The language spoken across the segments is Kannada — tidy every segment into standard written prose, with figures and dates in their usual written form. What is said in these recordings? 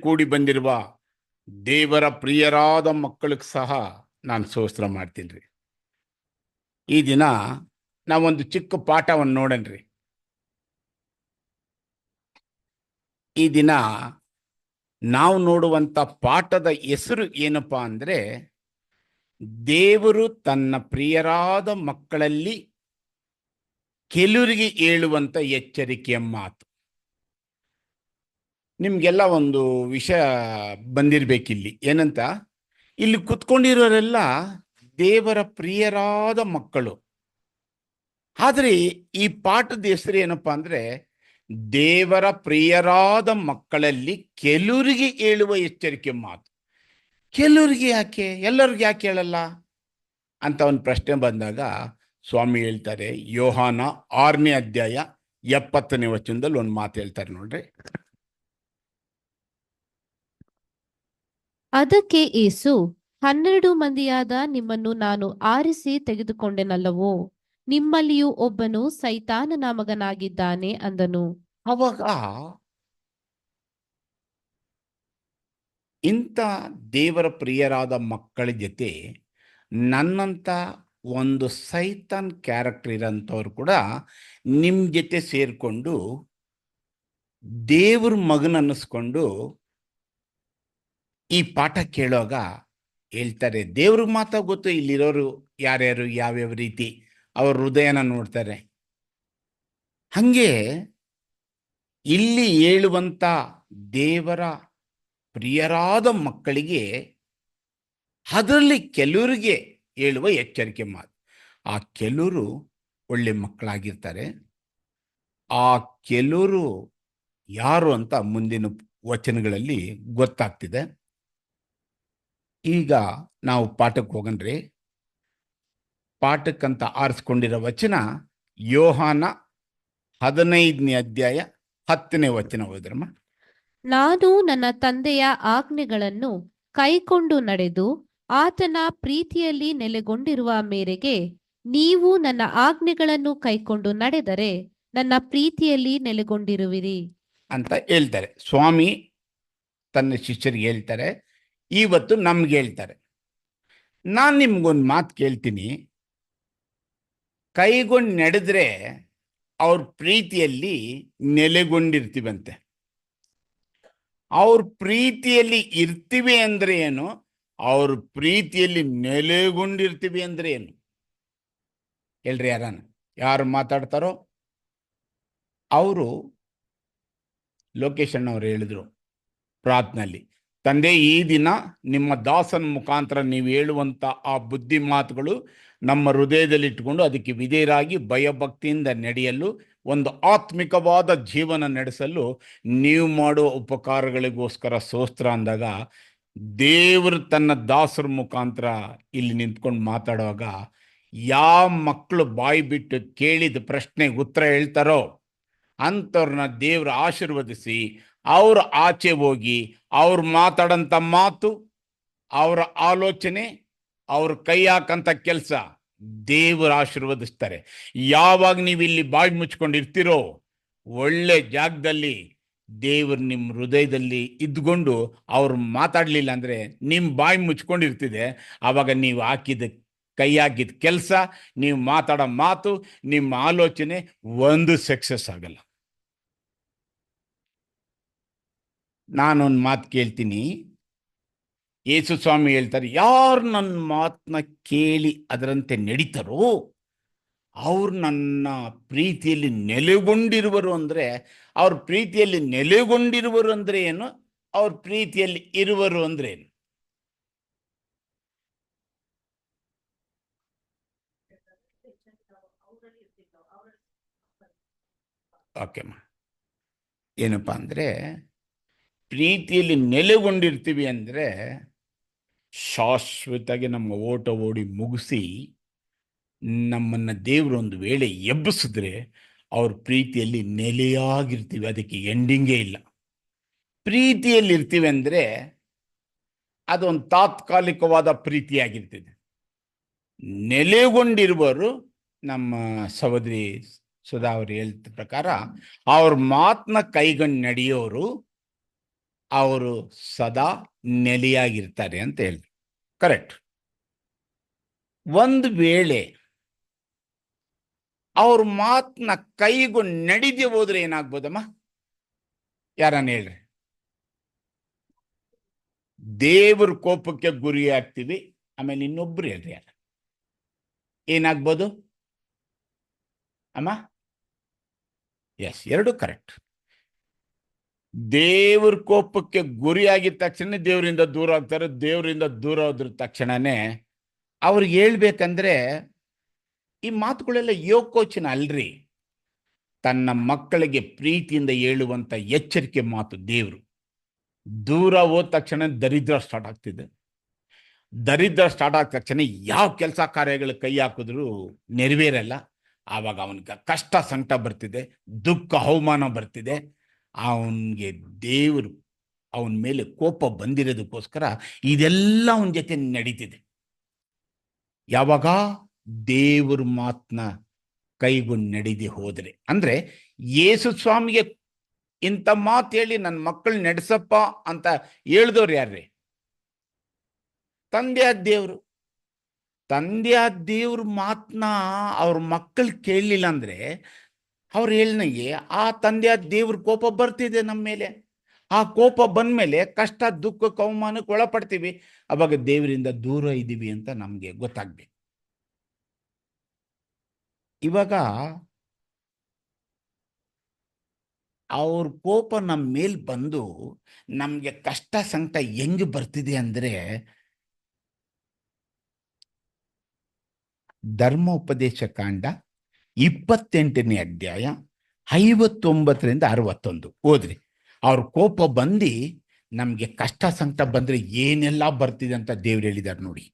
ಕೂಡಿ ಬಂದಿರುವ ದೇವರ ಪ್ರಿಯರಾದ ಮಕ್ಕಳಿಗೆ ಸಹ ನಾನು ಸ್ತೋತ್ರ ಮಾಡ್ತೀನಿ ರೀ. ಈ ದಿನ ನಾವೊಂದು ಚಿಕ್ಕ ಪಾಠವನ್ನು ನೋಡನ್ರಿ. ಈ ದಿನ ನಾವು ನೋಡುವಂಥ ಪಾಠದ ಹೆಸರು ಏನಪ್ಪ ಅಂದರೆ, ದೇವರು ತನ್ನ ಪ್ರಿಯರಾದ ಮಕ್ಕಳಲ್ಲಿ ಕೆಲವರಿಗೆ ಹೇಳುವಂಥ ಎಚ್ಚರಿಕೆಯ ಮಾತು. ನಿಮಗೆಲ್ಲ ಒಂದು ವಿಷಯ ಬಂದಿರಬೇಕಿಲ್ಲಿ. ಏನಂತ, ಇಲ್ಲಿ ಕುತ್ಕೊಂಡಿರೋರೆಲ್ಲ ದೇವರ ಪ್ರಿಯರಾದ ಮಕ್ಕಳು. ಆದರೆ ಈ ಪಾಠದ ಹೆಸರು ಏನಪ್ಪ ಅಂದರೆ, ದೇವರ ಪ್ರಿಯರಾದ ಮಕ್ಕಳಲ್ಲಿ ಕೆಲವರಿಗೆ ಹೇಳುವ ಎಚ್ಚರಿಕೆ ಮಾತು. ಕೆಲವರಿಗೆ ಯಾಕೆ, ಎಲ್ಲರಿಗೆ ಯಾಕೆ ಹೇಳಲ್ಲ ಅಂತ ಒಂದು ಪ್ರಶ್ನೆ ಬಂದಾಗ ಸ್ವಾಮಿ ಹೇಳ್ತಾರೆ, ಯೋಹಾನ 6ನೇ ಅಧ್ಯಾಯ 70ನೇ ವಚನದಲ್ಲಿ ಒಂದು ಮಾತು ಹೇಳ್ತಾರೆ ನೋಡ್ರಿ. ಅದಕ್ಕೆ ಯೇಸು, 12 ಮಂದಿಯಾದ ನಿಮ್ಮನ್ನು ನಾನು ಆರಿಸಿ ತೆಗೆದುಕೊಂಡೆನಲ್ಲವೋ, ನಿಮ್ಮಲ್ಲಿಯೂ ಒಬ್ಬನು ಸೈತಾನನ ಮಗನಾಗಿದ್ದಾನೆ ಅಂದನು. ಅವಾಗ ಇಂಥ ದೇವರ ಪ್ರಿಯರಾದ ಮಕ್ಕಳ ಜೊತೆ ನನ್ನಂಥ ಒಂದು ಸೈತಾನ್ ಕ್ಯಾರೆಕ್ಟರ್ ಇರೋಂಥವ್ರು ಕೂಡ ನಿಮ್ಮ ಜೊತೆ ಸೇರಿಕೊಂಡು ದೇವ್ರ ಮಗನ ಅನ್ನಿಸ್ಕೊಂಡು ಈ ಪಾಠ ಕೇಳುವಾಗ ಹೇಳ್ತಾರೆ, ದೇವ್ರಿಗೆ ಮಾತ್ರ ಗೊತ್ತು ಇಲ್ಲಿರೋರು ಯಾರ್ಯಾರು ಯಾವ್ಯಾವ ರೀತಿ ಅವ್ರ ಹೃದಯನ ನೋಡ್ತಾರೆ. ಹಾಗೆ ಇಲ್ಲಿ ಹೇಳುವಂಥ ದೇವರ ಪ್ರಿಯರಾದ ಮಕ್ಕಳಿಗೆ ಅದರಲ್ಲಿ ಕೆಲವರಿಗೆ ಹೇಳುವ ಎಚ್ಚರಿಕೆ ಮಾತು. ಆ ಕೆಲವರು ಒಳ್ಳೆ ಮಕ್ಕಳಾಗಿರ್ತಾರೆ. ಆ ಕೆಲವರು ಯಾರು ಅಂತ ಮುಂದಿನ ವಚನಗಳಲ್ಲಿ ಗೊತ್ತಾಗ್ತಿದೆ. ಈಗ ನಾವು ಪಾಠಕ್ಕೆ ಹೋಗನ್ರಿ. ಪಾಠಕ್ಕಂತ ಆರಿಸ್ಕೊಂಡಿರೋ ವಚನ ಯೋಹಾನ 15ನೇ ಅಧ್ಯಾಯ 10ನೇ ವಚನ ಹೋದ್ರಮ್ಮ. ನಾನು ನನ್ನ ತಂದೆಯ ಆಜ್ಞೆಗಳನ್ನು ಕೈಕೊಂಡು ನಡೆದು ಆತನ ಪ್ರೀತಿಯಲ್ಲಿ ನೆಲೆಗೊಂಡಿರುವ ಮೇರೆಗೆ ನೀವು ನನ್ನ ಆಜ್ಞೆಗಳನ್ನು ಕೈಕೊಂಡು ನಡೆದರೆ ನನ್ನ ಪ್ರೀತಿಯಲ್ಲಿ ನೆಲೆಗೊಂಡಿರುವಿರಿ ಅಂತ ಹೇಳ್ತಾರೆ. ಸ್ವಾಮಿ ತನ್ನ ಶಿಷ್ಯರಿಗೆ ಹೇಳ್ತಾರೆ, ಇವತ್ತು ನಮ್ಗೆ ಹೇಳ್ತಾರೆ. ನಾನು ನಿಮ್ಗೊಂದು ಮಾತು ಕೇಳ್ತೀನಿ, ಕೈಗೊಂಡು ನಡೆದ್ರೆ ಅವ್ರ ಪ್ರೀತಿಯಲ್ಲಿ ನೆಲೆಗೊಂಡಿರ್ತೀವಂತೆ. ಅವ್ರ ಪ್ರೀತಿಯಲ್ಲಿ ಇರ್ತೀವಿ ಅಂದ್ರೆ ಏನು, ಅವ್ರ ಪ್ರೀತಿಯಲ್ಲಿ ನೆಲೆಗೊಂಡಿರ್ತೀವಿ ಅಂದ್ರೆ ಏನು ಹೇಳ್ರಿ. ಯಾರು ಮಾತಾಡ್ತಾರೋ ಅವರು ಲೊಕೇಶನ್ ಅವ್ರು ಹೇಳಿದ್ರು ಪ್ರಾರ್ಥನೆಯಲ್ಲಿ, ತಂದೆ ಈ ದಿನ ನಿಮ್ಮ ದಾಸನ ಮುಖಾಂತರ ನೀವು ಹೇಳುವಂಥ ಆ ಬುದ್ಧಿ ಮಾತುಗಳು ನಮ್ಮ ಹೃದಯದಲ್ಲಿ ಇಟ್ಟುಕೊಂಡು ಅದಕ್ಕೆ ವಿಧೇಯರಾಗಿ ಭಯಭಕ್ತಿಯಿಂದ ನಡೆಯಲು, ಒಂದು ಆತ್ಮಿಕವಾದ ಜೀವನ ನಡೆಸಲು ನೀವು ಮಾಡುವ ಉಪಕಾರಗಳಿಗೋಸ್ಕರ ಸ್ತೋತ್ರ ಅಂದಾಗ, ದೇವರು ತನ್ನ ದಾಸರ ಮುಖಾಂತರ ಇಲ್ಲಿ ನಿಂತ್ಕೊಂಡು ಮಾತಾಡುವಾಗ ಯಾವ ಮಕ್ಕಳು ಬಾಯಿ ಬಿಟ್ಟು ಕೇಳಿದ ಪ್ರಶ್ನೆಗೆ ಉತ್ತರ ಹೇಳ್ತಾರೋ ಅಂಥವ್ರನ್ನ ದೇವರು ಆಶೀರ್ವದಿಸಿ ಅವ್ರ ಆಚೆ ಹೋಗಿ ಅವ್ರು ಮಾತಾಡೋಂಥ ಮಾತು, ಅವರ ಆಲೋಚನೆ, ಅವ್ರ ಕೈ ಹಾಕಂಥ ಕೆಲಸ ದೇವರು ಆಶೀರ್ವದಿಸ್ತಾರೆ. ಯಾವಾಗ ನೀವು ಇಲ್ಲಿ ಬಾಯಿ ಮುಚ್ಕೊಂಡಿರ್ತೀರೋ ಒಳ್ಳೆ ಜಾಗದಲ್ಲಿ ದೇವರು ನಿಮ್ಮ ಹೃದಯದಲ್ಲಿ ಇದ್ಕೊಂಡು ಅವ್ರು ಮಾತಾಡಲಿಲ್ಲ ಅಂದರೆ ನಿಮ್ಮ ಬಾಯಿ ಮುಚ್ಕೊಂಡಿರ್ತಿದೆ. ಆವಾಗ ನೀವು ಹಾಕಿದ ಕೈ ಹಾಕಿದ ಕೆಲಸ, ನೀವು ಮಾತಾಡೋ ಮಾತು, ನಿಮ್ಮ ಆಲೋಚನೆ ಒಂದು ಸಕ್ಸಸ್ ಆಗಲ್ಲ. ನಾನೊಂದು ಮಾತು ಕೇಳ್ತೀನಿ. ಯೇಸು ಸ್ವಾಮಿ ಹೇಳ್ತಾರೆ, ಯಾರು ನನ್ನ ಮಾತನ್ನ ಕೇಳಿ ಅದರಂತೆ ನಡೀತಾರೋ ಅವ್ರು ನನ್ನ ಪ್ರೀತಿಯಲ್ಲಿ ನೆಲೆಗೊಂಡಿರುವರು. ಅಂದರೆ ಅವ್ರ ಪ್ರೀತಿಯಲ್ಲಿ ನೆಲೆಗೊಂಡಿರುವರು ಅಂದರೆ ಏನು, ಅವ್ರ ಪ್ರೀತಿಯಲ್ಲಿ ಇರುವರು ಅಂದ್ರೆ ಏನು? ಓಕೆಮ್ಮ. ಏನಪ್ಪ ಅಂದರೆ, ಪ್ರೀತಿಯಲ್ಲಿ ನೆಲೆಗೊಂಡಿರ್ತೀವಿ ಅಂದರೆ ಶಾಶ್ವತವಾಗಿ ನಮ್ಮ ಓಟ ಓಡಿ ಮುಗಿಸಿ ನಮ್ಮನ್ನು ದೇವರು ಒಂದು ವೇಳೆ ಎಬ್ಬಿಸಿದ್ರೆ ಅವ್ರ ಪ್ರೀತಿಯಲ್ಲಿ ನೆಲೆಯಾಗಿರ್ತೀವಿ. ಅದಕ್ಕೆ ಎಂಡಿಂಗೇ ಇಲ್ಲ. ಪ್ರೀತಿಯಲ್ಲಿ ಇರ್ತೀವಿ ಅಂದರೆ ಅದೊಂದು ತಾತ್ಕಾಲಿಕವಾದ ಪ್ರೀತಿಯಾಗಿರ್ತದೆ. ನೆಲೆಗೊಂಡಿರುವವರು, ನಮ್ಮ ಸಹೋದರಿ ಸುಧಾ ಅವರು ಹೇಳಿದ ಪ್ರಕಾರ, ಅವ್ರ ಮಾತನ್ನ ಕೈಗೊಂಡು ನಡೆಯೋರು ಅವರು ಸದಾ ನೆಲೆಯಾಗಿರ್ತಾರೆ ಅಂತ ಹೇಳಿ. ಕರೆಕ್ಟ್. ಒಂದು ವೇಳೆ ಅವ್ರ ಮಾತನ್ನ ಕೈಗೂ ನಡಿದೆ ಹೋದ್ರೆ ಏನಾಗ್ಬೋದಮ್ಮ? ಯಾರನ್ನ ಹೇಳ್ರಿ. ದೇವ್ರ ಕೋಪಕ್ಕೆ ಗುರಿ ಆಗ್ತೀವಿ. ಆಮೇಲೆ ಇನ್ನೊಬ್ರು ಹೇಳ್ರಿ ಯಾರ, ಏನಾಗ್ಬೋದು ಅಮ್ಮ? ಎಸ್, ಎರಡು ಕರೆಕ್ಟ್. ದೇವ್ರ ಕೋಪಕ್ಕೆ ಗುರಿ ಆಗಿದ ತಕ್ಷಣ ದೇವರಿಂದ ದೂರ ಆಗ್ತಾರೆ. ದೇವರಿಂದ ದೂರ ಹೋದ್ರ ತಕ್ಷಣನೇ ಅವ್ರಿಗೆ ಹೇಳ್ಬೇಕಂದ್ರೆ ಈ ಮಾತುಗಳೆಲ್ಲ ಯೋಕೋಚನ ಅಲ್ರಿ, ತನ್ನ ಮಕ್ಕಳಿಗೆ ಪ್ರೀತಿಯಿಂದ ಹೇಳುವಂತ ಎಚ್ಚರಿಕೆ ಮಾತು. ದೇವರು ದೂರ ಹೋದ ತಕ್ಷಣ ದರಿದ್ರ ಸ್ಟಾರ್ಟ್ ಆಗ್ತಿದೆ. ದರಿದ್ರ ಸ್ಟಾರ್ಟ್ ಆದ ತಕ್ಷಣ ಯಾವ ಕೆಲಸ ಕಾರ್ಯಗಳು ಕೈ ಹಾಕಿದ್ರು ನೆರವೇರಲ್ಲ. ಆವಾಗ ಅವನಿಗೆ ಕಷ್ಟ ಸಂಕಟ ಬರ್ತಿದೆ, ದುಃಖ ಅವಮಾನ ಬರ್ತಿದೆ. ಅವನಿಗೆ ದೇವರು ಅವನ ಮೇಲೆ ಕೋಪ ಬಂದಿರೋದಕ್ಕೋಸ್ಕರ ಇದೆಲ್ಲ ಅವನ ಜೊತೆ ನಡೀತಿದೆ. ಯಾವಾಗ ದೇವ್ರ ಮಾತನ್ನ ಕೈಗೂ ನಡಿದೆ ಹೋದ್ರೆ, ಅಂದ್ರೆ ಯೇಸು ಸ್ವಾಮಿಗೆ ಇಂಥ ಮಾತು ಹೇಳಿ ನನ್ನ ಮಕ್ಕಳು ನಡೆಸಪ್ಪ ಅಂತ ಹೇಳ್ದವ್ರು ಯಾರ್ರಿ? ತಂದೆಯಾದ ದೇವರು. ತಂದೆಯಾದ ದೇವ್ರ ಮಾತನ್ನ ಅವ್ರ ಮಕ್ಕಳು ಕೇಳಲಿಲ್ಲ ಅಂದ್ರೆ ಅವ್ರು ಹೇಳಿದಂಗೆ ಆ ತಂದೆಯಾದ ದೇವ್ರ ಕೋಪ ಬರ್ತಿದೆ ನಮ್ಮ ಮೇಲೆ. ಆ ಕೋಪ ಬಂದ್ಮೇಲೆ ಕಷ್ಟ ದುಃಖಕ್ಕೆ ಅವಮಾನಕ್ಕೆ ಒಳಪಡ್ತೀವಿ. ಅವಾಗ ದೇವರಿಂದ ದೂರ ಇದ್ದೀವಿ ಅಂತ ನಮ್ಗೆ ಗೊತ್ತಾಗ್ಬೇಕು. ಇವಾಗ ಅವ್ರ ಕೋಪ ನಮ್ಮ ಮೇಲ್ ಬಂದು ನಮ್ಗೆ ಕಷ್ಟ ಸಂಕಟ ಹೆಂಗ್ ಬರ್ತಿದೆ ಅಂದ್ರೆ, ಧರ್ಮೋಪದೇಶ ಕಾಂಡ 28ನೇ ಅಧ್ಯಾಯ 59ರಿಂದ 61 ಓದ್ರಿ. ಅವ್ರ ಕೋಪ ಬಂದು ನಮ್ಗೆ ಕಷ್ಟ ಸಂಕಟ ಬಂದ್ರೆ ಏನೆಲ್ಲ ಬರ್ತಿದೆ ಅಂತ ದೇವ್ರು ಹೇಳಿದಾರೆ ನೋಡಿ.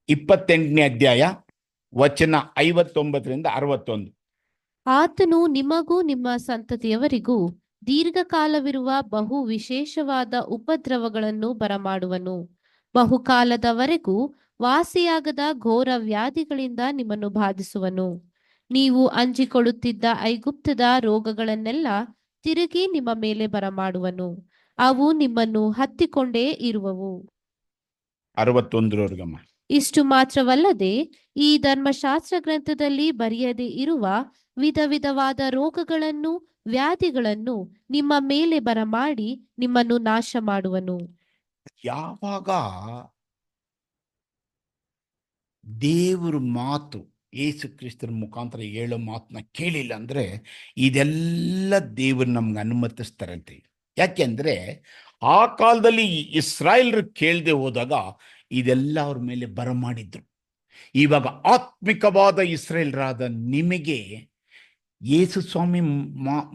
28ನೇ ಅಧ್ಯಾಯ ವಚನ 59ರಿಂದ 61. ಆತನು ನಿಮಗೂ ನಿಮ್ಮ ಸಂತತಿಯವರಿಗೂ ದೀರ್ಘಕಾಲವಿರುವ ಬಹು ವಿಶೇಷವಾದ ಉಪದ್ರವಗಳನ್ನು ಬರಮಾಡುವನು. ಬಹುಕಾಲದವರೆಗೂ ವಾಸಿಯಾಗದ ಘೋರ ವ್ಯಾಧಿಗಳಿಂದ ನಿಮ್ಮನ್ನು ಬಾಧಿಸುವನು. ನೀವು ಅಂಜಿಕೊಳ್ಳುತ್ತಿದ್ದ ಐಗುಪ್ತದ ರೋಗಗಳನ್ನೆಲ್ಲ ತಿರುಗಿ ನಿಮ್ಮ ಮೇಲೆ ಬರಮಾಡುವನು. ಅವು ನಿಮ್ಮನ್ನು ಹತ್ತಿಕೊಂಡೇ ಇರುವವು. 61ರವರೆಗಮ್ಮ. ಇಷ್ಟು ಮಾತ್ರವಲ್ಲದೆ ಈ ಧರ್ಮಶಾಸ್ತ್ರ ಗ್ರಂಥದಲ್ಲಿ ಬರೆಯದೆ ಇರುವ ವಿಧ ವಿಧವಾದ ರೋಗಗಳನ್ನು ವ್ಯಾಧಿಗಳನ್ನು ನಿಮ್ಮ ಮೇಲೆ ಬರಮಾಡಿ ನಿಮ್ಮನ್ನು ನಾಶ ಮಾಡುವನು. ಯಾವಾಗ ದೇವ್ರ ಮಾತು ಯೇಸು ಕ್ರಿಸ್ತರ ಮುಖಾಂತರ ಹೇಳೋ ಮಾತನ್ನ ಕೇಳಿಲ್ಲ ಅಂದ್ರೆ ಇದೆಲ್ಲ ದೇವರು ನಮ್ಗೆ ಅನುಮತಿಸ್ತಾರಂತೆ. ಯಾಕೆಂದ್ರೆ ಆ ಕಾಲದಲ್ಲಿ ಇಸ್ರಾಯೇಲ್ರು ಕೇಳದೆ ಹೋದಾಗ ಇದೆಲ್ಲ ಅವ್ರ ಮೇಲೆ ಬರಮಾಡಿದ್ರು. ಇವಾಗ ಆತ್ಮಿಕವಾದ ಇಸ್ರಾಯೇಲ್ರಾದ ನಿಮಗೆ ಯೇಸು ಸ್ವಾಮಿ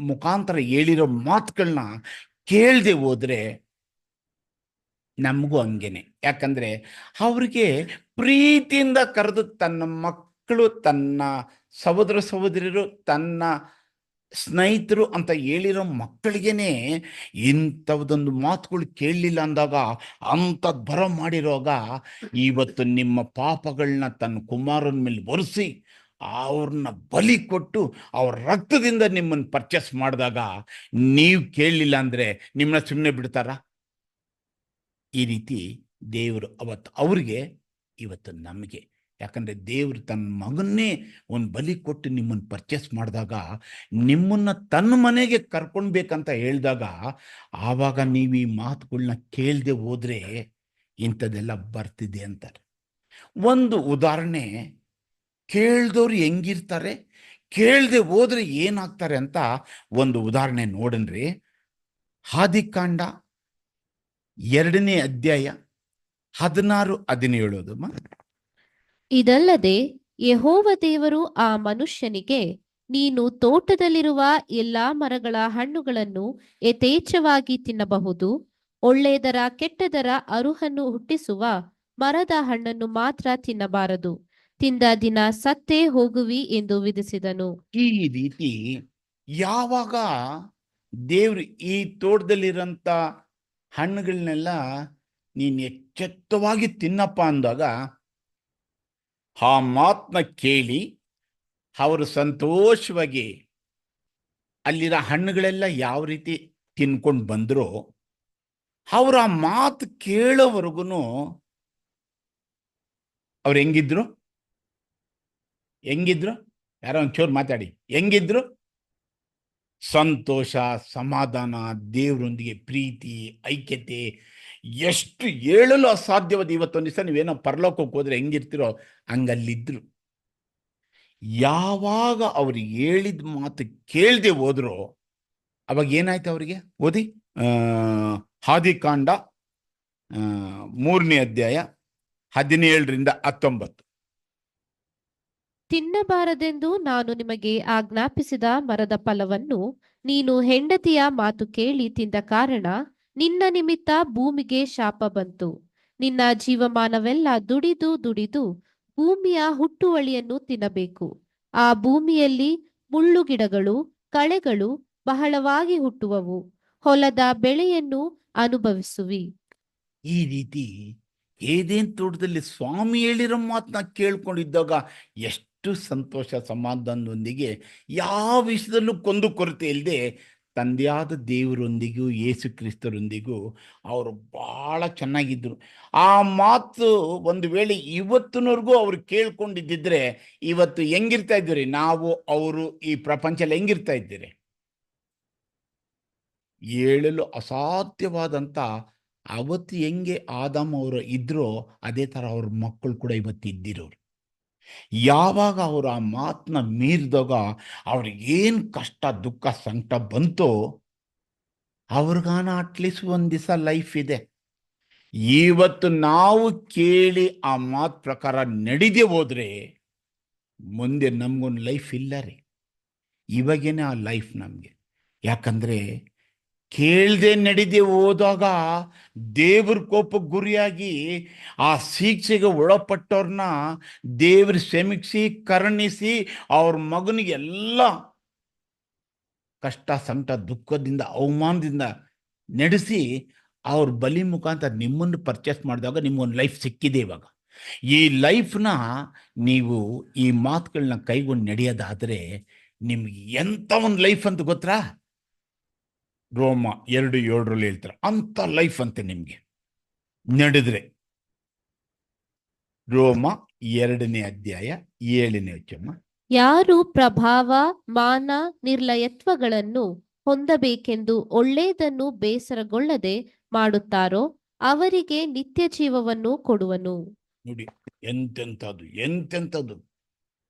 ಮುಖಾಂತರ ಹೇಳಿರೋ ಮಾತುಗಳನ್ನ ಕೇಳದೆ ಹೋದ್ರೆ ನಮಗೂ ಹಂಗೇನೆ. ಯಾಕಂದ್ರೆ ಅವ್ರಿಗೆ ಪ್ರೀತಿಯಿಂದ ಕರೆದು ತನ್ನ ಮಕ್ಕಳು, ತನ್ನ ಸಹೋದರ ಸಹೋದರಿಯರು, ತನ್ನ ಸ್ನೇಹಿತರು ಅಂತ ಹೇಳಿರೋ ಮಕ್ಕಳಿಗೇನೆ ಇಂಥದ್ದೊಂದು ಮಾತುಗಳು ಕೇಳಲಿಲ್ಲ ಅಂದಾಗ ಅಂಥದ್ದು ಬರ ಮಾಡಿರುವಾಗ ಇವತ್ತು ನಿಮ್ಮ ಪಾಪಗಳನ್ನ ತನ್ನ ಕುಮಾರನ ಮೇಲೆ ಒರೆಸಿ ಅವ್ರನ್ನ ಬಲಿ ಕೊಟ್ಟು ಅವ್ರ ರಕ್ತದಿಂದ ನಿಮ್ಮನ್ನು ಪರ್ಚೇಸ್ ಮಾಡಿದಾಗ ನೀವು ಕೇಳಲಿಲ್ಲ ಅಂದರೆ ನಿಮ್ಮನ್ನ ಸುಮ್ಮನೆ ಬಿಡ್ತಾರಾ? ಈ ರೀತಿ ದೇವರು ಅವತ್ತು ಅವ್ರಿಗೆ, ಇವತ್ತು ನಮಗೆ. ಯಾಕಂದರೆ ದೇವರು ತನ್ನ ಮಗನ್ನೇ ಒಂದು ಬಲಿ ಕೊಟ್ಟು ನಿಮ್ಮನ್ನು ಪರ್ಚೇಸ್ ಮಾಡಿದಾಗ, ನಿಮ್ಮನ್ನು ತನ್ನ ಮನೆಗೆ ಕರ್ಕೊಳ್ಬೇಕಂತ ಹೇಳಿದಾಗ, ಆವಾಗ ನೀವು ಈ ಮಾತುಗಳನ್ನ ಕೇಳದೆ ಹೋದರೆ ಇಂಥದ್ದೆಲ್ಲ ಬರ್ತಿದೆ ಅಂತಾರೆ. ಒಂದು ಉದಾಹರಣೆ, ಕೇಳ್ದವ್ರು ಹೆಂಗಿರ್ತಾರೆ, ಕೇಳದೆ ಹೋದರೆ ಏನಾಗ್ತಾರೆ ಅಂತ ಒಂದು ಉದಾಹರಣೆ ನೋಡನ್ರಿ. ಆದಿಕಾಂಡ 2ನೇ ಅಧ್ಯಾಯ 16-17. ಇದಲ್ಲದೆ ಯೆಹೋವ ದೇವರು ಆ ಮನುಷ್ಯನಿಗೆ, ನೀನು ತೋಟದಲ್ಲಿರುವ ಎಲ್ಲಾ ಮರಗಳ ಹಣ್ಣುಗಳನ್ನು ಯಥೇಚ್ಛವಾಗಿ ತಿನ್ನಬಹುದು, ಒಳ್ಳೆಯದರ ಕೆಟ್ಟದರ ಅರುಹನ್ನು ಹುಟ್ಟಿಸುವ ಮರದ ಹಣ್ಣನ್ನು ಮಾತ್ರ ತಿನ್ನಬಾರದು, ತಿಂದ ದಿನ ಸತ್ತೇ ಹೋಗುವಿ ಎಂದು ವಿಧಿಸಿದನು. ಈ ರೀತಿ ಯಾವಾಗ ದೇವ್ರು ಈ ತೋಟದಲ್ಲಿರೋಂಥ ಹಣ್ಣುಗಳನ್ನೆಲ್ಲ ನೀನು ಎಚ್ಚೆತ್ತವಾಗಿ ತಿನ್ನಪ್ಪ ಅಂದಾಗ, ಆ ಮಾತನ್ನ ಕೇಳಿ ಅವರು ಸಂತೋಷವಾಗಿ ಅಲ್ಲಿರೋ ಹಣ್ಣುಗಳೆಲ್ಲ ಯಾವ ರೀತಿ ತಿನ್ಕೊಂಡು ಬಂದ್ರು, ಅವ್ರ ಆ ಮಾತು ಕೇಳೋವರೆಗೂ ಅವ್ರು ಹೆಂಗಿದ್ರು? ಯಾರೋ ಒಂಚೂರು ಮಾತಾಡಿ. ಹೆಂಗಿದ್ರು? ಸಂತೋಷ, ಸಮಾಧಾನ, ದೇವರೊಂದಿಗೆ ಪ್ರೀತಿ, ಐಕ್ಯತೆ, ಎಷ್ಟು ಹೇಳಲು ಅಸಾಧ್ಯವಾದ. ಇವತ್ತೊಂದು ದಿವಸ ನೀವೇನೋ ಪರಲೋಕಕ್ಕೆ ಹೋದ್ರೆ ಹೆಂಗಿರ್ತಿರೋ ಹಂಗಲ್ಲಿದ್ರು. ಯಾವಾಗ ಅವ್ರು ಹೇಳಿದ ಮಾತು ಕೇಳದೆ ಹೋದ್ರೋ ಅವಾಗ ಏನಾಯ್ತು ಅವರಿಗೆ? ಓದಿ, ಆದಿಕಾಂಡ 3ನೇ ಅಧ್ಯಾಯ 17ರಿಂದ 19. ತಿನ್ನಬಾರದೆಂದು ನಾನು ನಿಮಗೆ ಆಜ್ಞಾಪಿಸಿದ ಮರದ ಫಲವನ್ನು ನೀನು ಹೆಂಡತಿಯ ಮಾತು ಕೇಳಿ ತಿಂದ ಕಾರಣ ನಿನ್ನ ನಿಮಿತ್ತ ಭೂಮಿಗೆ ಶಾಪ ಬಂತು. ನಿನ್ನ ಜೀವಮಾನವೆಲ್ಲ ದುಡಿದು ದುಡಿದು ಭೂಮಿಯ ಹುಟ್ಟುವಳಿಯನ್ನು ತಿನ್ನಬೇಕು. ಆ ಭೂಮಿಯಲ್ಲಿ ಮುಳ್ಳುಗಿಡಗಳು, ಕಳೆಗಳು ಬಹಳವಾಗಿ ಹುಟ್ಟುವವು. ಹೊಲದ ಬೆಳೆಯನ್ನು ಅನುಭವಿಸುವಿ. ಈ ರೀತಿ ಏದೇನ್ ತೋಟದಲ್ಲಿ ಸ್ವಾಮಿ ಹೇಳಿರೋ ಮಾತನ್ನ ಕೇಳ್ಕೊಂಡಿದ್ದಾಗ ಎಷ್ಟು ಸಂತೋಷ, ಸಮಾಧಾನದೊಂದಿಗೆ ಯಾವ ವಿಷಯದಲ್ಲೂ ಕೊರತೆ ಇಲ್ಲದೆ ತಂದೆಯಾದ ದೇವರೊಂದಿಗೂ ಯೇಸು ಕ್ರಿಸ್ತರೊಂದಿಗೂ ಅವರು ಭಾಳ ಚೆನ್ನಾಗಿದ್ದರು. ಆ ಮಾತು ಒಂದು ವೇಳೆ ಇವತ್ತಿನವರೆಗೂ ಅವ್ರು ಕೇಳ್ಕೊಂಡಿದ್ದಿದ್ರೆ ಇವತ್ತು ಹೆಂಗಿರ್ತಾ ಇದ್ದೀರಿ ನಾವು, ಅವರು ಈ ಪ್ರಪಂಚದಲ್ಲಿ ಹೆಂಗಿರ್ತಾ ಇದ್ದೀರಿ? ಹೇಳಲು ಅಸಾಧ್ಯವಾದಂಥ, ಅವತ್ತು ಹೆಂಗೆ ಆದಾಮ್ ಅವರು ಇದ್ರೋ ಅದೇ ಥರ ಅವ್ರ ಮಕ್ಕಳು ಕೂಡ ಇವತ್ತು ಇದ್ದಿರೋರು. ಯಾವಾಗ ಅವರು ಆ ಮಾತನ್ನ ಮೀರಿದಾಗ ಅವ್ರಿಗೇನು ಕಷ್ಟ, ದುಃಖ, ಸಂಕಟ ಬಂತೋ ಅವ್ರಿಗಾನ ಅಟ್ಲೀಸ್ಟ್ ಒಂದು ದಿವಸ ಲೈಫ್ ಇದೆ. ಇವತ್ತು ನಾವು ಕೇಳಿ ಆ ಮಾತು ಪ್ರಕಾರ ನಡಿದೆ ಹೋದ್ರೆ ಮುಂದೆ ನಮಗೊಂದು ಲೈಫ್ ಇಲ್ಲ ರೀ. ಇವಾಗೇನೆ ಆ ಲೈಫ್ ನಮಗೆ. ಯಾಕಂದರೆ ಕೇಳದೆ ನಡಿದೆ ಹೋದಾಗ ದೇವ್ರ ಕೋಪಕ್ಕೆ ಗುರಿಯಾಗಿ ಆ ಶಿಕ್ಷೆಗೆ ಒಳಪಟ್ಟವ್ರನ್ನ ದೇವ್ರ ಕ್ಷಮಿಸಿ ಕರುಣಿಸಿ ಅವ್ರ ಮಗನಿಗೆಲ್ಲ ಕಷ್ಟ, ಸಂಕಟ, ದುಃಖದಿಂದ, ಅವಮಾನದಿಂದ ನಡೆಸಿ ಅವ್ರ ಬಲಿ ಮುಖಾಂತರ ನಿಮ್ಮನ್ನು ಪರ್ಚೇಸ್ ಮಾಡಿದಾಗ ನಿಮ್ಗೊಂದು ಲೈಫ್ ಸಿಕ್ಕಿದೆ. ಇವಾಗ ಈ ಲೈಫ್ನ ನೀವು ಈ ಮಾತುಗಳನ್ನ ಕೈಗೊಂಡು ನಡೆಯೋದಾದರೆ ನಿಮ್ಗೆ ಎಂಥ ಒಂದು ಲೈಫ್ ಅಂತ ಗೊತ್ತಾ? ರೋಮ 2:7 ಹೇಳ್ತಾರೆ ಅಂಥ ಲೈಫ್ ಅಂತೆ ನಿಮಗೆ ನಡೆದ್ರೆ. ರೋಮ 2ನೇ ಅಧ್ಯಾಯ 7ನೇ ವಚನ. ಯಾರು ಪ್ರಭಾವ, ಮಾನ, ನಿರ್ಲಯತ್ವಗಳನ್ನು ಹೊಂದಬೇಕೆಂದು ಒಳ್ಳೆಯದನ್ನು ಬೇಸರಗೊಳ್ಳದೆ ಮಾಡುತ್ತಾರೋ ಅವರಿಗೆ ನಿತ್ಯ ಜೀವವನ್ನು ಕೊಡುವನು. ನೋಡಿ ಎಂತೆಂಥದ್ದು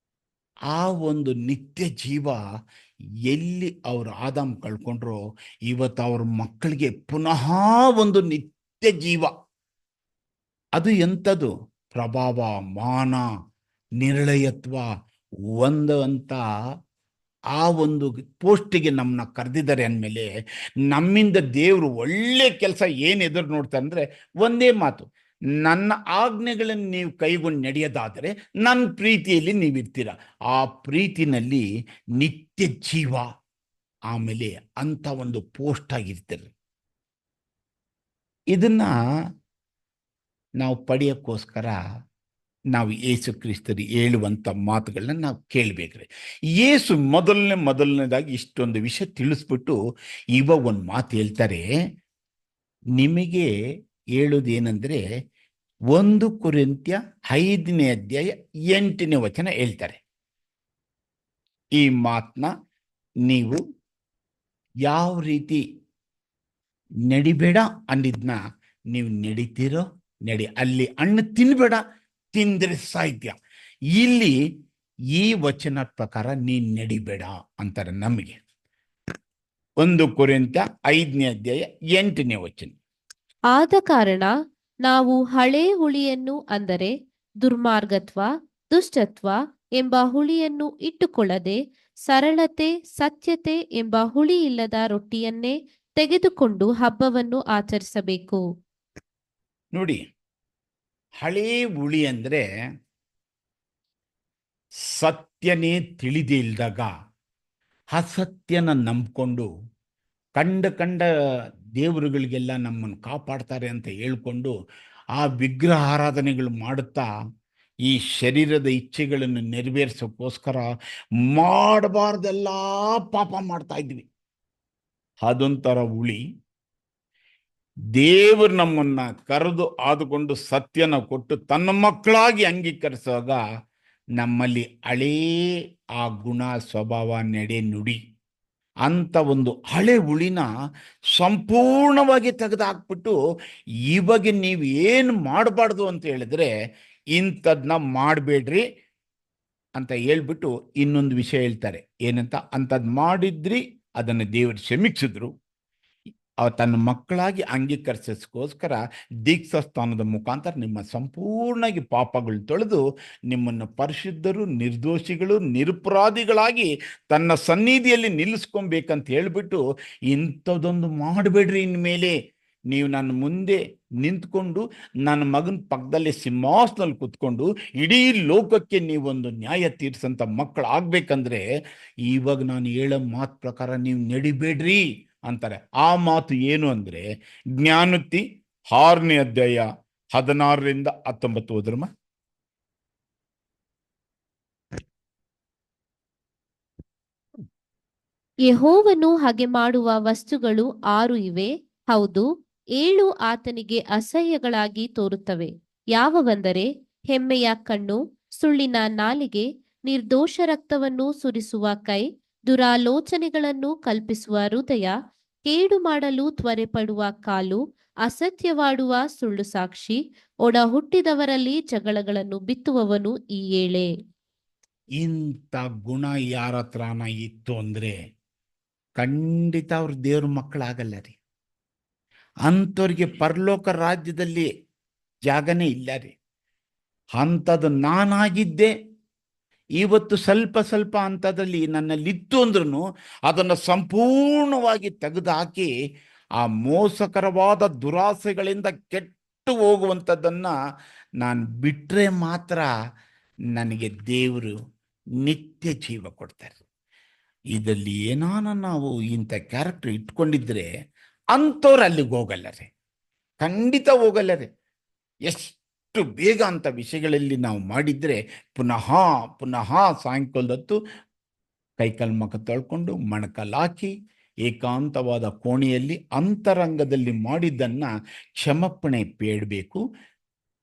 ಆ ಒಂದು ನಿತ್ಯ ಜೀವ ಎಲ್ಲಿ ಅವರು ಆದಾಮ್ ಕಳ್ಕೊಂಡ್ರೋ ಇವತ್ತು ಅವ್ರ ಮಕ್ಕಳಿಗೆ ಪುನಃ ಒಂದು ನಿತ್ಯ ಜೀವ. ಅದು ಎಂಥದ್ದು? ಪ್ರಭಾವ, ಮಾನ, ನಿರ್ಲಯತ್ವ ಹೊಂದುವಂಥ ಆ ಒಂದು ಪೋಸ್ಟಿಗೆ ನಮ್ಮನ್ನ ಕರೆದಿದ್ದಾರೆ ಅಂದಮೇಲೆ ನಮ್ಮಿಂದ ದೇವರು ಒಳ್ಳೆ ಕೆಲಸ ಏನು ಎದುರು ನೋಡ್ತಾರೆ ಅಂದರೆ ಒಂದೇ ಮಾತು, ನನ್ನ ಆಜ್ಞೆಗಳನ್ನು ನೀವು ಕೈಗೊಂಡು ನಡೆಯೋದಾದರೆ ನನ್ನ ಪ್ರೀತಿಯಲ್ಲಿ ನೀವಿರ್ತೀರ. ಆ ಪ್ರೀತಿನಲ್ಲಿ ನಿತ್ಯ ಜೀವ, ಆಮೇಲೆ ಅಂಥ ಒಂದು ಪೋಸ್ಟ್ ಆಗಿರ್ತೀರ. ಇದನ್ನ ನಾವು ಪಡೆಯೋಕ್ಕೋಸ್ಕರ ನಾವು ಯೇಸು ಕ್ರಿಸ್ತರು ಹೇಳುವಂಥ ಮಾತುಗಳನ್ನ ನಾವು ಕೇಳಬೇಕ್ರಿ. ಯೇಸು ಮೊದಲನೇದಾಗಿ ಇಷ್ಟೊಂದು ವಿಷಯ ತಿಳಿಸ್ಬಿಟ್ಟು ಇವಾಗ ಒಂದು ಮಾತು ಹೇಳ್ತಾರೆ. ನಿಮಗೆ ಹೇಳೋದೇನೆಂದರೆ 1 ಕೊರಿಂಥ್ಯ 5ನೇ ಅಧ್ಯಾಯ 8ನೇ ವಚನ ಹೇಳ್ತಾರೆ. ಈ ಮಾತನ್ನ ನೀವು ಯಾವ ರೀತಿ ನಡಿಬೇಡ ಅಂದಿದ್ನ ನೀವು ನಡೀತೀರೋ ನಡಿ. ಅಲ್ಲಿ ಹಣ್ಣು ತಿನ್ಬೇಡ, ತಿಂದ್ರೆ ಸಾಹಿತ್ಯ. ಇಲ್ಲಿ ಈ ವಚನ ಪ್ರಕಾರ ನೀನು ನಡಿಬೇಡ ಅಂತಾರೆ ನಮಗೆ. 1 ಕೊರಿಂಥ್ಯ 5ನೇ ಅಧ್ಯಾಯ 8ನೇ ವಚನ. ಆದ ಕಾರಣ ನಾವು ಹಳೇ ಹುಳಿಯನ್ನು, ಅಂದರೆ ದುರ್ಮಾರ್ಗತ್ವ, ದುಷ್ಟತ್ವ ಎಂಬ ಹುಳಿಯನ್ನು ಇಟ್ಟುಕೊಳ್ಳದೆ ಸರಳತೆ, ಸತ್ಯತೆ ಎಂಬ ಹುಳಿ ಇಲ್ಲದ ರೊಟ್ಟಿಯನ್ನೇ ತೆಗೆದುಕೊಂಡು ಹಬ್ಬವನ್ನು ಆಚರಿಸಬೇಕು. ನೋಡಿ, ಹಳೇ ಹುಳಿ ಅಂದರೆ ಸತ್ಯನೇ ತಿಳಿದೇ ಇಲ್ದಾಗ ಅಸತ್ಯನ ನಂಬಿಕೊಂಡು ಕಂಡ ದೇವರುಗಳಿಗೆಲ್ಲ ನಮ್ಮನ್ನು ಕಾಪಾಡ್ತಾರೆ ಅಂತ ಹೇಳ್ಕೊಂಡು ಆ ವಿಗ್ರಹ ಆರಾಧನೆಗಳು ಮಾಡುತ್ತಾ ಈ ಶರೀರದ ಇಚ್ಛೆಗಳನ್ನು ನೆರವೇರಿಸೋಕ್ಕೋಸ್ಕರ ಮಾಡಬಾರ್ದೆಲ್ಲ ಪಾಪ ಮಾಡ್ತಾ ಇದ್ವಿ. ಅದೊಂಥರ ಹುಳಿ. ದೇವರು ನಮ್ಮನ್ನ ಕರೆದು ಆದುಕೊಂಡು ಸತ್ಯನ ಕೊಟ್ಟು ತನ್ನ ಮಕ್ಕಳಾಗಿ ಅಂಗೀಕರಿಸುವಾಗ ನಮ್ಮಲ್ಲಿ ಹಳೇ ಆ ಗುಣ ಸ್ವಭಾವ ನಡೆ ನುಡಿ ಅಂತ ಒಂದು ಹಳೆ ಹುಳಿನ ಸಂಪೂರ್ಣವಾಗಿ ತೆಗೆದುಹಾಕ್ಬಿಟ್ಟು ಇವಾಗ ನೀವು ಏನು ಮಾಡಬಾರ್ದು ಅಂತ ಹೇಳಿದ್ರೆ ಇಂಥದ್ನ ಮಾಡಬೇಡ್ರಿ ಅಂತ ಹೇಳ್ಬಿಟ್ಟು ಇನ್ನೊಂದು ವಿಷಯ ಹೇಳ್ತಾರೆ. ಏನಂತ, ಅಂಥದ್ದು ಮಾಡಿದ್ರಿ ಅದನ್ನು ದೇವರು ಕ್ಷಮಿಸಿದ್ರು. ತನ್ನ ಮಕ್ಕಳಾಗಿ ಅಂಗೀಕರಿಸೋಸ್ಕರ ದೀಕ್ಷಾ ಸ್ಥಾನದ ಮುಖಾಂತರ ನಿಮ್ಮ ಸಂಪೂರ್ಣವಾಗಿ ಪಾಪಗಳು ತೊಳೆದು ನಿಮ್ಮನ್ನು ಪರಿಶುದ್ಧರು, ನಿರ್ದೋಷಿಗಳು, ನಿರಪರಾಧಿಗಳಾಗಿ ತನ್ನ ಸನ್ನಿಧಿಯಲ್ಲಿ ನಿಲ್ಲಿಸ್ಕೊಬೇಕಂತ ಹೇಳ್ಬಿಟ್ಟು, ಇಂಥದ್ದೊಂದು ಮಾಡಬೇಡ್ರಿ, ಇನ್ಮೇಲೆ ನೀವು ನನ್ನ ಮುಂದೆ ನಿಂತ್ಕೊಂಡು ನನ್ನ ಮಗನ ಪಕ್ಕದಲ್ಲಿ ಸಿಂಹಾಸನಲ್ಲಿ ಕೂತ್ಕೊಂಡು ಇಡೀ ಲೋಕಕ್ಕೆ ನೀವೊಂದು ನ್ಯಾಯ ತೀರ್ಸಂತ ಮಕ್ಕಳು ಆಗ್ಬೇಕಂದ್ರೆ ಇವಾಗ ನಾನು ಹೇಳೋ ಮಾತು ಪ್ರಕಾರ ನೀವು ನಡಿಬೇಡ್ರಿ ಅಂತಾರೆ. ಆ ಮಾತು ಏನು ಅಂದ್ರೆ, ಜ್ಞಾನೋಕ್ತಿ 6ನೇ ಅಧ್ಯಾಯ 16ರಿಂದ 19 ಓದ್ರಮ್ಮ. ಯೆಹೋವನು ಹಾಗೆ ಮಾಡುವ ವಸ್ತುಗಳು 6 ಇವೆ. ಹೌದು, 7 ಆತನಿಗೆ ಅಸಹ್ಯಗಳಾಗಿ ತೋರುತ್ತವೆ. ಯಾವುವೆಂದರೆ ಹೆಮ್ಮೆಯ ಕಣ್ಣು, ಸುಳ್ಳಿನ ನಾಲಿಗೆ, ನಿರ್ದೋಷ ರಕ್ತವನ್ನು ಸುರಿಸುವ ಕೈ, ದುರಾಲೋಚನೆಗಳನ್ನು ಕಲ್ಪಿಸುವ ಹೃದಯ, ಕೇಡು ಮಾಡಲು ತ್ವರೆಪಡುವ ಕಾಲು, ಅಸತ್ಯವಾಡುವ ಸುಳ್ಳು ಸಾಕ್ಷಿ, ಒಡ ಹುಟ್ಟಿದವರಲ್ಲಿ ಜಗಳಗಳನ್ನು ಬಿತ್ತುವವನು ಈ 7. ಇಂಥ ಗುಣ ಯಾರ ಹತ್ರನ ಇತ್ತು ಅಂದ್ರೆ ಖಂಡಿತ ಅವ್ರ ದೇವ್ರ ಮಕ್ಕಳಾಗಲ್ಲ ರೀ. ಅಂಥವ್ರಿಗೆ ಪರಲೋಕ ರಾಜ್ಯದಲ್ಲಿ ಜಾಗನೇ ಇಲ್ಲ ರೀ. ಅಂಥದ್ದು ನಾನಾಗಿದ್ದೆ. ಇವತ್ತು ಸ್ವಲ್ಪ ಸ್ವಲ್ಪ ಅಂಥದ್ರಲ್ಲಿ ನನ್ನಲ್ಲಿತ್ತು ಅಂದ್ರೂ ಅದನ್ನು ಸಂಪೂರ್ಣವಾಗಿ ತೆಗೆದುಹಾಕಿ ಆ ಮೋಸಕರವಾದ ದುರಾಸೆಗಳಿಂದ ಕೆಟ್ಟು ಹೋಗುವಂಥದ್ದನ್ನು ನಾನು ಬಿಟ್ಟರೆ ಮಾತ್ರ ನನಗೆ ದೇವರು ನಿತ್ಯ ಜೀವ ಕೊಡ್ತಾರೆ. ಇದರಲ್ಲಿ ಏನಾನ ನಾವು ಇಂಥ ಕ್ಯಾರೆಕ್ಟರ್ ಇಟ್ಕೊಂಡಿದ್ರೆ ಅಂಥವ್ರು ಅಲ್ಲಿಗೆ ಹೋಗಲ್ಲ ರೀ, ಖಂಡಿತ ಹೋಗಲ್ಲ ರೀ. ಎಷ್ಟು ಬೇಗ ಅಂಥ ವಿಷಯಗಳಲ್ಲಿ ನಾವು ಮಾಡಿದರೆ ಪುನಃ ಪುನಃ ಸಾಯಂಕಾಲದ ಹೊತ್ತು ಕೈಕಾಲು ಮುಖ ತೊಳ್ಕೊಂಡು ಮಣಕಲ್ ಹಾಕಿ ಏಕಾಂತವಾದ ಕೋಣೆಯಲ್ಲಿ ಅಂತರಂಗದಲ್ಲಿ ಮಾಡಿದ್ದನ್ನು ಕ್ಷಮಾಪಣೆ ಬೇಡಬೇಕು.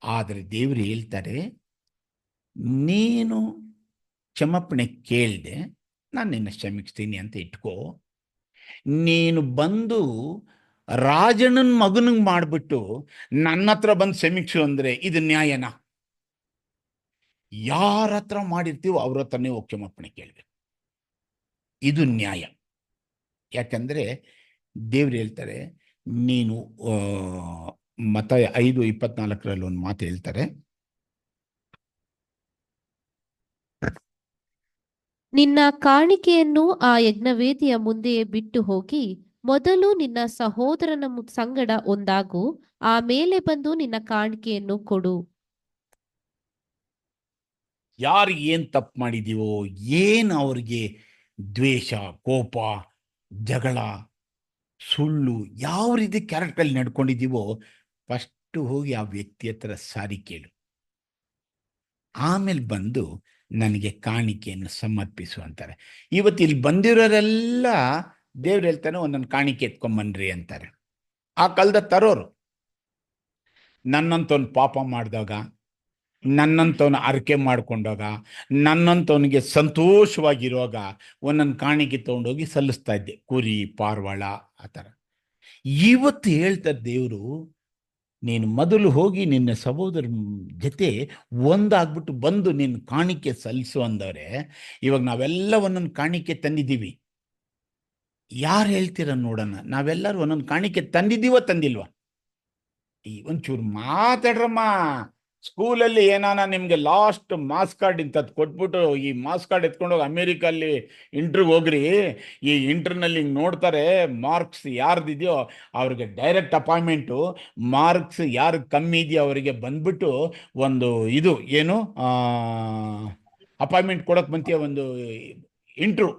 ಆದರೆ ದೇವರು ಹೇಳ್ತಾರೆ, ನೀನು ಕ್ಷಮಾಪಣೆ ಕೇಳಿದೆ, ನಾನು ನಿನ್ನ ಕ್ಷಮಿಸ್ತೀನಿ ಅಂತ ಇಟ್ಕೋ. ನೀನು ಬಂದು ರಾಜಣ್ಣನ ಮಗನಿಗೆ ಮಾಡಿಬಿಟ್ಟು ನನ್ನ ಹತ್ರ ಬಂದು ಕ್ಷಮಿಸು ಅಂದರೆ ಇದು ನ್ಯಾಯನಾ? ಯಾರ ಹತ್ರ ಮಾಡಿರ್ತೀವೋ ಅವ್ರ ಹತ್ರನೇ ಹೋಗಿ ಕ್ಷಮಾಪಣೆ ಕೇಳಬೇಕು. ಇದು ನ್ಯಾಯ. ಯಾಕಂದರೆ ದೇವ್ರು ಹೇಳ್ತಾರೆ, ನೀನು ಮತ್ತಾಯ 5:24 ಒಂದು ಮಾತು ಹೇಳ್ತಾರೆ, ನಿನ್ನ ಕಾಣಿಕೆಯನ್ನು ಆ ಯಜ್ಞವೇದಿಯ ಮುಂದೆಯೇ ಬಿಟ್ಟು ಹೋಗಿ ಮೊದಲು ನಿನ್ನ ಸಹೋದರನ ಸಂಗಡ ಒಂದಾಗು, ಆಮೇಲೆ ಬಂದು ನಿನ್ನ ಕಾಣಿಕೆಯನ್ನು ಕೊಡು. ಯಾರು ಏನು ತಪ್ಪು ಮಾಡಿದೀವೋ, ಏನು ಅವ್ರಿಗೆ ದ್ವೇಷ, ಕೋಪ, ಜಗಳ, ಸುಳ್ಳು ಯಾವ ರೀತಿ ಕ್ಯಾರೆಕ್ಟರಲ್ಲಿ ನಡ್ಕೊಂಡಿದ್ದೀವೋ ಫಸ್ಟು ಹೋಗಿ ಆ ವ್ಯಕ್ತಿ ಹತ್ರ ಸಾರಿ ಕೇಳು. ಆಮೇಲೆ ಬಂದು ನನಗೆ ಕಾಣಿಕೆಯನ್ನು ಸಮರ್ಪಿಸು ಅಂತಾರೆ. ಇವತ್ತು ಇಲ್ಲಿ ಬಂದಿರೋರೆಲ್ಲ ದೇವ್ರು ಹೇಳ್ತಾನೆ ಒಂದೊಂದು ಕಾಣಿಕೆ ಎತ್ಕೊಂಬನ್ರಿ ಅಂತಾರೆ. ಆ ಕಾಲದ ತರೋರು ನನ್ನಂತವನು ಪಾಪ ಮಾಡಿದಾಗ, ನನ್ನಂತವನು ಅರಿಕೆ ಮಾಡ್ಕೊಂಡಾಗ, ನನ್ನಂತವನಿಗೆ ಸಂತೋಷವಾಗಿರುವಾಗ ಒಂದೊಂದು ಕಾಣಿಕೆ ತೊಗೊಂಡೋಗಿ ಸಲ್ಲಿಸ್ತಾ ಇದ್ದೆ, ಕುರಿ, ಪಾರಿವಾಳ ಆ ಥರ. ಇವತ್ತು ಹೇಳ್ತಾರೆ ದೇವರು, ನೀನು ಮೊದಲು ಹೋಗಿ ನಿನ್ನ ಸಹೋದರ ಜೊತೆ ಒಂದಾಗ್ಬಿಟ್ಟು ಬಂದು ನಿನ್ನ ಕಾಣಿಕೆ ಸಲ್ಲಿಸು ಅಂದವ್ರೆ. ಇವಾಗ ನಾವೆಲ್ಲ ಒಂದೊಂದು ಕಾಣಿಕೆ ತಂದಿದ್ದೀವಿ. ಯಾರು ಹೇಳ್ತೀರ ನೋಡೋಣ, ನಾವೆಲ್ಲರೂ ಒಂದೊಂದು ಕಾಣಿಕೆ ತಂದಿದ್ದೀವೋ ತಂದಿಲ್ವಾ? ಈ ಒಂಚೂರು ಮಾತಾಡ್ರಮ್ಮ. ಸ್ಕೂಲಲ್ಲಿ ಏನಾನ ನಿಮಗೆ ಲಾಸ್ಟ್ ಮಾಸ್ ಕಾರ್ಡ್ ಇಂಥದ್ದು ಕೊಟ್ಬಿಟ್ಟು ಈ ಮಾಸ್ ಕಾರ್ಡ್ ಎತ್ಕೊಂಡೋಗಿ ಅಮೇರಿಕಲ್ಲಿ ಇಂಟ್ರ್ಗೆ ಹೋಗ್ರಿ, ಈ ಇಂಟರ್ನಲ್ಲಿ ಹಿಂಗೆ ನೋಡ್ತಾರೆ, ಮಾರ್ಕ್ಸ್ ಯಾರ್ದಿದೆಯೋ ಅವ್ರಿಗೆ ಡೈರೆಕ್ಟ್ ಅಪಾಯಿಂಟ್ಮೆಂಟು, ಮಾರ್ಕ್ಸ್ ಯಾರು ಕಮ್ಮಿ ಇದೆಯೋ ಅವರಿಗೆ ಬಂದ್ಬಿಟ್ಟು ಒಂದು ಇದು ಏನು ಅಪಾಯಿಂಟ್ಮೆಂಟ್ ಕೊಡೋಕೆ ಬಂತೀಯ, ಒಂದು ಇಂಟ್ರ್ಯೂ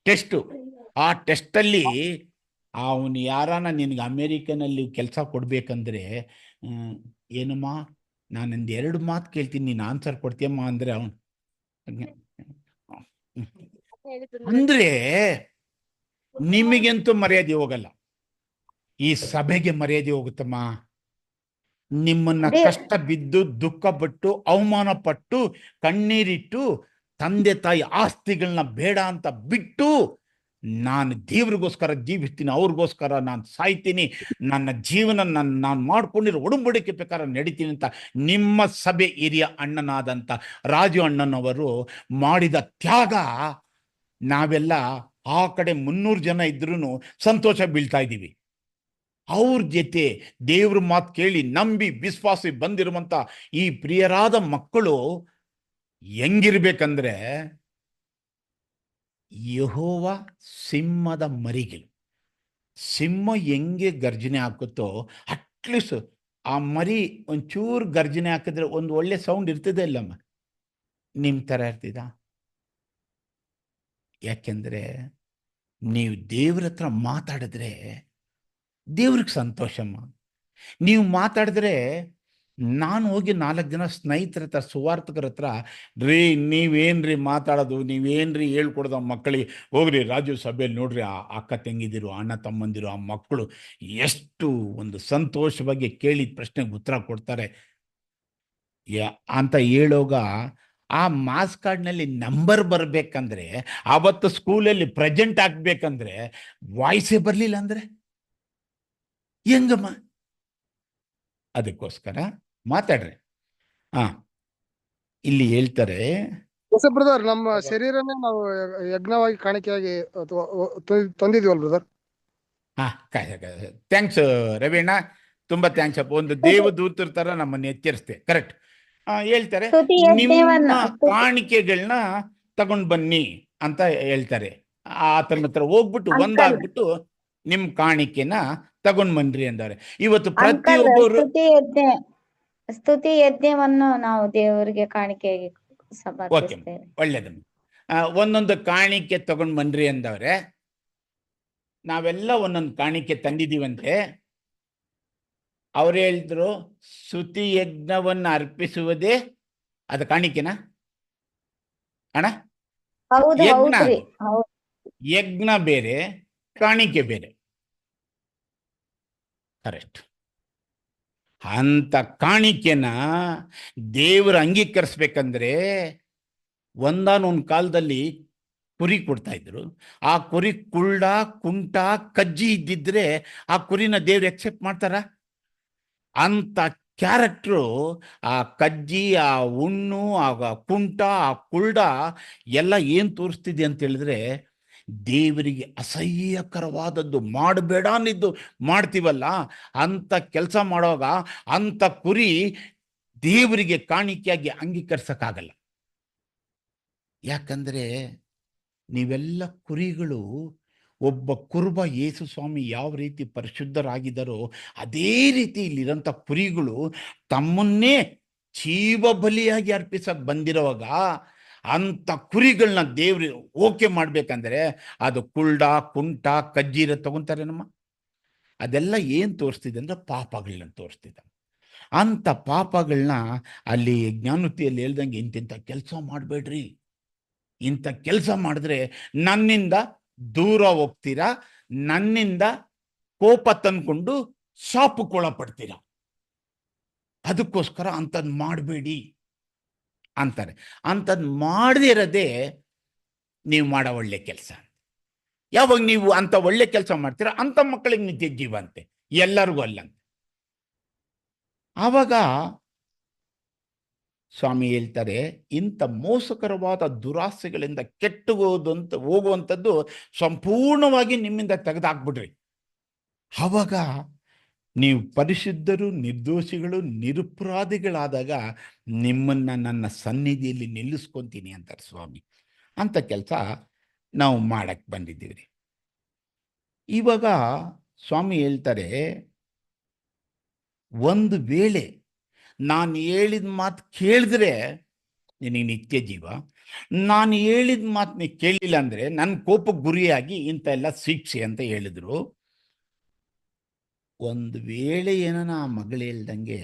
ಟೆಸ್ಟು. ಆ ಟೆಸ್ಟಲ್ಲಿ ಅವನು ಯಾರಾನ ನಿನಗೆ ಅಮೇರಿಕನಲ್ಲಿ ಕೆಲಸ ಕೊಡಬೇಕಂದ್ರೆ, ಏನಮ್ಮ ನಾನೊಂದು 2 ಮಾತು ಕೇಳ್ತೀನಿ, ನೀನು ಆನ್ಸರ್ ಕೊಡ್ತೀಯಮ್ಮ ಅಂದರೆ ಅವನು ಅಂದರೆ ನಿಮಗಂತೂ ಮರ್ಯಾದೆ ಹೋಗಲ್ಲ, ಈ ಸಭೆಗೆ ಮರ್ಯಾದೆ ಹೋಗುತ್ತಮ್ಮ. ನಿಮ್ಮನ್ನ ಅದೇ ಕಷ್ಟ ಬಿದ್ದು ದುಃಖ ಪಟ್ಟು ಅವಮಾನ ಪಟ್ಟು ಕಣ್ಣೀರಿಟ್ಟು ತಂದೆ ತಾಯಿ ಆಸ್ತಿಗಳನ್ನ ಬೇಡ ಅಂತ ಬಿಟ್ಟು ನಾನು ದೇವ್ರಿಗೋಸ್ಕರ ಜೀವಿಸ್ತೀನಿ, ಅವ್ರಿಗೋಸ್ಕರ ನಾನು ಸಾಯ್ತೀನಿ, ನನ್ನ ಜೀವನ ನಾನು ಮಾಡ್ಕೊಂಡಿರೋ ಒಡಂಬಡಿಕೆ ಪ್ರಕಾರ ನಡೀತೀನಿ ಅಂತ ನಿಮ್ಮ ಸಭೆ ಹಿರಿಯ ಅಣ್ಣನಾದಂಥ ರಾಜು ಅಣ್ಣನವರು ಮಾಡಿದ ತ್ಯಾಗ ನಾವೆಲ್ಲ ಆ ಕಡೆ 300 ಜನ ಇದ್ರೂ ಸಂತೋಷ ಬೀಳ್ತಾ ಇದ್ದೀವಿ. ಅವ್ರ ಜೊತೆ ದೇವ್ರ ಮಾತು ಕೇಳಿ ನಂಬಿ ವಿಶ್ವಾಸಿ ಬಂದಿರುವಂತ ಈ ಪ್ರಿಯರಾದ ಮಕ್ಕಳು ಹೆಂಗಿರ್ಬೇಕಂದ್ರೆ ಯೆಹೋವ ಸಿಂಹದ ಮರಿಗಳು. ಸಿಂಹ ಹೆಂಗೆ ಗರ್ಜನೆ ಹಾಕುತ್ತೋ ಅಟ್ಲೀಸ್ಟ್ ಆ ಮರಿ ಒಂಚೂರು ಗರ್ಜನೆ ಹಾಕಿದ್ರೆ ಒಂದು ಒಳ್ಳೆ ಸೌಂಡ್ ಇರ್ತದೆ ಇಲ್ಲಮ್ಮ, ನಿಮ್ಮ ಥರ ಇರ್ತಿದ? ಯಾಕೆಂದ್ರೆ ನೀವು ದೇವ್ರ ಹತ್ರ ಮಾತಾಡಿದ್ರೆ ದೇವ್ರಿಗೆ ಸಂತೋಷಮ್ಮ. ನೀವು ಮಾತಾಡಿದ್ರೆ ನಾನು ಹೋಗಿ 4 ಜನ ಸ್ನೇಹಿತರ ಹತ್ರ ಸುವಾರ್ತಕರ ಹತ್ರ, ರೀ ನೀವೇನ್ರಿ ಮಾತಾಡೋದು, ನೀವೇನ್ರಿ ಹೇಳ್ಕೊಡೋದು ಆ ಮಕ್ಕಳಿಗೆ, ಹೋಗ್ರಿ ರಾಜು ಸಭೆಯಲ್ಲಿ ನೋಡ್ರಿ ಆ ಅಕ್ಕ ತಂಗಿದಿರು ಅಣ್ಣ ತಮ್ಮಂದಿರು ಆ ಮಕ್ಕಳು ಎಷ್ಟು ಒಂದು ಸಂತೋಷವಾಗಿ ಕೇಳಿದ ಪ್ರಶ್ನೆಗೆ ಉತ್ತರ ಕೊಡ್ತಾರೆ ಅಂತ ಹೇಳೋಗ ಆ ಮಾಸ್ ಕಾರ್ಡ್ನಲ್ಲಿ ನಂಬರ್ ಬರಬೇಕಂದ್ರೆ, ಆವತ್ತು ಸ್ಕೂಲಲ್ಲಿ ಪ್ರೆಸೆಂಟ್ ಆಗ್ಬೇಕಂದ್ರೆ ವಾಯ್ಸೇ ಬರಲಿಲ್ಲ ಅಂದ್ರೆ ಹೆಂಗಮ್ಮ? ಅದಕ್ಕೋಸ್ಕರ ಮಾತಾಡ್ರಿ. ಇಲ್ಲಿ ಹೇಳ್ತಾರೆ, ಬ್ರದರ್, ನಮ್ಮ ಶರೀರನೇ ನಾವು ಯಜ್ಞವಾಗಿ ಕಾಣಿಕೆಯಾಗಿ ತಂದಿದ್ವಲ್ ಬ್ರದರ್. ಥ್ಯಾಂಕ್ಸ್ ರವೀಣ, ತುಂಬಾ ಥ್ಯಾಂಕ್ಸ್ ಅಪ್ಪ. ಒಂದು ದೇವದೂತರ ತರ ನಮ್ಮನ್ನು ಎಚ್ಚರಿಸ್ತೆ. ಕರೆಕ್ಟ್. ಹೇಳ್ತಾರೆ ನಿಮ್ಮ ಕಾಣಿಕೆಗಳನ್ನ ತಗೊಂಡ್ ಬನ್ನಿ ಅಂತ ಹೇಳ್ತಾರೆ. ಆತನ ಹತ್ರ ಹೋಗ್ಬಿಟ್ಟು ಒಂದಾಗ್ಬಿಟ್ಟು ನಿಮ್ ಕಾಣಿಕೆನ ತಗೊಂಡ್ ಬನ್ರಿ ಅಂದವ್ರೆ. ಇವತ್ತು ಪ್ರತಿಯೊಬ್ಬರು ಸ್ತುತಿ ಯಜ್ಞವನ್ನು ನಾವು ದೇವರಿಗೆ ಕಾಣಿಕೆಯಾಗಿ ಸಮರ್ಪಿಸ್ತೇವೆ. ಒಳ್ಳೇದಮ್ಮ. ಒಂದೊಂದು ಕಾಣಿಕೆ ತಗೊಂಡ್ ಬನ್ರಿ ಅಂದವ್ರೆ. ನಾವೆಲ್ಲ ಒಂದೊಂದು ಕಾಣಿಕೆ ತಂದಿದ್ದೀವಂತೆ. ಅವ್ರು ಹೇಳಿದ್ರು ಸ್ತುತಿ ಯಜ್ಞವನ್ನು ಅರ್ಪಿಸುವುದೇ ಅದು ಕಾಣಿಕೆನಾ ಅಣ್ಣ? ಯಜ್ಞ ಬೇರೆ, ಕಾಣಿಕೆ ಬೇರೆ. ಕರೆಕ್ಟ್. ಅಂತ ಕಾಣಿಕೆನ ದೇವರು ಅಂಗೀಕರಿಸ್ಬೇಕಂದ್ರೆ ಒಂದಾನೊಂದು ಕಾಲದಲ್ಲಿ ಕುರಿ ಕೊಡ್ತಾ ಇದ್ರು. ಆ ಕುರಿ ಕುಳ್ಳ ಕುಂಟ ಕಜ್ಜಿ ಇದ್ದಿದ್ರೆ ಆ ಕುರಿನ ದೇವ್ರು ಎಕ್ಸೆಪ್ಟ್ ಮಾಡ್ತಾರ? ಅಂತ ಕ್ಯಾರೆಕ್ಟ್ರು ಆ ಕಜ್ಜಿ, ಆ ಹುಣ್ಣು, ಆ ಕುಂಟ, ಆ ಕುಳ್ಳ ಎಲ್ಲ ಏನು ತೋರಿಸ್ತಿದೆ ಅಂತ ಹೇಳಿದ್ರೆ ದೇವರಿಗೆ ಅಸಹ್ಯಕರವಾದದ್ದು ಮಾಡಬೇಡ ಅನ್ನಿದ್ದು ಮಾಡ್ತೀವಲ್ಲ, ಅಂಥ ಕೆಲಸ ಮಾಡುವಾಗ ಅಂಥ ಕುರಿ ದೇವರಿಗೆ ಕಾಣಿಕೆಯಾಗಿ ಅಂಗೀಕರಿಸಕ್ಕಾಗಲ್ಲ. ಯಾಕಂದ್ರೆ ನೀವೆಲ್ಲ ಕುರಿಗಳು ಒಬ್ಬ ಕುರುಬ ಯೇಸು ಸ್ವಾಮಿ ಯಾವ ರೀತಿ ಪರಿಶುದ್ಧರಾಗಿದ್ದಾರೋ ಅದೇ ರೀತಿ ಇಲ್ಲಿರೋಂಥ ಕುರಿಗಳು ತಮ್ಮನ್ನೇ ಜೀವ ಬಲಿಯಾಗಿ ಅರ್ಪಿಸಕ್ಕೆ ಬಂದಿರುವಾಗ ಅಂಥ ಕುರಿಗಳನ್ನ ದೇವ್ರು ಓಕೆ ಮಾಡ್ಬೇಕಂದ್ರೆ ಅದು ಕುಳ್ಳ ಕುಂಟ ಕಜ್ಜೀರ ತಗೊಂತಾರೆ ನಮ್ಮ. ಅದೆಲ್ಲ ಏನು ತೋರಿಸ್ತಿದೆ ಅಂದ್ರೆ ಪಾಪಗಳನ್ನ ತೋರಿಸ್ತಿದ್ದ. ಅಂಥ ಪಾಪಗಳನ್ನ ಅಲ್ಲಿ ಜ್ಞಾನೋಕ್ತಿಯಲ್ಲಿ ಹೇಳ್ದಂಗೆ ಇಂತಿಂಥ ಕೆಲಸ ಮಾಡಬೇಡ್ರಿ, ಇಂಥ ಕೆಲಸ ಮಾಡಿದ್ರೆ ನನ್ನಿಂದ ದೂರ ಹೋಗ್ತೀರಾ, ನನ್ನಿಂದ ಕೋಪ ತಂದ್ಕೊಂಡು ಶಾಪಕ್ಕೊಳಪಡ್ತೀರಾ, ಅದಕ್ಕೋಸ್ಕರ ಅಂಥದ್ದು ಮಾಡಬೇಡಿ ಅಂತಾರೆ. ಅಂಥದ್ದು ಮಾಡದೇ ಇರೋದೇ ನೀವು ಮಾಡೋ ಒಳ್ಳೆ ಕೆಲಸ. ಯಾವಾಗ ನೀವು ಅಂಥ ಒಳ್ಳೆ ಕೆಲಸ ಮಾಡ್ತೀರಾ ಅಂಥ ಮಕ್ಕಳಿಗೆ ನಿತ್ಯ ಜೀವ ಅಂತೆ, ಎಲ್ಲರಿಗೂ ಅಲ್ಲಂತೆ. ಆವಾಗ ಸ್ವಾಮಿ ಹೇಳ್ತಾರೆ, ಇಂಥ ಮೋಸಕರವಾದ ದುರಾಸೆಗಳಿಂದ ಕೆಟ್ಟು ಹೋಗುವಂಥದ್ದು ಸಂಪೂರ್ಣವಾಗಿ ನಿಮ್ಮಿಂದ ತೆಗೆದಾಕ್ಬಿಡ್ರಿ. ಆವಾಗ ನೀವು ಪರಿಶುದ್ಧರು, ನಿರ್ದೋಷಿಗಳು, ನಿರಪರಾಧಿಗಳಾದಾಗ ನಿಮ್ಮನ್ನು ನನ್ನ ಸನ್ನಿಧಿಯಲ್ಲಿ ನಿಲ್ಲಿಸ್ಕೊತೀನಿ ಅಂತಾರೆ ಸ್ವಾಮಿ. ಅಂಥ ಕೆಲಸ ನಾವು ಮಾಡಕ್ಕೆ ಬಂದಿದ್ದೀವಿ. ಇವಾಗ ಸ್ವಾಮಿ ಹೇಳ್ತಾರೆ, ಒಂದು ವೇಳೆ ನಾನು ಹೇಳಿದ ಮಾತು ಕೇಳಿದ್ರೆ ನಿನಗೆ ನಿತ್ಯ ಜೀವ, ನಾನು ಹೇಳಿದ ಮಾತು ನೀ ಕೇಳಿಲ್ಲ ಅಂದರೆ ನನ್ನ ಕೋಪಕ್ಕೆ ಗುರಿಯಾಗಿ ಇಂಥ ಎಲ್ಲ ಶಿಕ್ಷೆ ಅಂತ ಹೇಳಿದ್ರು. ಒಂದು ವೇಳೆ ಏನನ ಆ ಮಗಳು ಹೇಳ್ದಂಗೆ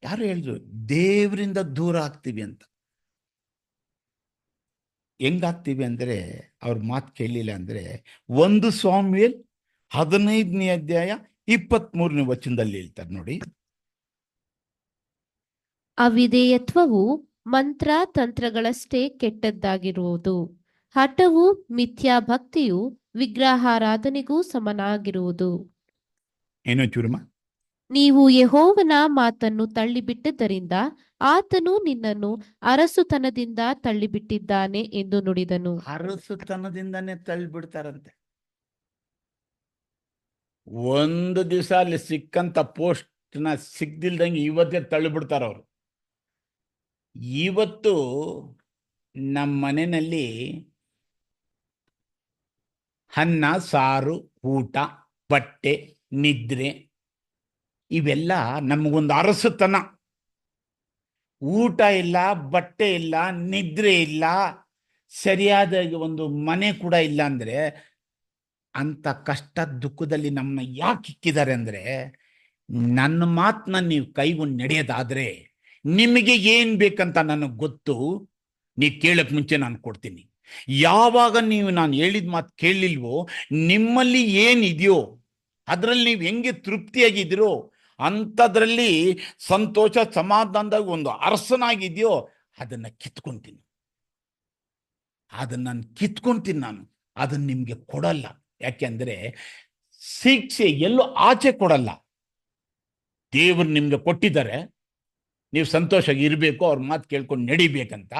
ಯಾರು ಹೇಳಿದ್ರು ದೇವರಿಂದ ದೂರ ಆಗ್ತೀವಿ ಅಂತ. ಹೆಂಗಾಗ್ತೀವಿ ಅಂದರೆ ಅವ್ರ ಮಾತು ಕೇಳಲಿಲ್ಲ ಅಂದರೆ 1 ಸಾಮುವೇಲ್ 15ನೇ ಅಧ್ಯಾಯ 23ನೇ ವಚನದಲ್ಲಿ ಹೇಳ್ತಾರೆ ನೋಡಿ. ಅವಿಧೇಯತ್ವವು ಮಂತ್ರ ತಂತ್ರಗಳಷ್ಟೇ ಕೆಟ್ಟದ್ದಾಗಿರುವುದು, ಹಠವು ಮಿಥ್ಯಾ ಭಕ್ತಿಯು ವಿಗ್ರಹಾರಾಧನೆಗೂ ಸಮನಾಗಿರುವುದು. ಏನೋ ಚೂರಮ್ಮ. ನೀವು ಯೆಹೋವನ ಮಾತನ್ನು ತಳ್ಳಿಬಿಟ್ಟದ್ದರಿಂದ ಆತನು ನಿನ್ನನ್ನು ಅರಸುತನದಿಂದ ತಳ್ಳಿಬಿಟ್ಟಿದ್ದಾನೆ ಎಂದು ನುಡಿದನು. ಅರಸುತನದಿಂದನೇ ತಳ್ಳಿಬಿಡ್ತಾರಂತೆ. ಒಂದು ದಿವಸ ಅಲ್ಲಿ ಸಿಕ್ಕಂತ ಪೋಸ್ಟ್ನ ಸಿಗ್ದಿಲ್ದಂಗೆ ಇವತ್ತೇ ತಳ್ಳಿಬಿಡ್ತಾರ ಅವರು. ಇವತ್ತು ನಮ್ಮ ಮನೆಯಲ್ಲಿ ಅನ್ನ ಸಾರು, ಊಟ, ಬಟ್ಟೆ, ನಿದ್ರೆ ಇವೆಲ್ಲ ನಮಗೊಂದು ಅರಸುತನ. ಊಟ ಇಲ್ಲ, ಬಟ್ಟೆ ಇಲ್ಲ, ನಿದ್ರೆ ಇಲ್ಲ, ಸರಿಯಾದ ಒಂದು ಮನೆ ಕೂಡ ಇಲ್ಲ ಅಂದರೆ ಅಂಥ ಕಷ್ಟ ದುಃಖದಲ್ಲಿ ನಮ್ಮನ್ನ ಯಾಕೆ ಇಕ್ಕಿದ್ದಾರೆ ಅಂದರೆ, ನನ್ನ ಮಾತನ್ನ ನೀವು ಕೈಗೊಂಡು ನಡೆಯೋದಾದರೆ ನಿಮಗೆ ಏನು ಬೇಕಂತ ನನಗೆ ಗೊತ್ತು. ನೀವು ಕೇಳಕ್ಕೆ ಮುಂಚೆ ನಾನು ಕೊಡ್ತೀನಿ. ಯಾವಾಗ ನೀವು ನಾನು ಹೇಳಿದ ಮಾತು ಕೇಳಲಿಲ್ವೋ, ನಿಮ್ಮಲ್ಲಿ ಏನಿದೆಯೋ ಅದರಲ್ಲಿ ನೀವು ಹೆಂಗೆ ತೃಪ್ತಿಯಾಗಿದ್ದೀರೋ ಅಂಥದ್ರಲ್ಲಿ ಸಂತೋಷ ಸಮಾಧಾನದಾಗ ಒಂದು ಅರಸನಾಗಿದೆಯೋ ಅದನ್ನು ಕಿತ್ಕೊಂತೀನಿ. ಅದನ್ನು ನಾನು ಕಿತ್ಕೊಂತೀನಿ. ನಾನು ಅದನ್ನು ನಿಮಗೆ ಕೊಡಲ್ಲ. ಯಾಕೆಂದರೆ ಶಿಕ್ಷೆ ಎಲ್ಲೋ ಆಚೆ ಕೊಡಲ್ಲ. ದೇವರು ನಿಮ್ಗೆ ಕೊಟ್ಟಿದ್ದಾರೆ, ನೀವು ಸಂತೋಷವಾಗಿ ಇರಬೇಕು, ಅವ್ರ ಮಾತು ಕೇಳ್ಕೊಂಡು ನಡಿಬೇಕಂತ.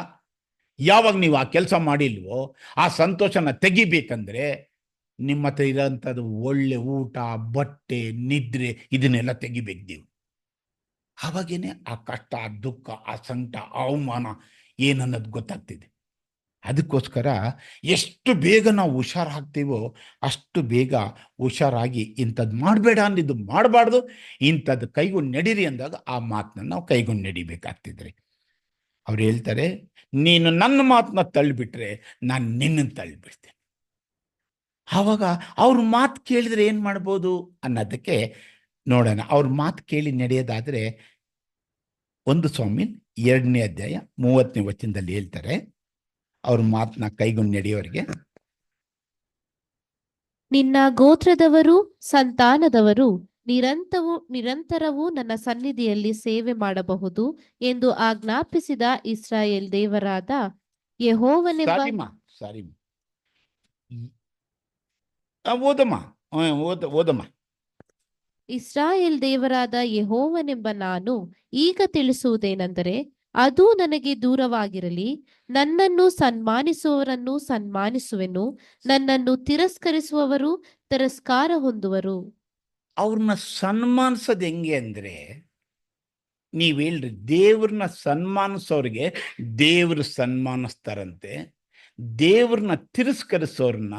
ಯಾವಾಗ ನೀವು ಆ ಕೆಲಸ ಮಾಡಿಲ್ವೋ ಆ ಸಂತೋಷನ ತೆಗಿಬೇಕಂದ್ರೆ ನಿಮ್ಮ ಹತ್ರ ಇರೋಂಥದ್ದು ಒಳ್ಳೆ ಊಟ, ಬಟ್ಟೆ, ನಿದ್ರೆ ಇದನ್ನೆಲ್ಲ ತೆಗಿಬೇಕು ನೀವು. ಆವಾಗೇನೆ ಆ ಕಷ್ಟ, ಆ ದುಃಖ, ಆ ಸಂಕಟ, ಆ ಅವಮಾನ ಏನನ್ನೋದು ಗೊತ್ತಾಗ್ತಿದೆ. ಅದಕ್ಕೋಸ್ಕರ ಎಷ್ಟು ಬೇಗ ನಾವು ಹುಷಾರಾಗ್ತೀವೋ ಅಷ್ಟು ಬೇಗ ಹುಷಾರಾಗಿ ಇಂಥದ್ದು ಮಾಡಬೇಡ ಅಂದಿದ್ದು ಮಾಡಬಾರ್ದು, ಇಂಥದ್ದು ಕೈಗೊಂಡು ನಡೀರಿ ಅಂದಾಗ ಆ ಮಾತನ್ನ ನಾವು ಕೈಗೊಂಡು ನಡಿಬೇಕಾಗ್ತಿದ್ರಿ. ಅವ್ರು ಹೇಳ್ತಾರೆ, ನೀನು ನನ್ನ ಮಾತನ್ನ ತಳ್ಳಿಬಿಟ್ರೆ ನಾನು ನಿನ್ನನ್ನು ತಳ್ಳಿಬಿಡ್ತೇನೆ. ಆವಾಗ ಅವ್ರ ಮಾತು ಕೇಳಿದ್ರೆ ಏನು ಮಾಡ್ಬೋದು ಅನ್ನೋದಕ್ಕೆ ನೋಡೋಣ. ಅವ್ರ ಮಾತು ಕೇಳಿ ನಡೆಯೋದಾದರೆ 1 ಸಾಮುವೇಲ್ 2ನೇ ಅಧ್ಯಾಯ 30ನೇ ವಚನದಲ್ಲಿ ಹೇಳ್ತಾರೆ, ಅವ್ರ ಮಾತನ್ನ ಕೈಗೊಂಡು ನಡೆಯೋರಿಗೆ, ನಿನ್ನ ಗೋತ್ರದವರು ಸಂತಾನದವರು ನಿರಂತರವೂ ನನ್ನ ಸನ್ನಿಧಿಯಲ್ಲಿ ಸೇವೆ ಮಾಡಬಹುದು ಎಂದು ಆಜ್ಞಾಪಿಸಿದ ಇಸ್ರಾಯೇಲ್ ದೇವರಾದ ಯೆಹೋವನೆಂಬ ಓದಮ್ಮ. ಇಸ್ರಾಯೇಲ್ ದೇವರಾದ ಯೆಹೋವನೆಂಬ ನಾನು ಈಗ ತಿಳಿಸುವುದೇನೆಂದರೆ, ಅದು ನನಗೆ ದೂರವಾಗಿರಲಿ. ನನ್ನನ್ನು ಸನ್ಮಾನಿಸುವವರನ್ನು ಸನ್ಮಾನಿಸುವೆನು, ನನ್ನನ್ನು ತಿರಸ್ಕರಿಸುವವರು ತಿರಸ್ಕಾರ ಹೊಂದುವರು. ಅವ್ರನ್ನ ಸನ್ಮಾನಿಸೋದು ಹೆಂಗೆ ಅಂದರೆ, ನೀವು ಹೇಳ್ರಿ, ದೇವ್ರನ್ನ ಸನ್ಮಾನಿಸೋರಿಗೆ ದೇವರು ಸನ್ಮಾನಿಸ್ತಾರಂತೆ, ದೇವ್ರನ್ನ ತಿರಸ್ಕರಿಸೋರನ್ನ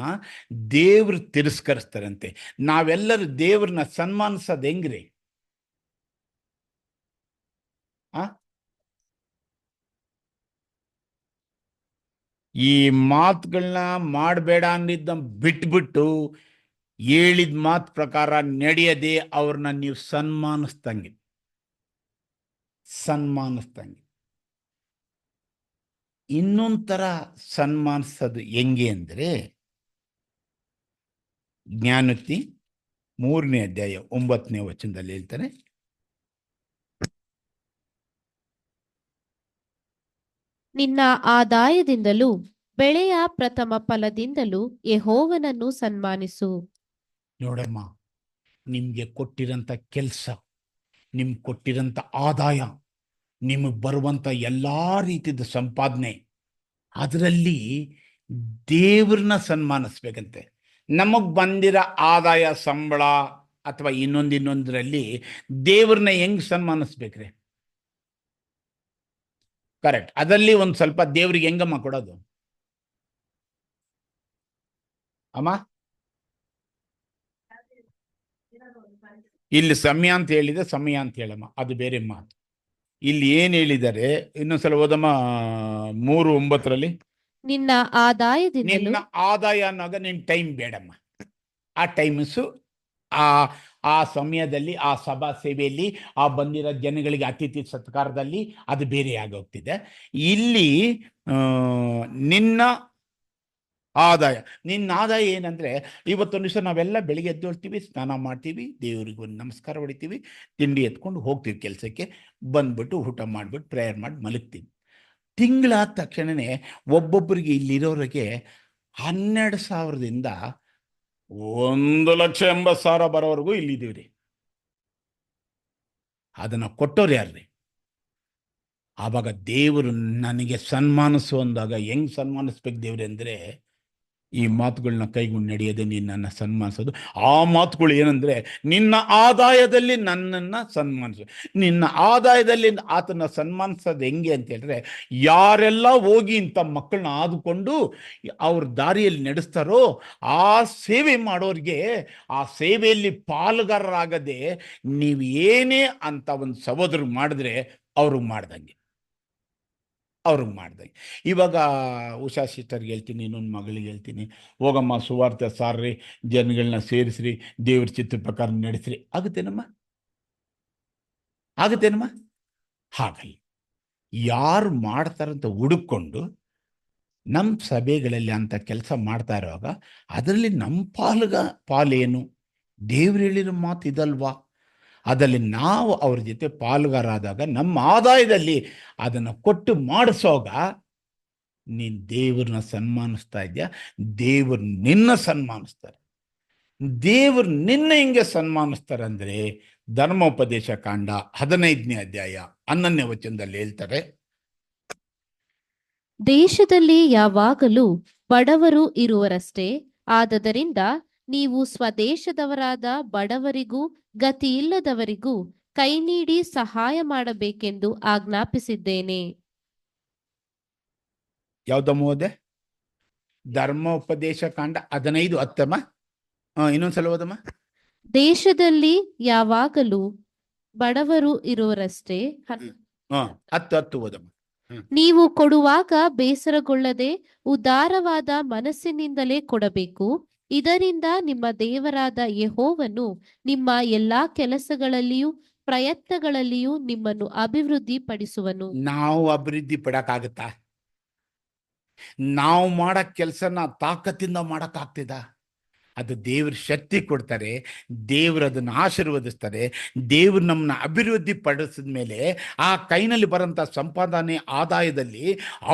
ದೇವ್ರು ತಿರಸ್ಕರಿಸ್ತಾರಂತೆ. ನಾವೆಲ್ಲರೂ ದೇವ್ರನ್ನ ಸನ್ಮಾನಿಸೋದು ಹೆಂಗ್ರಿ? ಈ ಮಾತುಗಳನ್ನ ಮಾಡಬೇಡ ಅಂದಿದ್ದ ಬಿಟ್ಬಿಟ್ಟು ಹೇಳಿದ ಮಾತು ಪ್ರಕಾರ ನಡೆಯದೆ ಅವ್ರನ್ನ ನೀವು ಸನ್ಮಾನಿಸ್ದಂಗೆ. ಇನ್ನೊಂಥರ ಸನ್ಮಾನಿಸೋದು ಹೆಂಗೆ ಅಂದರೆ, ಜ್ಞಾನೋಕ್ತಿ 3ನೇ ಅಧ್ಯಾಯ 9ನೇ ವಚನದಲ್ಲಿ ಹೇಳ್ತಾರೆ, ನಿನ್ನ ಆದಾಯದಿಂದಲೂ ಬೆಳೆಯ ಪ್ರಥಮ ಫಲದಿಂದಲೂ ಯೆಹೋವನನ್ನು ಸನ್ಮಾನಿಸು. ನೋಡಮ್ಮ, ನಿಮಗೆ ಕೊಟ್ಟಿರಂಥ ಕೆಲಸ, ನಿಮ್ಗೆ ಕೊಟ್ಟಿರಂಥ ಆದಾಯ, ನಿಮಗೆ ಬರುವಂಥ ಎಲ್ಲ ರೀತಿಯ ಸಂಪಾದನೆ, ಅದರಲ್ಲಿ ದೇವ್ರನ್ನ ಸನ್ಮಾನಿಸ್ಬೇಕಂತೆ. ನಮಗೆ ಬಂದಿರೋ ಆದಾಯ, ಸಂಬಳ ಅಥವಾ ಇನ್ನೊಂದರಲ್ಲಿ ದೇವ್ರನ್ನ ಹೆಂಗೆ ಸನ್ಮಾನಿಸ್ಬೇಕ್ರಿ? ಕರೆಕ್ಟ್. ಅದರಲ್ಲಿ ಒಂದು ಸ್ವಲ್ಪ ದೇವ್ರಿಗೆ ಹೆಂಗಮ್ಮ ಕೊಡೋದು ಅಮ್ಮ? ಇಲ್ಲಿ ಸಮಯ ಅಂತ ಹೇಳಿದೆ, ಸಮಯ ಅಂತ ಹೇಳಮ್ಮ, ಅದು ಬೇರೆ ಮಾತು. ಇಲ್ಲಿ ಏನು ಹೇಳಿದ್ದಾರೆ ಇನ್ನೊಂದ್ಸಲ ಓದಮ್ಮ. 3:9 ನಿನ್ನ ಆದಾಯದಿಂದ, ನಿನ್ನ ಆದಾಯ ಅನ್ನೋಗ ನಿನ್ನ ಟೈಮ್ ಬೇಡಮ್ಮ. ಆ ಟೈಮ್ಸು ಆ ಆ ಸಮಯದಲ್ಲಿ, ಆ ಸಭಾ ಸೇವೆಯಲ್ಲಿ, ಆ ಬಂದಿರೋ ಜನಗಳಿಗೆ ಅತಿಥಿ ಸತ್ಕಾರದಲ್ಲಿ ಅದು ಬೇರೆ ಆಗೋಗ್ತಿದೆ. ಇಲ್ಲಿ ನಿನ್ನ ಆದಾಯ ಏನಂದ್ರೆ, ಇವತ್ತೊಂದು ದಿವಸ ನಾವೆಲ್ಲ ಬೆಳಿಗ್ಗೆ ಎದ್ದೇಳ್ತೀವಿ, ಸ್ನಾನ ಮಾಡ್ತೀವಿ, ದೇವರಿಗೆ ಒಂದು ನಮಸ್ಕಾರ ಹೊಡಿತೀವಿ, ತಿಂಡಿ ಎತ್ಕೊಂಡು ಹೋಗ್ತೀವಿ ಕೆಲಸಕ್ಕೆ, ಬಂದ್ಬಿಟ್ಟು ಊಟ ಮಾಡಿಬಿಟ್ಟು ಪ್ರೇಯರ್ ಮಾಡಿ ಮಲಗ್ತೀವಿ. ತಿಂಗಳಾದ ತಕ್ಷಣವೇ ಒಬ್ಬೊಬ್ಬರಿಗೆ ಇಲ್ಲಿರೋರಿಗೆ 12,000ದಿಂದ 1,80,000 ಬರೋವರೆಗೂ ಇಲ್ಲಿದ್ದೀವಿ ರೀ. ಅದನ್ನು ಕೊಟ್ಟವ್ರು ಯಾರ್ರಿ? ಆವಾಗ ದೇವರು ನನಗೆ ಸನ್ಮಾನಿಸುವಂದಾಗ ಹೆಂಗೆ ಸನ್ಮಾನಿಸ್ಬೇಕು ದೇವ್ರೆ ಅಂದರೆ, ಈ ಮಾತುಗಳನ್ನ ಕೈಗೊಂಡು ನಡೆಯೋದೇ ನಿನ್ನನ್ನು ಸನ್ಮಾನಿಸೋದು. ಆ ಮಾತುಗಳು ಏನಂದರೆ, ನಿನ್ನ ಆದಾಯದಲ್ಲಿ ನನ್ನನ್ನು ಸನ್ಮಾನಿಸು. ನಿನ್ನ ಆದಾಯದಲ್ಲಿ ಆತನ ಸನ್ಮಾನಿಸೋದು ಹೆಂಗೆ ಅಂತ ಹೇಳಿದ್ರೆ, ಯಾರೆಲ್ಲ ಹೋಗಿ ಇಂಥ ಮಕ್ಕಳನ್ನ ಆದುಕೊಂಡು ಅವ್ರ ದಾರಿಯಲ್ಲಿ ನಡೆಸ್ತಾರೋ ಆ ಸೇವೆ ಮಾಡೋರಿಗೆ, ಆ ಸೇವೆಯಲ್ಲಿ ಪಾಲುಗಾರರಾಗದೆ ನೀವು ಏನೇ ಅಂತ ಒಂದು ಸಹೋದರ ಮಾಡಿದ್ರೆ ಅವ್ರಿಗೆ ಮಾಡ್ದಂಗೆ. ಇವಾಗ ಉಷಾ ಸಿಸ್ಟರ್ಗೆ ಹೇಳ್ತೀನಿ, ಇನ್ನೊಂದು ಮಗಳಿಗೆ ಹೇಳ್ತೀನಿ, ಹೋಗಮ್ಮ ಸುವಾರ್ತೆ ಸಾರ್ರಿ, ಜನಗಳನ್ನ ಸೇರಿಸ್ರಿ, ದೇವ್ರ ಚಿತ್ರ ಪ್ರಕಾರ ನಡೆಸ್ರಿ. ಆಗುತ್ತೇನಮ್ಮ? ಹಾಗಲ್ಲ. ಯಾರು ಮಾಡ್ತಾರಂತ ಹುಡುಕೊಂಡು ನಮ್ಮ ಸಭೆಗಳಲ್ಲಿ ಅಂತ ಕೆಲಸ ಮಾಡ್ತಾ ಇರುವಾಗ ಅದರಲ್ಲಿ ನಮ್ಮ ಪಾಲೇನು? ದೇವ್ರು ಹೇಳಿರೋ ಮಾತು ಇದಲ್ವಾ? ಅದರಲ್ಲಿ ನಾವು ಅವ್ರ ಜೊತೆ ಪಾಲುಗಾರಾದಾಗ ನಮ್ಮ ಆದಾಯದಲ್ಲಿ ಅದನ್ನು ಕೊಟ್ಟು ಮಾಡಿಸೋಗ ನೀನು ದೇವ್ರನ್ನ ಸನ್ಮಾನಿಸ್ತಾ ಇದೆಯಾ, ದೇವರು ನಿನ್ನ ಸನ್ಮಾನಿಸ್ತಾರೆ. ದೇವರು ನಿನ್ನ ಹಿಂಗೆ ಸನ್ಮಾನಿಸ್ತಾರೆ ಅಂದರೆ, ಧರ್ಮೋಪದೇಶ ಕಾಂಡ 15ನೇ ಅಧ್ಯಾಯ 11ನೇ ವಚನದಲ್ಲಿ ಹೇಳ್ತಾರೆ, ದೇಶದಲ್ಲಿ ಯಾವಾಗಲೂ ಬಡವರು ಇರುವರಷ್ಟೇ. ಆದದರಿಂದ ನೀವು ಸ್ವದೇಶದವರಾದ ಬಡವರಿಗೂ ಗತಿಯಿಲ್ಲದವರಿಗೂ ಕೈ ನೀಡಿ ಸಹಾಯ ಮಾಡಬೇಕೆಂದು ಆಜ್ಞಾಪಿಸಿದ್ದೇನೆ. ಯಾವುದಮ್ಮ ಓದೆ? ಧರ್ಮೋಪದೇಶ ಕಾಂಡ 15:10. ಇನ್ನೊಂದ್ಸಲ ಓದಮ್ಮ. ದೇಶದಲ್ಲಿ ಯಾವಾಗಲೂ ಬಡವರು ಇರುವರಷ್ಟೇ. 10 ಓದಮ್ಮ. ನೀವು ಕೊಡುವಾಗ ಬೇಸರಗೊಳ್ಳದೆ ಉದಾರವಾದ ಮನಸ್ಸಿನಿಂದಲೇ ಕೊಡಬೇಕು. ಇದರಿಂದ ನಿಮ್ಮ ದೇವರಾದ ಯೆಹೋವನು ನಿಮ್ಮ ಎಲ್ಲಾ ಕೆಲಸಗಳಲ್ಲಿಯೂ ಪ್ರಯತ್ನಗಳಲ್ಲಿಯೂ ನಿಮ್ಮನ್ನು ಅಭಿವೃದ್ಧಿ ಪಡಿಸುವನು. ನಾವು ಅಭಿವೃದ್ಧಿ ಪಡಕ್ಕಾಗತ್ತಾ? ನಾವು ಮಾಡೋ ಕೆಲಸನ ತಾಕತ್ತಿಂದ ಮಾಡೋಕ್ಕಾಗ್ತಿದ? ಅದು ದೇವ್ರ ಶಕ್ತಿ ಕೊಡ್ತಾರೆ, ದೇವ್ರು ಅದನ್ನು ಆಶೀರ್ವದಿಸ್ತಾರೆ. ದೇವ್ರು ನಮ್ಮನ್ನ ಅಭಿವೃದ್ಧಿ ಪಡಿಸಿದ ಮೇಲೆ ಆ ಕೈನಲ್ಲಿ ಬರೋಂಥ ಸಂಪಾದನೆ ಆದಾಯದಲ್ಲಿ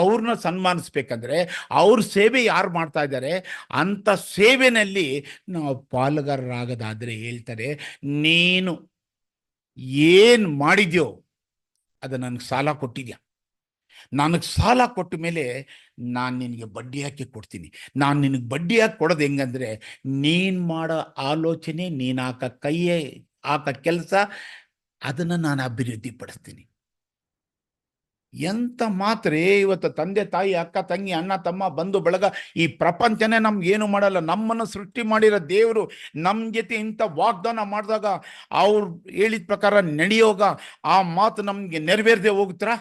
ಅವ್ರನ್ನ ಸನ್ಮಾನಿಸ್ಬೇಕಂದ್ರೆ, ಅವ್ರ ಸೇವೆ ಯಾರು ಮಾಡ್ತಾ ಇದ್ದಾರೆ ಅಂಥ ಸೇವೆಯಲ್ಲಿ ನಾವು ಪಾಲುಗಾರರಾಗೋದಾದರೆ ಹೇಳ್ತಾರೆ, ನೀನು ಏನು ಮಾಡಿದ್ಯೋ ಅದು ನನಗೆ ಸಾಲ ಕೊಟ್ಟಿದ್ಯಾ, ನನಗೆ ಸಾಲ ಕೊಟ್ಟ ಮೇಲೆ ನಾನು ನಿನಗೆ ಬಡ್ಡಿ ಹಾಕಿ ಕೊಡ್ತೀನಿ. ನಾನು ನಿನಗೆ ಬಡ್ಡಿ ಹಾಕಿ ಕೊಡೋದು ಹೆಂಗಂದರೆ, ನೀನು ಮಾಡೋ ಆಲೋಚನೆ, ನೀನು ಹಾಕೋ ಕೆಲಸ, ಅದನ್ನು ನಾನು ಅಭಿವೃದ್ಧಿ ಪಡಿಸ್ತೀನಿ. ಎಂಥ ಮಾತ್ರ ಇವತ್ತು ತಂದೆ ತಾಯಿ, ಅಕ್ಕ ತಂಗಿ, ಅಣ್ಣ ತಮ್ಮ, ಬಂಧು ಬಳಗ, ಈ ಪ್ರಪಂಚನೇ ನಮ್ಗೇನು ಮಾಡಲ್ಲ. ನಮ್ಮನ್ನು ಸೃಷ್ಟಿ ಮಾಡಿರೋ ದೇವರು ನಮ್ಮ ಜೊತೆ ಇಂಥ ವಾಗ್ದಾನ ಮಾಡಿದಾಗ, ಅವ್ರು ಹೇಳಿದ ಪ್ರಕಾರ ನಡೆಯೋಗ ಆ ಮಾತು ನಮಗೆ ನೆರವೇರದೆ ಹೋಗ್ತಾರ?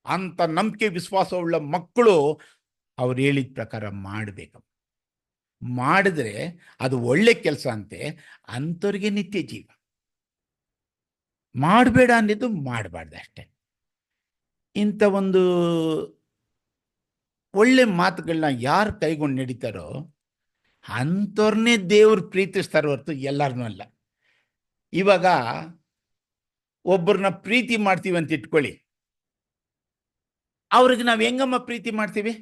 ಅಂತ ನಂಬಿಕೆ ವಿಶ್ವಾಸವುಳ್ಳ ಮಕ್ಕಳು ಅವ್ರು ಹೇಳಿದ ಪ್ರಕಾರ ಮಾಡಬೇಕು. ಮಾಡಿದ್ರೆ ಅದು ಒಳ್ಳೆ ಕೆಲಸ ಅಂತೆ, ಅಂಥವ್ರಿಗೆ ನಿತ್ಯ ಜೀವ. ಮಾಡಬೇಡ ಅಂದಿದ್ದು ಮಾಡಬಾರ್ದು ಅಷ್ಟೆ. ಇಂಥ ಒಂದು ಒಳ್ಳೆ ಮಾತುಗಳನ್ನ ಯಾರು ಕೈಗೊಂಡು ನಡೀತಾರೋ ಅಂಥವ್ರನ್ನೇ ದೇವ್ರು ಪ್ರೀತಿಸ್ತಾರೆ ಹೊರತು ಎಲ್ಲರನ್ನೂ ಅಲ್ಲ. ಇವಾಗ ಒಬ್ಬರನ್ನ ಪ್ರೀತಿ ಮಾಡ್ತೀವಿ ಅಂತ ಇಟ್ಕೊಳ್ಳಿ, ಅವ್ರಿಗೆ ನಾವು ಹೆಂಗಮ್ಮ ಪ್ರೀತಿ ಮಾಡ್ತೀವಿ?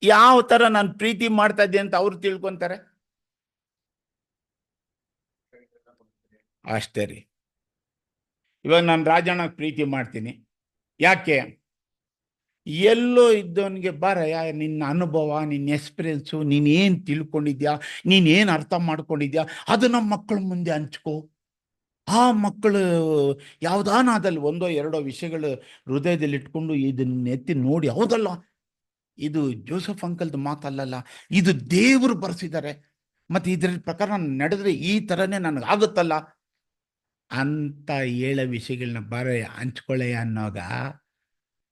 ಯಾವ ಥರ ನಾನು ಪ್ರೀತಿ ಮಾಡ್ತಾ ಇದ್ದೆ ಅಂತ ಅವ್ರು ತಿಳ್ಕೊತಾರೆ ಅಷ್ಟೇ ರೀ. ಇವಾಗ ನಾನು ರಾಜಣ್ಣ ಪ್ರೀತಿ ಮಾಡ್ತೀನಿ. ಯಾಕೆ? ಎಲ್ಲೋ ಇದ್ದವನಿಗೆ ಬಾರಯ್ಯ, ನಿನ್ನ ಅನುಭವ, ನಿನ್ನ ಎಕ್ಸ್ಪೀರಿಯನ್ಸು, ನೀನೇನು ತಿಳ್ಕೊಂಡಿದ್ಯಾ, ನೀನೇನು ಅರ್ಥ ಮಾಡ್ಕೊಂಡಿದ್ಯಾ, ಅದು ನಮ್ಮ ಮಕ್ಕಳ ಮುಂದೆ ಹಂಚ್ಕೋ. ಆ ಮಕ್ಕಳು ಯಾವುದಾನಾದಲ್ಲಿ ಒಂದೋ ಎರಡೋ ವಿಷಯಗಳು ಹೃದಯದಲ್ಲಿ ಇಟ್ಕೊಂಡು ಇದನ್ನ ಎತ್ತಿ ನೋಡಿ, ಹೌದಲ್ಲ ಇದು ಜೋಸೆಫ್ ಅಂಕಲ್ದು ಮಾತಲ್ಲಲ್ಲ, ಇದು ದೇವರು ಬರೆಸಿದ್ದಾರೆ, ಮತ್ತು ಇದರ ಪ್ರಕಾರ ನಾನು ನಡೆದ್ರೆ ಈ ಥರನೇ ನನಗಾಗುತ್ತಲ್ಲ ಅಂತ ಹೇಳೋ ವಿಷಯಗಳನ್ನ ಹಂಚ್ಕೊಳ್ಳೆ ಅನ್ನೋಗ,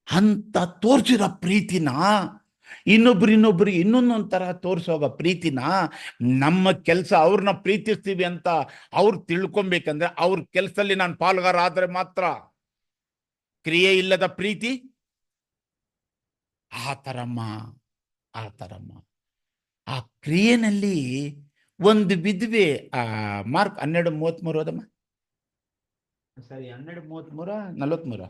ಅಂತ ತೋರಿಸಿರೋ ಪ್ರೀತಿನ ಇನ್ನೊಬ್ರಿಗೆ ಇನ್ನೊಂದೊಂದು ಥರ ತೋರಿಸೋಗ ಪ್ರೀತಿನ. ನಮ್ಮ ಕೆಲಸ ಅವ್ರನ್ನ ಪ್ರೀತಿಸ್ತೀವಿ ಅಂತ ಅವ್ರು ತಿಳ್ಕೊಬೇಕಂದ್ರೆ ಅವ್ರ ಕೆಲಸದಲ್ಲಿ ನಾನು ಪಾಲ್ಗಾರ ಆದರೆ ಮಾತ್ರ. ಕ್ರಿಯೆ ಇಲ್ಲದ ಪ್ರೀತಿ ಆ ಥರಮ್ಮ. ಆ ಕ್ರಿಯೆನಲ್ಲಿ ಒಂದು ವಿಧವೆ, ಮಾರ್ಕ್ 12:33 ಓದಮ್ಮ. ಸರಿ, 12:33, 43.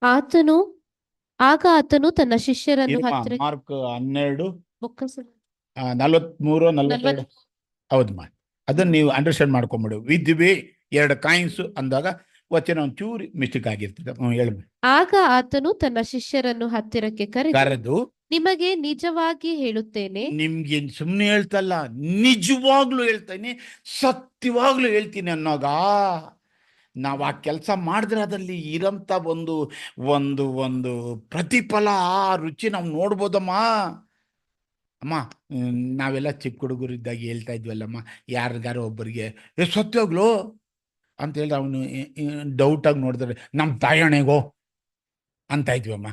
ಆತನು ತನ್ನ ಶಿಷ್ಯರನ್ನು ಹತ್ತಿರ ಮಾರ್ಕ್ 12, ಬೊಕ್ಕಸ 43, 42. ಹೌದಮ್ಮ, ಅದನ್ನ ನೀವು ಅಂಡರ್ಸ್ಟ್ಯಾಂಡ್ ಮಾಡ್ಕೊಂಬಿಡು. ವಿದ್ವೆ 2 ಕಾಯಿನ್ಸ್ ಅಂದಾಗ ವಚನ ಒಂಚೂರು ಮಿಸ್ಟೇಕ್ ಆಗಿರ್ತದೆ. ಹೇಳಿ. ಆಗ ಆತನು ತನ್ನ ಶಿಷ್ಯರನ್ನು ಹತ್ತಿರಕ್ಕೆ ಕರೆದು, ನಿಮಗೆ ನಿಜವಾಗಿ ಹೇಳುತ್ತೇನೆ. ನಿಮ್ಗೆ ಸುಮ್ಮನೆ ಹೇಳ್ತಲ್ಲ, ನಿಜವಾಗ್ಲೂ ಹೇಳ್ತೇನೆ, ಸತ್ಯವಾಗ್ಲೂ ಹೇಳ್ತೀನಿ ಅನ್ನೋಗ ನಾವು ಆ ಕೆಲಸ ಮಾಡಿದ್ರೆ ಅದರಲ್ಲಿ ಇರೋಂಥ ಒಂದು ಒಂದು ಒಂದು ಪ್ರತಿಫಲ, ಆ ರುಚಿ ನಾವು ನೋಡ್ಬೋದಮ್ಮ. ಅಮ್ಮ, ನಾವೆಲ್ಲ ಚಿಕ್ಕ ಹುಡುಗರಿದ್ದಾಗ ಹೇಳ್ತಾ ಇದ್ವಲ್ಲಮ್ಮ, ಯಾರಿಗಾರು ಒಬ್ಬರಿಗೆ ಸತ್ಯವಾಗ್ಲು ಅಂತ ಹೇಳಿದ್ರೆ ಅವನು ಡೌಟಾಗಿ ನೋಡಿದ್ರೆ ನಮ್ಮ ತಾಯಣೆಗೋ ಅಂತ ಇದ್ವಮ್ಮ.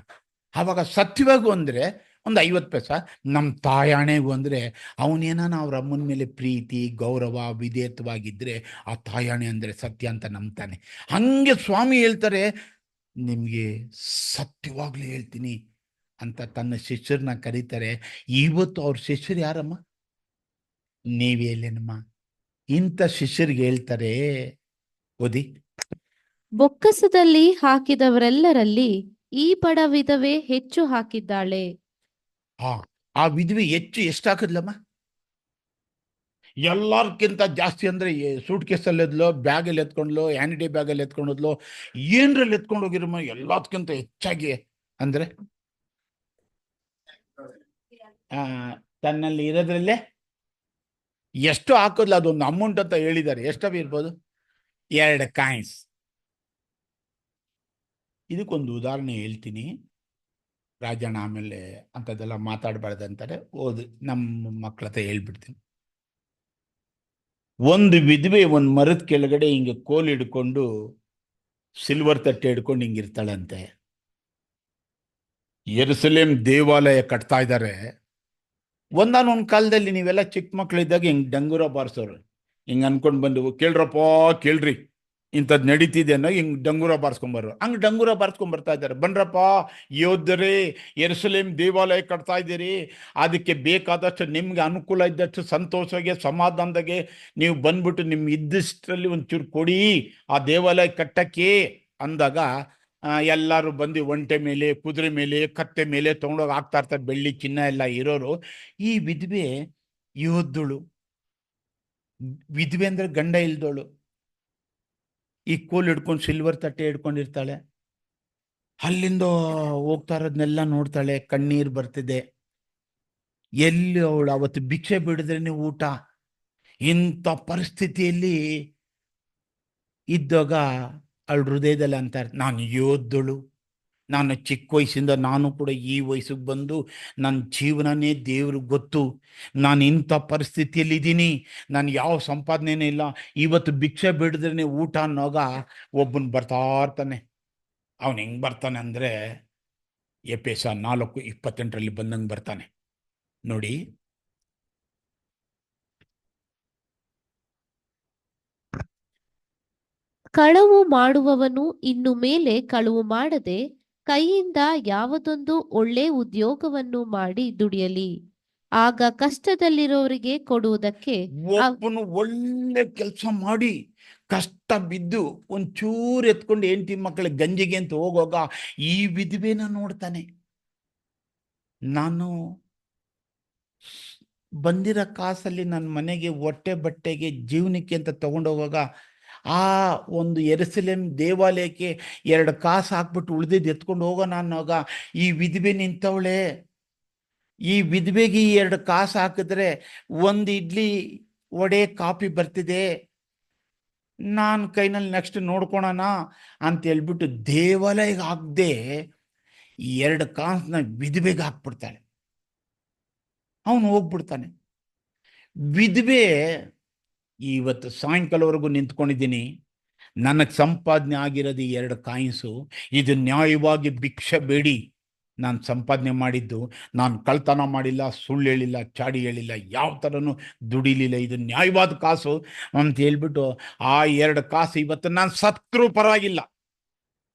ಆವಾಗ ಸತ್ಯವಾಗು ಅಂದರೆ ಒಂದು 50 ಪೈಸೆ, ನಮ್ಮ ತಾಯಣೆಗೂ ಅಂದರೆ ಅವನೇನಾನ ಅವ್ರ ಅಮ್ಮನ ಮೇಲೆ ಪ್ರೀತಿ, ಗೌರವ, ವಿಧೇಯತ್ವಾಗಿದ್ದರೆ ಆ ತಾಯಣೆ ಅಂದರೆ ಸತ್ಯ ಅಂತ ನಂಬ್ತಾನೆ. ಹಾಗೆ ಸ್ವಾಮಿ ಹೇಳ್ತಾರೆ, ನಿಮಗೆ ಸತ್ಯವಾಗ್ಲೂ ಹೇಳ್ತೀನಿ ಅಂತ ತನ್ನ ಶಿಷ್ಯರನ್ನ ಕರೀತಾರೆ. ಇವತ್ತು ಅವ್ರ ಶಿಷ್ಯರು ಯಾರಮ್ಮ? ನೀವೇ ಅಲ್ಲೇನಮ್ಮ ಇಂಥ ಶಿಷ್ಯರಿಗೆ ಹೇಳ್ತಾರೆ. ಓದಿ. ಬೊಕ್ಕಸದಲ್ಲಿ ಹಾಕಿದವರೆಲ್ಲರಲ್ಲಿ ಈ ಬಡ ವಿಧವೆ ಹೆಚ್ಚು ಹಾಕಿದ್ದಾಳೆ. ಆ ವಿಧವೆ ಎಷ್ಟು ಹಾಕಿದ್ಲಮ್ಮ? ಎಲ್ಲರ್ಕಿಂತ ಜಾಸ್ತಿ ಅಂದರೆ ಸೂಟ್ ಕೇಸಲ್ಲಿ ಎದ್ಲೋ, ಬ್ಯಾಗಲ್ಲಿ ಎತ್ಕೊಂಡ್ಲೋ, ಹ್ಯಾಂಡಿ ಬ್ಯಾಗಲ್ಲಿ ಎತ್ಕೊಂಡೋದ್ಲೋ, ಏನರಲ್ಲಿ ಎತ್ಕೊಂಡು ಹೋಗಿರಮ್ಮ ಎಲ್ಲದಕ್ಕಿಂತ ಹೆಚ್ಚಾಗಿ ಅಂದರೆ ತನ್ನಲ್ಲಿ ಇರೋದ್ರಲ್ಲೇ ಎಷ್ಟು ಹಾಕೋದ್ಲ ಅದೊಂದು ಅಮೌಂಟ್ ಅಂತ ಹೇಳಿದ್ದಾರೆ. ಎಷ್ಟವ ಇರ್ಬೋದು? 2 ಕಾಯಿನ್ಸ್. ಇದಕ್ಕೊಂದು ಉದಾಹರಣೆ ಹೇಳ್ತೀನಿ. ರಾಜಣ್ಣ ಆಮೇಲೆ ಅಂಥದ್ದೆಲ್ಲ ಮಾತಾಡಬಾರ್ದು ಅಂತಾರೆ. ಓದು, ನಮ್ಮ ಮಕ್ಕಳ ಹತ್ರ ಹೇಳ್ಬಿಡ್ತೀನಿ. ಒಂದು ವಿಧವೆ ಒಂದು ಮರದ ಕೆಳಗಡೆ ಹಿಂಗೆ ಕೋಲು ಹಿಡ್ಕೊಂಡು, ಸಿಲ್ವರ್ ತಟ್ಟೆ ಹಿಡ್ಕೊಂಡು ಹಿಂಗಿರ್ತಾಳಂತೆ. ಯೆರೂಸಲೇಮ್ ದೇವಾಲಯ ಕಟ್ತಾ ಇದ್ದಾರೆ. ಒಂದಾನೊಂದು ಕಾಲದಲ್ಲಿ ನೀವೆಲ್ಲ ಚಿಕ್ಕ ಮಕ್ಕಳಿದ್ದಾಗ ಹಿಂಗೆ ಡಂಗೂರ ಬಾರಿಸೋರು. ಹಿಂಗೆ ಅನ್ಕೊಂಡು ಬಂದು, ಕೇಳ್ರಪ್ಪ ಕೇಳ್ರಿ, ಇಂಥದ್ದು ನಡೀತಿದೆ ಅನ್ನೋ ಹಿಂಗೆ ಡಂಗೂರ ಬಾರಿಸ್ಕೊಂಬರು. ಹಂಗೆ ಡಂಗೂರ ಬಾರಿಸ್ಕೊಂಬರ್ತಾ ಇದ್ದಾರೆ. ಬನ್ರಪ್ಪ ಯೋಧರೇ, ಯೆರೂಸಲೇಮ್ ದೇವಾಲಯ ಕಟ್ತಾ ಇದ್ದೀರಿ, ಅದಕ್ಕೆ ಬೇಕಾದಷ್ಟು ನಿಮ್ಗೆ ಅನುಕೂಲ ಇದ್ದಷ್ಟು ಸಂತೋಷವಾಗಿ ಸಮಾಧಾನದಾಗೆ ನೀವು ಬಂದ್ಬಿಟ್ಟು ನಿಮ್ಮ ಇದ್ದಷ್ಟರಲ್ಲಿ ಒಂಚೂರು ಕೊಡಿ ಆ ದೇವಾಲಯ ಕಟ್ಟಕ್ಕೆ ಅಂದಾಗ ಎಲ್ಲರೂ ಬಂದು ಒಂಟೆ ಮೇಲೆ, ಕುದುರೆ ಮೇಲೆ, ಕತ್ತೆ ಮೇಲೆ ತೊಗೊಂಡೋಗಿ ಹಾಕ್ತಾ ಇರ್ತಾರೆ. ಬೆಳ್ಳಿ ಚಿನ್ನ ಎಲ್ಲ ಇರೋರು. ಈ ವಿಧವೆ ಯೋಧಳು. ವಿಧವೆ ಅಂದರೆ ಗಂಡ ಇಲ್ದೋಳು. ಈ ಕೋಲ್ ಹಿಡ್ಕೊಂಡು ಸಿಲ್ವರ್ ತಟ್ಟೆ ಹಿಡ್ಕೊಂಡಿರ್ತಾಳೆ. ಅಲ್ಲಿಂದ ಹೋಗ್ತಾ ಇರೋದನ್ನೆಲ್ಲ ನೋಡ್ತಾಳೆ. ಕಣ್ಣೀರು ಬರ್ತಿದೆ. ಎಲ್ಲಿ ಅವಳು ಅವತ್ತು ಭಿಕ್ಷೆ ಬಿಡಿದ್ರೇನೆ ಊಟ. ಇಂಥ ಪರಿಸ್ಥಿತಿಯಲ್ಲಿ ಇದ್ದಾಗ ಅವಳು ಹೃದಯದಲ್ಲಿ ಅಂತಾರೆ, ನಾನು ಯೋಧಳು, ನಾನು ಚಿಕ್ಕ ವಯಸ್ಸಿಂದ ನಾನು ಕೂಡ ಈ ವಯಸ್ಸಿಗೆ ಬಂದು ನನ್ನ ಜೀವನನೇ ದೇವ್ರಿಗೆ ಗೊತ್ತು. ನಾನು ಇಂಥ ಪರಿಸ್ಥಿತಿಯಲ್ಲಿದ್ದೀನಿ, ನಾನು ಯಾವ ಸಂಪಾದನೆಯೂ ಇಲ್ಲ. ಇವತ್ತು ಭಿಕ್ಷೆ ಬಿಡಿದ್ರೇ ಊಟ ಅನ್ನೋಗ ಒಬ್ಬನು ಬರ್ತಾ ಇರ್ತಾನೆ. ಅವನು ಹೆಂಗೆ ಬರ್ತಾನೆ ಅಂದರೆ ಎಫೆಸ 4:28 ಬಂದಂಗೆ ಬರ್ತಾನೆ ನೋಡಿ. ಕಳವು ಮಾಡುವವನು ಇನ್ನು ಮೇಲೆ ಕಳವು ಮಾಡದೆ ಕೈಯಿಂದ ಯಾವುದೊಂದು ಒಳ್ಳೆ ಉದ್ಯೋಗವನ್ನು ಮಾಡಿ ದುಡಿಯಲಿ, ಆಗ ಕಷ್ಟದಲ್ಲಿರೋರಿಗೆ ಕೊಡುವುದಕ್ಕೆ. ಒಬ್ಬನು ಒಳ್ಳೆ ಕೆಲಸ ಮಾಡಿ ಕಷ್ಟ ಬಿದ್ದು ಒಂಚೂರು ಎತ್ಕೊಂಡು ಹೆಂಡತಿ ಮಕ್ಕಳಿಗೆ ಗಂಜಿಗೆ ಅಂತ ಹೋಗುವಾಗ ಈ ವಿಧವೆನ ನೋಡ್ತಾನೆ. ನಾನು ಬಂದಿರೋ ಕಾಸಲ್ಲಿ ನನ್ನ ಮನೆಗೆ ಹೊಟ್ಟೆ ಬಟ್ಟೆಗೆ ಜೀವನಕ್ಕೆ ಅಂತ ತಗೊಂಡೋಗುವಾಗ ಆ ಒಂದು ಯೆರೂಸಲೇಮ್ ದೇವಾಲಯಕ್ಕೆ 2 ಕಾಸು ಹಾಕ್ಬಿಟ್ಟು ಉಳಿದಿದ್ದು ಎತ್ಕೊಂಡು ಹೋಗೋಣ ಅನ್ನೋಗ ಈ ವಿಧವೆ ನಿಂತವಳೆ. ಈ ವಿಧವೆಗೆ ಈ 2 ಕಾಸು ಹಾಕಿದ್ರೆ ಒಂದು ಇಡ್ಲಿ ವಡೆ ಕಾಫಿ ಬರ್ತಿದೆ, ನಾನು ಕೈನಲ್ಲಿ ನೆಕ್ಸ್ಟ್ ನೋಡ್ಕೊಳೋಣ ಅಂತ ಹೇಳ್ಬಿಟ್ಟು ದೇವಾಲಯಕ್ಕೆ ಹಾಕದೆ 2 ಕಾಸನ್ನ ವಿಧವೆಗೆ ಹಾಕ್ಬಿಡ್ತಾಳೆ. ಅವನು ಹೋಗ್ಬಿಡ್ತಾನೆ. ವಿಧವೆ ಇವತ್ತು ಸಾಯಂಕಾಲವರೆಗೂ ನಿಂತ್ಕೊಂಡಿದ್ದೀನಿ, ನನಗೆ ಸಂಪಾದನೆ ಆಗಿರೋದು 2 ಕಾಯಿನ್ಸು, ಇದು ನ್ಯಾಯವಾಗಿ ಭಿಕ್ಷೆ ಬೇಡಿ ನಾನು ಸಂಪಾದನೆ ಮಾಡಿದ್ದು, ನಾನು ಕಳ್ತನ ಮಾಡಿಲ್ಲ, ಸುಳ್ಳು ಹೇಳಿಲ್ಲ, ಚಾಡಿ ಹೇಳಿಲ್ಲ, ಯಾವ ಥರನೂ ದುಡಿಲಿಲ್ಲ, ಇದು ನ್ಯಾಯವಾದ ಕಾಸು ಅಂತ ಹೇಳ್ಬಿಟ್ಟು ಆ 2 ಕಾಸು ಇವತ್ತು ನಾನು ಸತ್ರೂ ಪರವಾಗಿಲ್ಲ,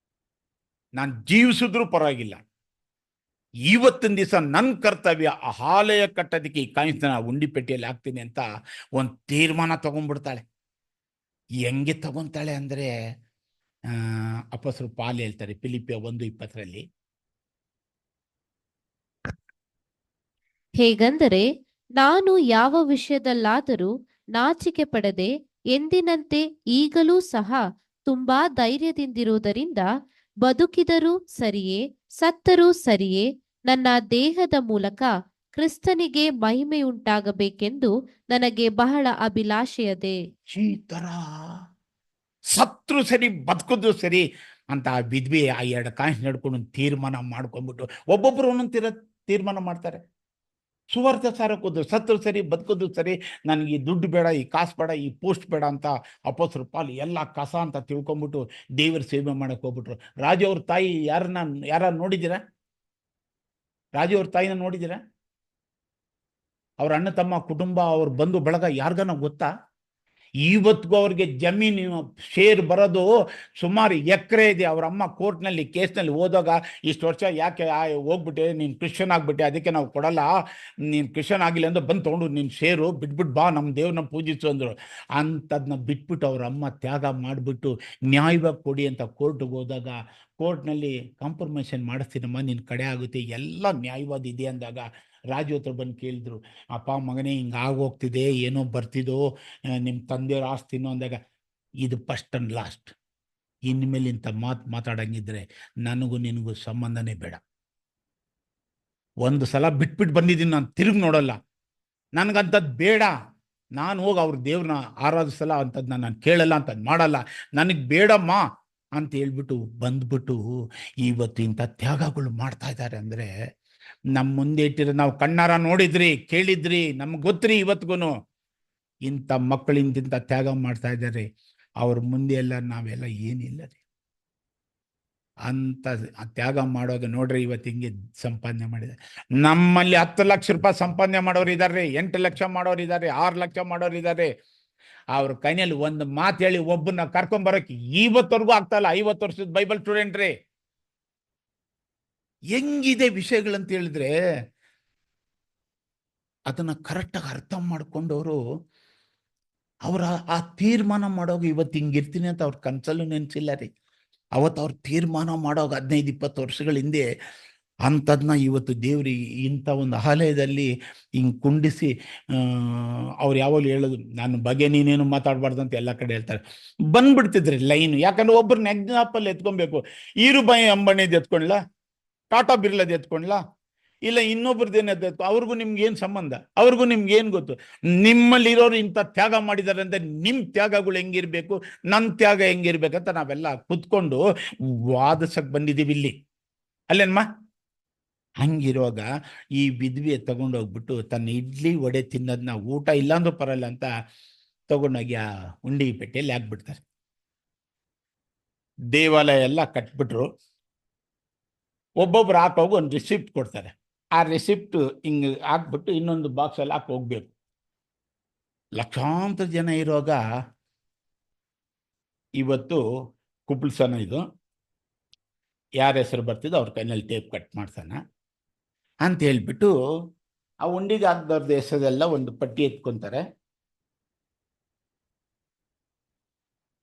ನಾನು ಜೀವಿಸಿದ್ರೂ ಪರವಾಗಿಲ್ಲ, ಇವತ್ತಿನ ದಿವಸ ನನ್ನ ಕರ್ತವ್ಯ ಆ ಆಲಯ ಕಟ್ಟೋದಕ್ಕೆ ಈ ಕಾಯಿನ್ಸ್ನ ಉಂಡಿ ಪೆಟ್ಟಿಯಲ್ಲಿ ಹಾಕ್ತೀನಿ ಅಂತ ಒಂದು ತೀರ್ಮಾನ ತಗೊಂಡ್ಬಿಡ್ತಾಳೆ. ಹೆಂಗೆ ತಗೊಂತಾಳೆ ಅಂದರೆ ಅಪೊಸ್ತಲರು ಪೌಲ್ ಹೇಳ್ತಾರೆ ಫಿಲಿಪ್ಪಿಯ 1:20 ಹೇಗೆಂದರೆ ನಾನು ಯಾವ ವಿಷಯದಲ್ಲಾದರೂ ನಾಚಿಕೆ ಪಡದೆ ಎಂದಿನಂತೆ ಈಗಲೂ ಸಹ ತುಂಬಾ ಧೈರ್ಯದಿಂದಿರುವುದರಿಂದ ಬದುಕಿದರೂ ಸರಿಯೇ ಸತ್ತರೂ ಸರಿಯೇ ನನ್ನ ದೇಹದ ಮೂಲಕ ಕ್ರಿಸ್ತನಿಗೆ ಮಹಿಮೆಯುಂಟಾಗಬೇಕೆಂದು ನನಗೆ ಬಹಳ ಅಭಿಲಾಷೆಯದೆ. ಈ ಥರ ಸತ್ರು ಸರಿ ಬದುಕಿದ್ರು ಸರಿ ಅಂತ ಆ ವಿದ್ವೆ ಆ 2 ಕಾಯಿನ್ಸ್ ನಡ್ಕೊಂಡು ಒಂದು ತೀರ್ಮಾನ ಮಾಡ್ಕೊಂಡ್ಬಿಟ್ಟು ಒಬ್ಬೊಬ್ಬರು ಒಂದೊಂದು ತೀರ್ಮಾನ ಮಾಡ್ತಾರೆ. ಸುವಾರ್ತೆ ಸಾರಕ್ಕೋದು ಸತ್ರು ಸರಿ ಬದುಕೋದು ಸರಿ, ನನಗೆ ಈ ದುಡ್ಡು ಬೇಡ, ಈ ಕಾಸು ಬೇಡ, ಈ ಪೋಸ್ಟ್ ಬೇಡ ಅಂತ ಅಪೊಸ್ತಲರು ಪೌಲ್ ಎಲ್ಲ ಕಸ ಅಂತ ತಿಳ್ಕೊಂಬಿಟ್ಟು ದೇವರ ಸೇವೆ ಮಾಡಕ್ಕೆ ಹೋಗ್ಬಿಟ್ರು. ರಾಜು ಅವ್ರ ತಾಯಿ ಯಾರ ನೋಡಿದ್ದೀರಾ? ರಾಜು ಅವ್ರ ತಾಯಿನ ನೋಡಿದ್ದೀರಾ? ಅವ್ರ ಅಣ್ಣ ತಮ್ಮ ಕುಟುಂಬ ಅವ್ರ ಬಂಧು ಬಳಗ ಯಾರಿಗಾನ ಗೊತ್ತಾ? ಇವತ್ತಿಗೂ ಅವ್ರಿಗೆ ಜಮೀನು ಶೇರ್ ಬರೋದು ಸುಮಾರು ಎಕರೆ ಇದೆ. ಅವ್ರ ಅಮ್ಮ ಕೋರ್ಟ್ನಲ್ಲಿ ಕೇಸ್ನಲ್ಲಿ ಹೋದಾಗ ಇಷ್ಟು ವರ್ಷ ಯಾಕೆ ಹೋಗ್ಬಿಟ್ಟೆ, ನೀನು ಕ್ರಿಶ್ಚಿಯನ್ ಆಗಿಬಿಟ್ಟೆ, ಅದಕ್ಕೆ ನಾವು ಕೊಡಲ್ಲ, ನೀನು ಕ್ರಿಶ್ಚಿಯನ್ ಆಗಿಲ್ಲ ಅಂದ್ರೆ ಬಂದು ತೊಗೊಂಡು ನೀನು ಶೇರು ಬಿಟ್ಬಿಟ್ಟು ಬಾ, ನಮ್ಮ ದೇವ್ರನ್ನ ಪೂಜಿಸು ಅಂದರು. ಅಂಥದನ್ನ ಬಿಟ್ಬಿಟ್ಟು ಅವ್ರ ಅಮ್ಮ ತ್ಯಾಗ ಮಾಡಿಬಿಟ್ಟು ನ್ಯಾಯವಾಗಿ ಕೊಡಿ ಅಂತ ಕೋರ್ಟ್ಗೆ ಹೋದಾಗ ಕೋರ್ಟ್ನಲ್ಲಿ ಕಾಂಪ್ರಮೈಸೇಷನ್ ಮಾಡಿಸ್ತೀನಮ್ಮ, ನಿನ್ನ ಕಡೆ ಆಗುತ್ತೆ, ಎಲ್ಲ ನ್ಯಾಯವಾದ ಇದೆ ಅಂದಾಗ ರಾಜು ಹತ್ರ ಬಂದು ಕೇಳಿದ್ರು, ಅಪ್ಪ ಮಗನೇ ಹಿಂಗೆ ಆಗೋಗ್ತಿದೆ, ಏನೋ ಬರ್ತಿದೋ, ನಿಮ್ಮ ತಂದೆಯವ್ರ ಆಸ್ತಿನೋ ಅಂದಾಗ, ಇದು ಫಸ್ಟ್ ಆ್ಯಂಡ್ ಲಾಸ್ಟ್, ಇನ್ಮೇಲೆ ಇಂಥ ಮಾತಾಡಂಗಿದ್ರೆ ನನಗೂ ನಿನಗೂ ಸಂಬಂಧನೇ ಬೇಡ. ಒಂದು ಸಲ ಬಿಟ್ಬಿಟ್ಟು ಬಂದಿದ್ದೀನಿ, ನಾನು ತಿರುಗಿ ನೋಡಲ್ಲ, ನನಗಂಥದ್ದು ಬೇಡ, ನಾನು ಹೋಗಿ ಅವ್ರ ದೇವ್ರನ್ನ ಆರಾಧಿಸಲ್ಲ, ಅಂಥದ್ದನ್ನ ನಾನು ಕೇಳಲ್ಲ, ಅಂಥದ್ದು ಮಾಡಲ್ಲ, ನನಗೆ ಬೇಡಮ್ಮ ಅಂತ ಹೇಳ್ಬಿಟ್ಟು ಬಂದ್ಬಿಟ್ಟು ಇವತ್ತು ಇಂಥ ತ್ಯಾಗಗಳು ಮಾಡ್ತಾ ಇದ್ದಾರೆ. ಅಂದರೆ ನಮ್ಮ ಮುಂದೆ ಇಟ್ಟಿರೋ ನಾವು ಕಣ್ಣಾರ ನೋಡಿದ್ರಿ, ಕೇಳಿದ್ರಿ, ನಮ್ಗೆ ಗೊತ್ತ್ರಿ, ಇವತ್ತಿಗೂ ಇಂಥ ಮಕ್ಕಳು ಇಂತಿಂಥ ತ್ಯಾಗ ಮಾಡ್ತಾ ಇದ್ದಾರೆ. ಅವ್ರ ಮುಂದೆ ಎಲ್ಲ ನಾವೆಲ್ಲ ಏನಿಲ್ಲ ರೀ ಅಂತ ತ್ಯಾಗ ಮಾಡುವಾಗ ನೋಡ್ರಿ ಇವತ್ತು ಹಿಂಗೆ ಸಂಪಾದನೆ ಮಾಡಿದ್ದಾರೆ. ನಮ್ಮಲ್ಲಿ 10 ಲಕ್ಷ ರೂಪಾಯಿ ಸಂಪಾದನೆ ಮಾಡೋರು ಇದ್ದಾರೆ, 8 ಲಕ್ಷ ಮಾಡೋರು ಇದ್ದಾರೆ, 6 ಲಕ್ಷ ಮಾಡೋರು ಇದ್ದಾರೆ. ಅವ್ರ ಕೈಯಲ್ಲಿ ಒಂದು ಮಾತು ಹೇಳಿ ಒಬ್ಬನ್ನ ಕರ್ಕೊಂಬರಕ್ಕೆ ಇವತ್ತವರೆಗೂ ಆಗ್ತಾ ಇಲ್ಲ. 50 ವರ್ಷದ ಬೈಬಲ್ ಸ್ಟೂಡೆಂಟ್ ರೀ. ಹೆಂಗಿದೆ ವಿಷಯಗಳಂತ ಹೇಳಿದ್ರೆ ಅದನ್ನ ಕರೆಕ್ಟಾಗಿ ಅರ್ಥ ಮಾಡ್ಕೊಂಡವರು ಅವರ ಆ ತೀರ್ಮಾನ ಮಾಡೋಗ ಇವತ್ತು ಹಿಂಗಿರ್ತೀನಿ ಅಂತ ಅವ್ರ ಕನ್ಸಲ್ಲೂ ನೆನ್ಸಿಲ್ಲ ರೀ. ಅವತ್ತು ಅವ್ರ ತೀರ್ಮಾನ ಮಾಡೋಗ 15-20 ವರ್ಷಗಳ ಹಿಂದೆ ಅಂಥದನ್ನ ಇವತ್ತು ದೇವ್ರಿ ಇಂಥ ಒಂದು ಆಲಯದಲ್ಲಿ ಹಿಂಗೆ ಕುಂಡಿಸಿ ಅವ್ರು ಯಾವಾಗಲೂ ಹೇಳೋದು, ನನ್ನ ಬಗ್ಗೆ ನೀನೇನು ಮಾತಾಡಬಾರ್ದು ಅಂತ ಎಲ್ಲ ಕಡೆ ಹೇಳ್ತಾರೆ. ಬಂದ್ಬಿಡ್ತಿದ್ರಿ ಲೈನು. ಯಾಕಂದ್ರೆ ಒಬ್ಬರನ್ನ ಎಕ್ಸಾಂಪಲ್ ಎತ್ಕೊಬೇಕು. ಈರುಬಾಯಿ ಅಂಬಾಣಿದು ಎತ್ಕೊಂಡ್ಲಾ, ಟಾಟಾ ಬಿರ್ಲದ್ ಎತ್ಕೊಂಡ್ಲಾ, ಇಲ್ಲ ಇನ್ನೊಬ್ರದ್ದೇನು ಅವ್ರಿಗೂ ನಿಮ್ಗೆ ಏನು ಸಂಬಂಧ? ಅವ್ರಿಗೂ ನಿಮ್ಗೆ ಏನು ಗೊತ್ತು? ನಿಮ್ಮಲ್ಲಿರೋರು ಇಂಥ ತ್ಯಾಗ ಮಾಡಿದ್ದಾರೆ ಅಂದರೆ ನಿಮ್ಮ ತ್ಯಾಗಗಳು ಹೆಂಗಿರ್ಬೇಕು, ನನ್ನ ತ್ಯಾಗ ಹೆಂಗಿರ್ಬೇಕಂತ ನಾವೆಲ್ಲ ಕುತ್ಕೊಂಡು ವಾದಿಸಕ್ಕೆ ಬಂದಿದ್ದೀವಿ ಇಲ್ಲಿ, ಅಲ್ಲೇನ್ಮ? ಹಂಗಿರುವಾಗ ಈ ವಿದ್ವೆ ತಗೊಂಡೋಗ್ಬಿಟ್ಟು ತನ್ನ ಇಡ್ಲಿ ವಡೆ ತಿನ್ನೋದನ್ನ ಊಟ ಇಲ್ಲಾಂದ್ರೂ ಪರಲ್ಲ ಅಂತ ತಗೊಂಡೋಗಿ ಆ ಉಂಡಿ ಪೆಟ್ಟಿಯಲ್ಲಿ ಹಾಕ್ಬಿಡ್ತಾರೆ. ದೇವಾಲಯ ಎಲ್ಲ ಕಟ್ಬಿಟ್ರು. ಒಬ್ಬೊಬ್ರು ಹಾಕೋಗಿ ಒಂದು ರಿಸಿಪ್ಟ್ ಕೊಡ್ತಾರೆ. ಆ ರಿಸಿಪ್ಟ್ ಹಿಂಗೆ ಹಾಕ್ಬಿಟ್ಟು ಇನ್ನೊಂದು ಬಾಕ್ಸಲ್ಲಿ ಹಾಕಿ ಹೋಗ್ಬೇಕು. ಲಕ್ಷಾಂತರ ಜನ ಇರುವಾಗ ಇವತ್ತು ಕುಪ್ಪಳ್ಸನ ಇದು ಯಾರ ಹೆಸರು ಬರ್ತಿದ್ದೋ ಅವ್ರ ಕೈನಲ್ಲಿ ಟೇಪ್ ಕಟ್ ಮಾಡ್ಸೋಣ ಅಂತ ಹೇಳ್ಬಿಟ್ಟು ಆ ಉಂಡಿಗೆ ಹಾಕ್ದವ್ರದ್ದು ಹೆಸರೆಲ್ಲ ಒಂದು ಪಟ್ಟಿ ಎತ್ಕೊಂತಾರೆ.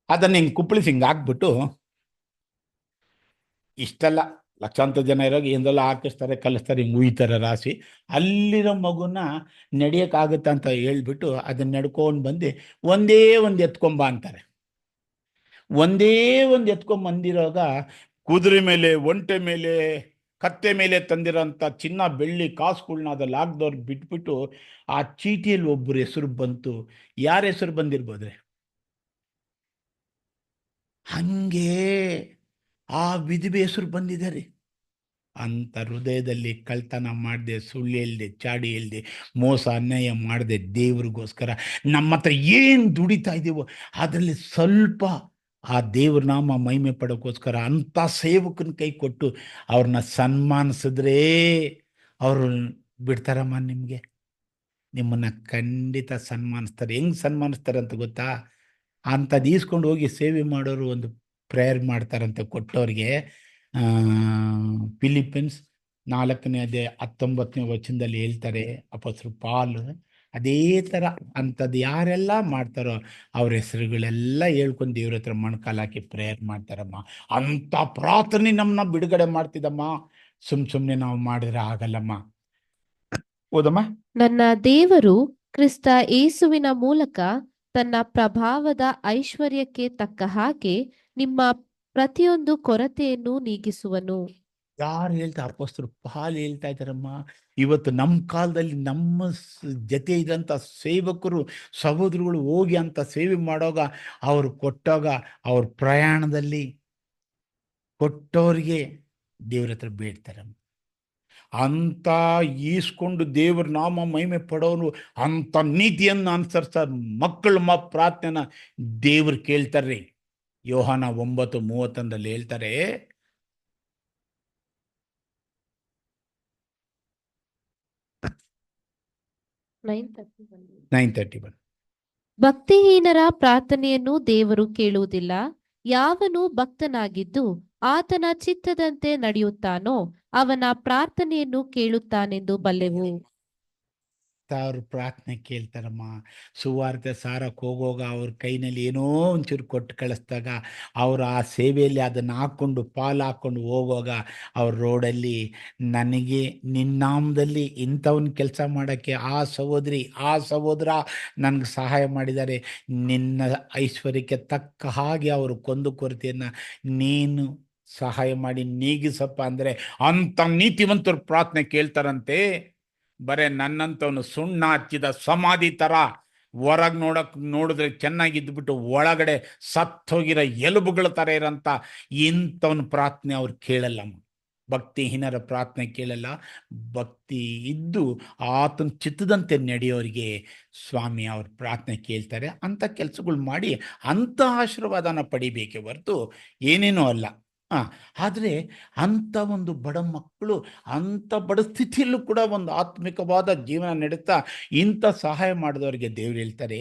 ಅದನ್ನು ಹಿಂಗೆ ಕುಪ್ಪಳಿಸಿ ಹಿಂಗೆ ಹಾಕ್ಬಿಟ್ಟು ಇಷ್ಟೆಲ್ಲ ಲಕ್ಷಾಂತರ ಜನ ಇರೋವಾಗ ಏನೆಲ್ಲ ಹಾಕಿಸ್ತಾರೆ, ಕಲಿಸ್ತಾರೆ, ಹಿಂಗೆ ಉಯ್ತಾರೆ ರಾಶಿ. ಅಲ್ಲಿರೋ ಮಗುನ ನಡೆಯೋಕ್ಕಾಗುತ್ತೆ ಅಂತ ಹೇಳ್ಬಿಟ್ಟು ಅದನ್ನ ನಡ್ಕೊಂಡು ಬಂದು ಒಂದೇ ಒಂದು ಎತ್ಕೊಂಬ ಅಂತಾರೆ. ಒಂದೇ ಒಂದು ಎತ್ಕೊಂಬಂದಿರೋವಾಗ ಕುದುರೆ ಮೇಲೆ, ಒಂಟೆ ಮೇಲೆ, ಕತ್ತೆ ಮೇಲೆ ತಂದಿರೋಂಥ ಚಿನ್ನ ಬೆಳ್ಳಿ ಕಾಸುಗಳನ್ನ ಅದಲ್ಲಿ ಹಾಕ್ದವ್ರು ಬಿಟ್ಬಿಟ್ಟು ಆ ಚೀಟಿಯಲ್ಲಿ ಒಬ್ಬರ ಹೆಸರು ಬಂತು. ಯಾರ ಹೆಸರು ಬಂದಿರ್ಬೋದ್ರೆ? ಹಂಗೆ ಆ ವಿಧವೆ ಹೆಸರು ಬಂದಿದ್ದಾರೆ. ಅಂತ ಹೃದಯದಲ್ಲಿ ಕಳ್ತನ ಮಾಡದೆ, ಸುಳ್ಳು ಹೇಳ್ದೆ, ಚಾಡಿ ಹೇಳ್ದೆ, ಮೋಸ ಅನ್ಯಾಯ ಮಾಡದೆ, ದೇವ್ರಿಗೋಸ್ಕರ ನಮ್ಮ ಹತ್ರ ಏನು ದುಡಿತಾ ಇದ್ದೀವೋ ಅದರಲ್ಲಿ ಸ್ವಲ್ಪ ಆ ದೇವ್ರ ನಾಮ ಮಹಿಮೆ ಪಡೋಕ್ಕೋಸ್ಕರ ಅಂಥ ಸೇವಕನ ಕೈ ಕೊಟ್ಟು ಅವ್ರನ್ನ ಸನ್ಮಾನಿಸಿದ್ರೆ ಅವರು ಬಿಡ್ತಾರಮ್ಮ ನಿಮಗೆ. ನಿಮ್ಮನ್ನು ಖಂಡಿತ ಸನ್ಮಾನಿಸ್ತಾರೆ. ಹೆಂಗೆ ಸನ್ಮಾನಿಸ್ತಾರೆ ಅಂತ ಗೊತ್ತಾ? ಅಂಥದ್ದು ಈಸ್ಕೊಂಡು ಹೋಗಿ ಸೇವೆ ಮಾಡೋರು ಒಂದು ಪ್ರೇಯರ್ ಮಾಡ್ತಾರಂತೆ ಕೊಟ್ಟವ್ರಿಗೆ. ಫಿಲಿಪಿನ್ಸ್ 4ನೇ ಅಧ್ಯಾಯ 19ನೇ ವಚನದಲ್ಲಿ ಹೇಳ್ತಾರೆ ಅಪೊಸ್ತಲ ಪಾಲ್. ಅದೇ ಥರ ಅಂಥದ್ದು ಯಾರೆಲ್ಲ ಮಾಡ್ತಾರೋ ಅವ್ರ ಹೆಸರುಗಳೆಲ್ಲ ಹೇಳ್ಕೊಂಡು ದೇವ್ರ ಹತ್ರ ಮೊಣಕಾಲು ಪ್ರೇಯರ್ ಮಾಡ್ತಾರಮ್ಮ. ಅಂಥ ಪ್ರಾರ್ಥನೆ ನಮ್ಮನ್ನ ಬಿಡುಗಡೆ ಮಾಡ್ತಿದ್ದಮ್ಮ. ಸುಮ್ಮನೆ ನಾವು ಮಾಡಿದ್ರೆ ಆಗಲ್ಲಮ್ಮ. ಹೌದಮ್ಮ. ನನ್ನ ದೇವರು ಕ್ರಿಸ್ತ ಯೇಸುವಿನ ಮೂಲಕ ತನ್ನ ಪ್ರಭಾವದ ಐಶ್ವರ್ಯಕ್ಕೆ ತಕ್ಕ ಹಾಗೆ ನಿಮ್ಮ ಪ್ರತಿಯೊಂದು ಕೊರತೆಯನ್ನು ನೀಗಿಸುವನು. ಯಾರು ಹೇಳ್ತಾರೆ? ಅಪೊಸ್ತಲರು ಪಾಲ್ ಹೇಳ್ತಾ ಇದ್ದಾರಮ್ಮ. ಇವತ್ತು ನಮ್ಮ ಕಾಲದಲ್ಲಿ ನಮ್ಮ ಜೊತೆ ಇದ್ದಂಥ ಸೇವಕರು ಸಹೋದರಗಳು ಹೋಗಿ ಅಂತ ಸೇವೆ ಮಾಡೋಗ ಅವರು ಕೊಟ್ಟಾಗ ಅವ್ರ ಪ್ರಯಾಣದಲ್ಲಿ ಕೊಟ್ಟವ್ರಿಗೆ ದೇವ್ರ ಹತ್ರ ಬೇಡ್ತಾರಮ್ಮ. ಅಂಥ ಈಸ್ಕೊಂಡು ದೇವ್ರ ನಾಮ ಮಹಿಮೆ ಪಡೋನು ಅಂಥ ನೀತಿಯನ್ನು ಅನುಸರಿಸ ಮಕ್ಕಳ ಪ್ರಾರ್ಥನೆನ ದೇವ್ರು ಕೇಳ್ತಾರ್ರಿ. ಯೋಹಾನ 9:31 ಹೇಳ್ತಾರೆ, ಭಕ್ತಿಹೀನರ ಪ್ರಾರ್ಥನೆಯನ್ನು ದೇವರು ಕೇಳುವುದಿಲ್ಲ. ಯಾವನು ಭಕ್ತನಾಗಿದ್ದು ಆತನ ಚಿತ್ತದಂತೆ ನಡೆಯುತ್ತಾನೋ ಅವನ ಪ್ರಾರ್ಥನೆಯನ್ನು ಕೇಳುತ್ತಾನೆಂದು ಬಲ್ಲೆವು. ಅವ್ರ ಪ್ರಾರ್ಥನೆ ಕೇಳ್ತಾರಮ್ಮ. ಸುವಾರ್ತೆ ಸಾರಕ್ಕೆ ಹೋಗೋಗ ಅವ್ರ ಕೈನಲ್ಲಿ ಏನೋ ಒಂಚೂರು ಕೊಟ್ಟು ಕಳಿಸ್ದಾಗ ಅವರು ಆ ಸೇವೆಯಲ್ಲಿ ಅದನ್ನು ಹಾಕ್ಕೊಂಡು ಪಾಲು ಹಾಕ್ಕೊಂಡು ಹೋಗುವಾಗ ಅವ್ರ ರೋಡಲ್ಲಿ ನನಗೆ ನಿನ್ನಾಮದಲ್ಲಿ ಇಂಥವನ್ನ ಕೆಲಸ ಮಾಡೋಕ್ಕೆ ಆ ಸಹೋದರಿ ಆ ಸಹೋದರ ನನಗೆ ಸಹಾಯ ಮಾಡಿದ್ದಾರೆ, ನಿನ್ನ ಐಶ್ವರ್ಯಕ್ಕೆ ತಕ್ಕ ಹಾಗೆ ಅವರು ಕೊರತೆಯನ್ನು ನೀನು ಸಹಾಯ ಮಾಡಿ ನೀಗಿಸಪ್ಪ ಅಂದರೆ ಅಂಥ ನೀತಿವಂತರ ಪ್ರಾರ್ಥನೆ ಕೇಳ್ತಾರಂತೆ. ಬರೇ ನನ್ನಂಥವನು ಸುಣ್ಣ ಹಚ್ಚಿದ ಸಮಾಧಿ ಥರ ಹೊರಗೆ ನೋಡಿದ್ರೆ ಚೆನ್ನಾಗಿದ್ದುಬಿಟ್ಟು ಒಳಗಡೆ ಸತ್ತೋಗಿರೋ ಎಲುಬುಗಳ ಥರ ಇರೋಂಥ ಇಂಥವನ ಪ್ರಾರ್ಥನೆ ಅವ್ರು ಕೇಳಲ್ಲಮ್ಮ. ಭಕ್ತಿಹೀನರ ಪ್ರಾರ್ಥನೆ ಕೇಳಲ್ಲ. ಭಕ್ತಿ ಇದ್ದು ಆತನ ಚಿತ್ತದಂತೆ ನಡೆಯೋರಿಗೆ ಸ್ವಾಮಿ ಅವ್ರ ಪ್ರಾರ್ಥನೆ ಕೇಳ್ತಾರೆ. ಅಂಥ ಕೆಲಸಗಳು ಮಾಡಿ ಅಂಥ ಆಶೀರ್ವಾದನ ಪಡಿಬೇಕೇ ಹೊರತು ಏನೇನೂ ಅಲ್ಲ. ಆದರೆ ಅಂಥ ಒಂದು ಬಡ ಮಕ್ಕಳು ಅಂಥ ಬಡ ಸ್ಥಿತಿಯಲ್ಲೂ ಕೂಡ ಒಂದು ಆತ್ಮಿಕವಾದ ಜೀವನ ನಡೆಸ್ತಾ ಇಂಥ ಸಹಾಯ ಮಾಡಿದವರಿಗೆ ದೇವ್ರು ಹೇಳ್ತಾರೆ.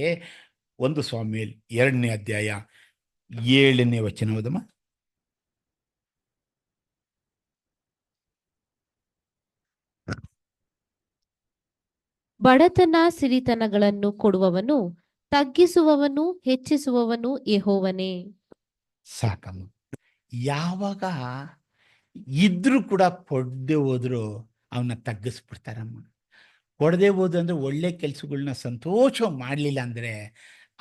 1 ಸಾಮುವೇಲ್ 2ನೇ ಅಧ್ಯಾಯ 7ನೇ ವಚನ ಓದಮ್ಮ. ಬಡತನ ಸಿರಿತನಗಳನ್ನು ಕೊಡುವವನು, ತಗ್ಗಿಸುವವನು, ಹೆಚ್ಚಿಸುವವನು ಯೆಹೋವನೇ. ಸಾಕಮ್ಮ. ಯಾವಾಗ ಇದ್ರೂ ಕೂಡ ಕೊಡದೆ ಹೋದ್ರು ಅವನ್ನ ತಗ್ಗಿಸ್ಬಿಡ್ತಾರಮ್ಮ. ಕೊಡದೆ ಹೋದ್ರು ಅಂದರೆ ಒಳ್ಳೆ ಕೆಲಸಗಳನ್ನ ಸಂತೋಷ ಮಾಡಲಿಲ್ಲ ಅಂದರೆ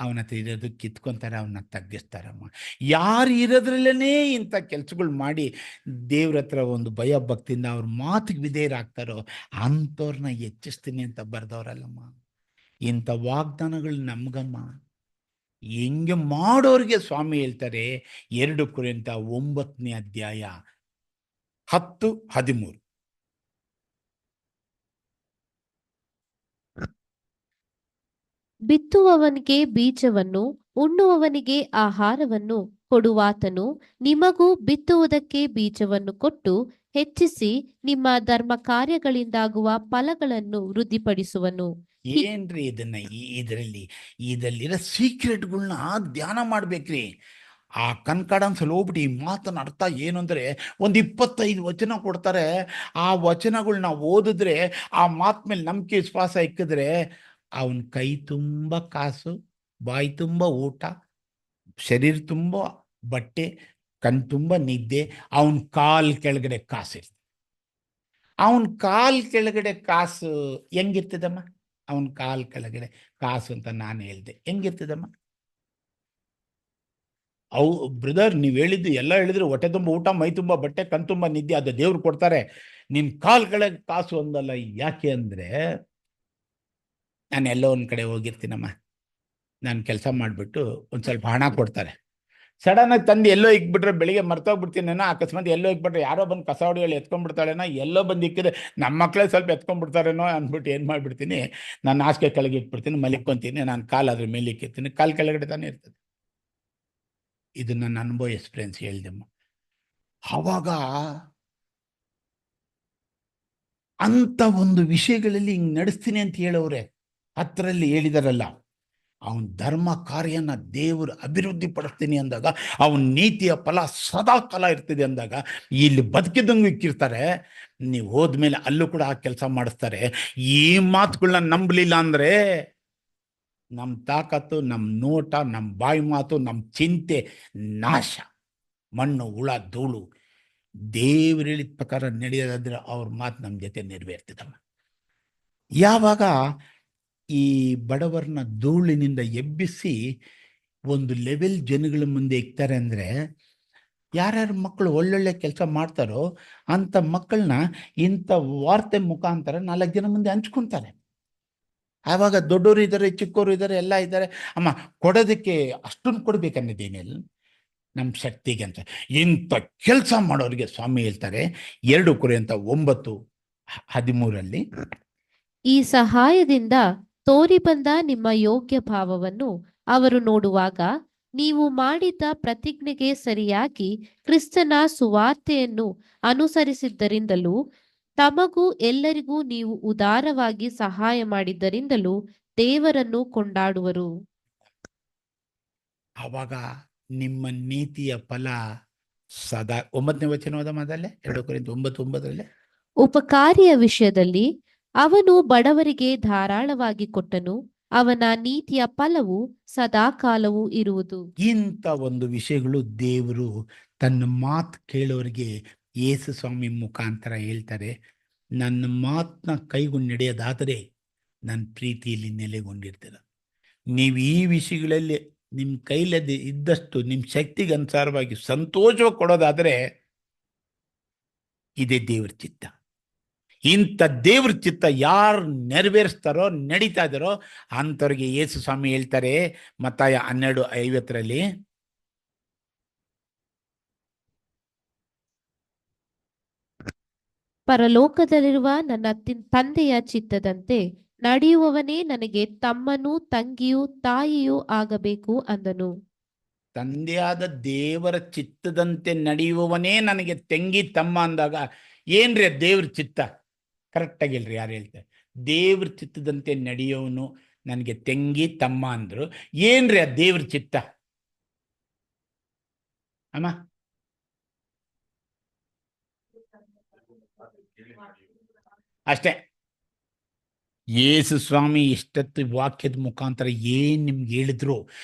ಅವನ ಹತ್ರ ಇರೋದು ಕಿತ್ಕೊತಾರೆ, ಅವನ್ನ ತಗ್ಗಿಸ್ತಾರಮ್ಮ. ಯಾರು ಇರೋದ್ರಲ್ಲೇ ಇಂಥ ಕೆಲಸಗಳು ಮಾಡಿ ದೇವ್ರ ಹತ್ರ ಒಂದು ಭಯ ಭಕ್ತಿಯಿಂದ ಅವ್ರ ಮಾತಿಗೆ ವಿಧೇಯರಾಗ್ತಾರೋ ಅಂಥವ್ರನ್ನ ಹೆಚ್ಚಿಸ್ತೀನಿ ಅಂತ ಬರೆದವ್ರಲ್ಲಮ್ಮ. ಇಂಥ ವಾಗ್ದಾನಗಳು ನಮ್ಗಮ್ಮ. ಹೆಂಗೆ ಮಾಡೋರಿಗೆ ಸ್ವಾಮಿ ಹೇಳ್ತಾರೆ 2 ಕೊರಿಂಥ 9ನೇ ಅಧ್ಯಾಯ 10-13. ಬಿತ್ತುವವನಿಗೆ ಬೀಜವನ್ನು, ಉಣ್ಣುವವನಿಗೆ ಆಹಾರವನ್ನು ಕೊಡುವಾತನು ನಿಮಗೂ ಬಿತ್ತುವುದಕ್ಕೆ ಬೀಜವನ್ನು ಕೊಟ್ಟು ಹೆಚ್ಚಿಸಿ ನಿಮ್ಮ ಧರ್ಮ ಕಾರ್ಯಗಳಿಂದಾಗುವ ಫಲಗಳನ್ನು ವೃದ್ಧಿಪಡಿಸುವನು. ಏನ್ರಿ ಇದರಲ್ಲಿರೋ ಸೀಕ್ರೆಟ್ಗಳನ್ನ ಧ್ಯಾನ ಮಾಡ್ಬೇಕ್ರಿ. ಆ ಕನ್ಕಾಡನ್ಸಲ್ಲಿ ಹೋಗ್ಬಿಟ್ಟು ಈ ಮಾತನ್ನ ಅರ್ಥ ಏನು ಅಂದರೆ ಒಂದು 25 ವಚನ ಕೊಡ್ತಾರೆ. ಆ ವಚನಗಳನ್ನ ಓದಿದ್ರೆ ಆ ಮಾತು ಮೇಲೆ ನಂಬಿಕೆ ವಿಶ್ವಾಸ ಇಕ್ಕಿದ್ರೆ ಅವನ ಕೈ ತುಂಬ ಕಾಸು, ಬಾಯಿ ತುಂಬ ಊಟ, ಶರೀರ ತುಂಬ ಬಟ್ಟೆ, ಕಣ್ ತುಂಬ ನಿದ್ದೆ, ಅವನ ಕಾಲ್ ಕೆಳಗಡೆ ಕಾಸಿರ್ತದೆ. ಅವನ ಕಾಲ್ ಕೆಳಗಡೆ ಕಾಸು ಹೆಂಗಿರ್ತದಮ್ಮ? ಅವನ ಕಾಲ್ ಕೆಳಗಡೆ ಕಾಸು ಅಂತ ನಾನು ಹೇಳಿದೆ, ಹೆಂಗಿರ್ತದಮ್ಮ? ಬ್ರದರ್ ನೀವು ಹೇಳಿದ್ದು ಎಲ್ಲ ಹೇಳಿದ್ರೆ ಹೊಟ್ಟೆ ತುಂಬ ಊಟ, ಮೈ ತುಂಬ ಬಟ್ಟೆ, ಕಣ್ ತುಂಬ ನಿದ್ದೆ, ಅದು ದೇವ್ರು ಕೊಡ್ತಾರೆ. ನಿನ್ನ ಕಾಲ್ ಕೆಳಗೆ ಕಾಸು ಒಂದಲ್ಲ. ಯಾಕೆ ಅಂದರೆ ನಾನು ಎಲ್ಲೋ ಒಂದು ಕಡೆ ಹೋಗಿರ್ತೀನಮ್ಮ, ನಾನು ಕೆಲಸ ಮಾಡಿಬಿಟ್ಟು ಒಂದು ಸ್ವಲ್ಪ ಹಣ ಕೊಡ್ತಾರೆ. ಸಡನ್ನಾಗಿ ತಂದು ಎಲ್ಲೋ ಇಕ್ಬಿಟ್ರೆ ಬೆಳಿಗ್ಗೆ ಮರ್ತೋಗ್ಬಿಡ್ತೀನೇನೋ, ಅಕಸ್ಮಾತ್ ಎಲ್ಲೋ ಇಕ್ಬಿಟ್ರೆ ಯಾರೋ ಬಂದು ಕಸ ಹೊಡಿಯೋಳು ಎತ್ಕೊಂಡ್ಬಿಡ್ತಾಳೇನೋ, ಎಲ್ಲೋ ಬಂದು ಇಕ್ಕಿದ್ರೆ ನಮ್ಮ ಮಕ್ಕಳೇ ಸ್ವಲ್ಪ ಎತ್ಕೊಂಡ್ಬಿಡ್ತಾರೇನೋ ಅಂದ್ಬಿಟ್ಟು ಏನು ಮಾಡಿಬಿಡ್ತೀನಿ, ನಾನು ಹಾಸಿಗೆ ಕೆಳಗೆ ಇಟ್ಬಿಡ್ತೀನಿ, ಮಲಿಕ್ಕೊತೀನಿ, ನಾನು ಕಾಲು ಅದ್ರ ಮೇಲೆ ಇಕ್ಕಿರ್ತೀನಿ, ಕಾಲು ಕೆಳಗಡೆ ತಾನೇ ಇರ್ತದೆ. ಇದು ನನ್ನ ಅನುಭವ ಎಕ್ಸ್ಪೀರಿಯನ್ಸ್ ಹೇಳ್ದಮ್ಮ. ಆವಾಗ ಅಂಥ ಒಂದು ವಿಷಯಗಳಲ್ಲಿ ಹಿಂಗೆ ನಡೆಸ್ತೀನಿ ಅಂತ ಹೇಳೋರೆ, ಹತ್ತರಲ್ಲಿ ಹೇಳಿದಾರಲ್ಲ, ಅವನ ಧರ್ಮ ಕಾರ್ಯನ ದೇವರು ಅಭಿವೃದ್ಧಿ ಪಡಿಸ್ತೀನಿ ಅಂದಾಗ, ಅವನ ನೀತಿಯ ಫಲ ಸದಾ ಕಾಲ ಇರ್ತದೆ ಅಂದಾಗ, ಇಲ್ಲಿ ಬದುಕಿದಂಗೆ ಇಕ್ಕಿರ್ತಾರೆ. ನೀವು ಹೋದ್ಮೇಲೆ ಅಲ್ಲೂ ಕೂಡ ಆ ಕೆಲಸ ಮಾಡಿಸ್ತಾರೆ. ಈ ಮಾತುಗಳನ್ನ ನಂಬಲಿಲ್ಲ ಅಂದರೆ ನಮ್ಮ ತಾಕತ್ತು, ನಮ್ಮ ನೋಟ, ನಮ್ಮ ಬಾಯಿ ಮಾತು, ನಮ್ಮ ಚಿಂತೆ ನಾಶ. ಮಣ್ಣು, ಹುಳ, ಧೂಳು. ದೇವ್ರು ಹೇಳಿದ ಪ್ರಕಾರ ನಡೆಯೋದಾದ್ರೆ ಅವ್ರ ಮಾತು ನಮ್ಮ ಜೊತೆ ನೆರವೇರ್ತದಮ್ಮ. ಯಾವಾಗ ಈ ಬಡವರನ್ನ ಧೂಳಿನಿಂದ ಎಬ್ಬಿಸಿ ಒಂದು ಲೆವೆಲ್ ಜನಗಳ ಮುಂದೆ ಇಕ್ತಾರೆ ಅಂದರೆ, ಯಾರ್ಯಾರ ಮಕ್ಕಳು ಒಳ್ಳೊಳ್ಳೆ ಕೆಲಸ ಮಾಡ್ತಾರೋ ಅಂಥ ಮಕ್ಕಳನ್ನ ಇಂಥ ವಾರ್ತೆ ಮುಖಾಂತರ 4 ಜನ ಮುಂದೆ ಹಂಚ್ಕೊತಾರೆ. ಆವಾಗ ದೊಡ್ಡವರು ಇದ್ದಾರೆ, ಚಿಕ್ಕವರು ಇದ್ದಾರೆ, ಎಲ್ಲ ಇದ್ದಾರೆ. ಅಮ್ಮ ಕೊಡೋದಕ್ಕೆ ಅಷ್ಟೊಂದು ಕೊಡ್ಬೇಕನ್ನೋದೇನಿಲ್ಲ, ನಮ್ಮ ಶಕ್ತಿಗೆ ಅಂತ. ಇಂಥ ಕೆಲಸ ಮಾಡೋರಿಗೆ ಸ್ವಾಮಿ ಹೇಳ್ತಾರೆ 2 ಕೊರಿಂಥ 9:13 ಈ ಸಹಾಯದಿಂದ ತೋರಿ ಬಂದ ನಿಮ್ಮ ಯೋಗ್ಯ ಭಾವವನ್ನು ಅವರು ನೋಡುವಾಗ, ನೀವು ಮಾಡಿದ್ದ ಪ್ರತಿಜ್ಞೆಗೆ ಸರಿಯಾಗಿ ಕ್ರಿಸ್ತನ ಸುವಾರ್ತೆಯನ್ನು ಅನುಸರಿಸಿದ್ದರಿಂದಲೂ ತಮಗೂ ಎಲ್ಲರಿಗೂ ನೀವು ಉದಾರವಾಗಿ ಸಹಾಯ ಮಾಡಿದ್ದರಿಂದಲೂ ದೇವರನ್ನು ಕೊಂಡಾಡುವರು. ಆವಾಗ ನಿಮ್ಮ ನೀತಿಯ ಫಲ ಸದಾ. 9ನೇ ವಚನವಾದ ಮೊದಲೇ 2 ಕೊರಿಂಥ 9:9 ಉಪಕಾರಿಯ ವಿಷಯದಲ್ಲಿ ಅವನು ಬಡವರಿಗೆ ಧಾರಾಳವಾಗಿ ಕೊಟ್ಟನು, ಅವನ ನೀತಿಯ ಫಲವು ಸದಾಕಾಲವೂ ಇರುವುದು. ಇಂಥ ಒಂದು ವಿಷಯಗಳು ದೇವರು ತನ್ನ ಮಾತು ಕೇಳೋರಿಗೆ ಯೇಸು ಸ್ವಾಮಿ ಮುಖಾಂತರ ಹೇಳ್ತಾರೆ. ನನ್ನ ಮಾತನ್ನ ಕೈಗೊಂಡು ನಡೆಯೋದಾದರೆ ನನ್ನ ಪ್ರೀತಿಯಲ್ಲಿ ನೆಲೆಗೊಂಡಿರ್ತೀರ. ನೀವು ಈ ವಿಷಯಗಳಲ್ಲಿ ನಿಮ್ಮ ಕೈಲಲ್ಲಿ ಇದ್ದಷ್ಟು ನಿಮ್ಮ ಶಕ್ತಿಗೆ ಅನುಸಾರವಾಗಿ ಸಂತೋಷವಾಗಿ ಕೊಡೋದಾದರೆ ಇದೇ ದೇವ್ರ ಚಿತ್ತ. ಇಂಥ ದೇವ್ರ ಚಿತ್ತ ಯಾರು ನೆರವೇರಿಸ್ತಾರೋ, ನಡೀತಾ ಇದ್ದಾರೋ ಅಂಥವ್ರಿಗೆ ಯೇಸು ಸ್ವಾಮಿ ಹೇಳ್ತಾರೆ ಮತ್ತಾಯ 12:50 ಪರಲೋಕದಲ್ಲಿರುವ ನನ್ನ ತಂದೆಯ ಚಿತ್ತದಂತೆ ನಡೆಯುವವನೇ ನನಗೆ ತಮ್ಮನೂ ತಂಗಿಯೂ ತಾಯಿಯೂ ಆಗಬೇಕು ಅಂದನು. ತಂದೆಯಾದ ದೇವರ ಚಿತ್ತದಂತೆ ನಡೆಯುವವನೇ ನನಗೆ ತಂಗಿ ತಮ್ಮ ಅಂದಾಗ ಏನ್ರಿ ದೇವ್ರ ಚಿತ್ತ? ಕರೆಕ್ಟಾಗಿ ಹೇಳ್ರಿ, ಯಾರು ಹೇಳ್ತಾರೆ? ದೇವ್ರ ಚಿತ್ತದಂತೆ ನಡೆಯೋನು ನನಗೆ ತಂಗಿ ತಮ್ಮ ಅಂದ್ರು. ಏನ್ರಿ ಆ ದೇವ್ರ ಚಿತ್ತ ಅಮ್ಮ? ಅಷ್ಟೇ. ಯೇಸು ಸ್ವಾಮಿ ಇಷ್ಟತ್ತು ವಾಕ್ಯದ ಮುಖಾಂತರ ಏನ್ ನಿಮ್ಗೆ ಹೇಳಿದ್ರು,